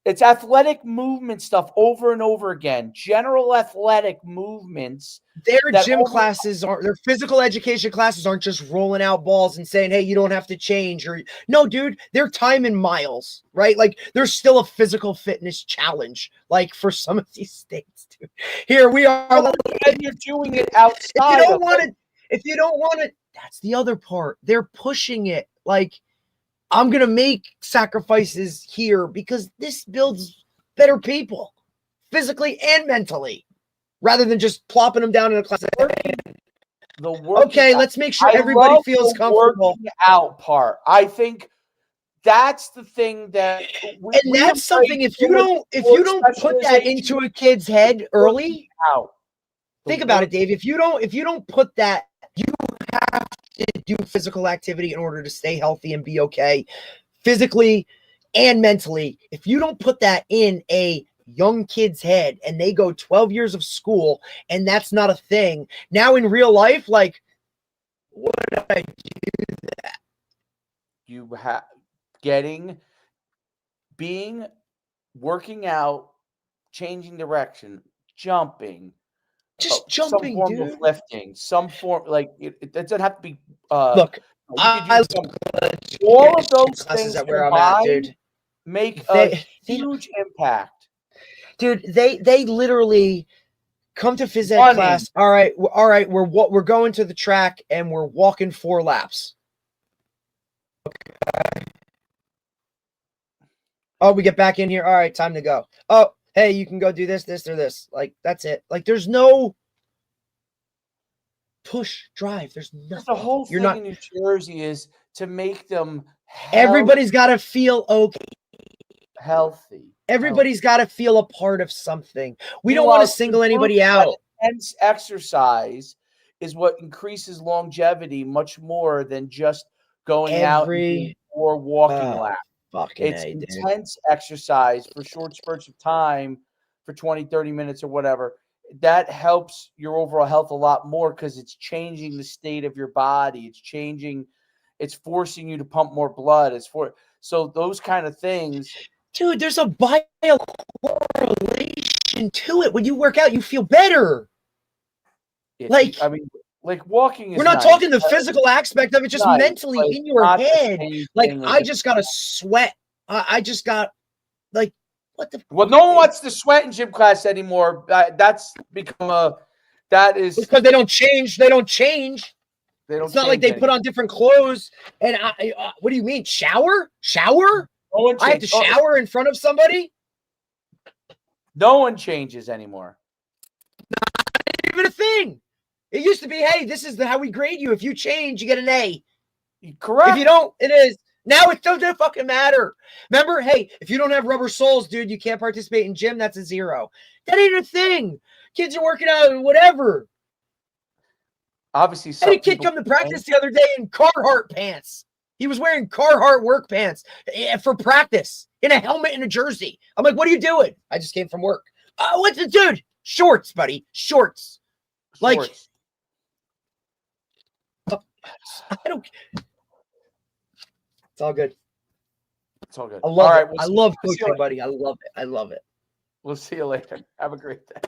Speaker 4: It's athletic movement stuff over and over again. General athletic movements.
Speaker 3: Their gym classes their physical education classes aren't just rolling out balls and saying, hey, you don't have to change. No, dude, they're time in miles, right? Like, there's still a physical fitness challenge, like, for some of these states, dude. Here we are.
Speaker 4: And you're doing it outside.
Speaker 3: If you don't want it, that's the other part. They're pushing it. Like, I'm going to make sacrifices here because this builds better people physically and mentally, rather than just plopping them down in a class. Okay, let's make sure everybody feels comfortable.
Speaker 4: The out part. I think that's the thing that,
Speaker 3: and that's something. If you don't put that into a kid's head early, think about it, Dave. If you don't put that, you have to do physical activity in order to stay healthy and be okay, physically and mentally. If you don't put that in a young kid's head and they go 12 years of school and that's not a thing, now in real life, like, what did I do that?
Speaker 4: You have working out, changing direction, jumping,
Speaker 3: jumping,
Speaker 4: some form
Speaker 3: dude.
Speaker 4: of lifting, some form, like, it doesn't have to be.
Speaker 3: Look,
Speaker 4: all of those things that combined make a huge impact.
Speaker 3: Dude, they literally come to phys ed class. All right, we're going to the track and we're walking 4 laps. Okay. Oh, we get back in here. All right, time to go. Oh, hey, you can go do this, or this. Like, that's it. Like, there's no push, drive. There's nothing.
Speaker 4: The whole thing in New Jersey is to make them
Speaker 3: everybody's got to feel okay.
Speaker 4: Healthy.
Speaker 3: Everybody's got to feel a part of something. We don't want to single anybody out.
Speaker 4: Intense exercise is what increases longevity much more than just going out or walking laps. It's intense exercise for short spurts of time for 20, 30 minutes or whatever. That helps your overall health a lot more because it's changing the state of your body. It's forcing you to pump more blood. So those kind of things.
Speaker 3: Dude, there's a biocorrelation to it. When you work out, you feel better.
Speaker 4: Like walking is
Speaker 3: we're not talking the physical aspect of it, just mentally in your head. Like, I just got to sweat. I just got, like, what the?
Speaker 4: Well, no one wants to sweat in gym class anymore. That's become because
Speaker 3: they don't change. It's not like they put on different clothes. And what do you mean? Shower? I have to shower in front of somebody?
Speaker 4: No one changes anymore.
Speaker 3: Not even a thing. It used to be, hey, this is how we grade you. If you change, you get an A.
Speaker 4: Correct.
Speaker 3: If you don't, it is. Now it doesn't fucking matter. Remember, hey, if you don't have rubber soles, dude, you can't participate in gym. That's a 0. That ain't a thing. Kids are working out, whatever.
Speaker 4: Obviously,
Speaker 3: I had a kid come to practice the other day in Carhartt pants. He was wearing Carhartt work pants for practice in a helmet and a jersey. I'm like, what are you doing? I just came from work. What's the dude? Shorts, buddy. Shorts. Like, I don't. It's all good.
Speaker 4: It's all good.
Speaker 3: I love it. I love coaching, buddy. I love it.
Speaker 4: We'll see you later. Have a great day.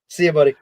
Speaker 3: See you, buddy.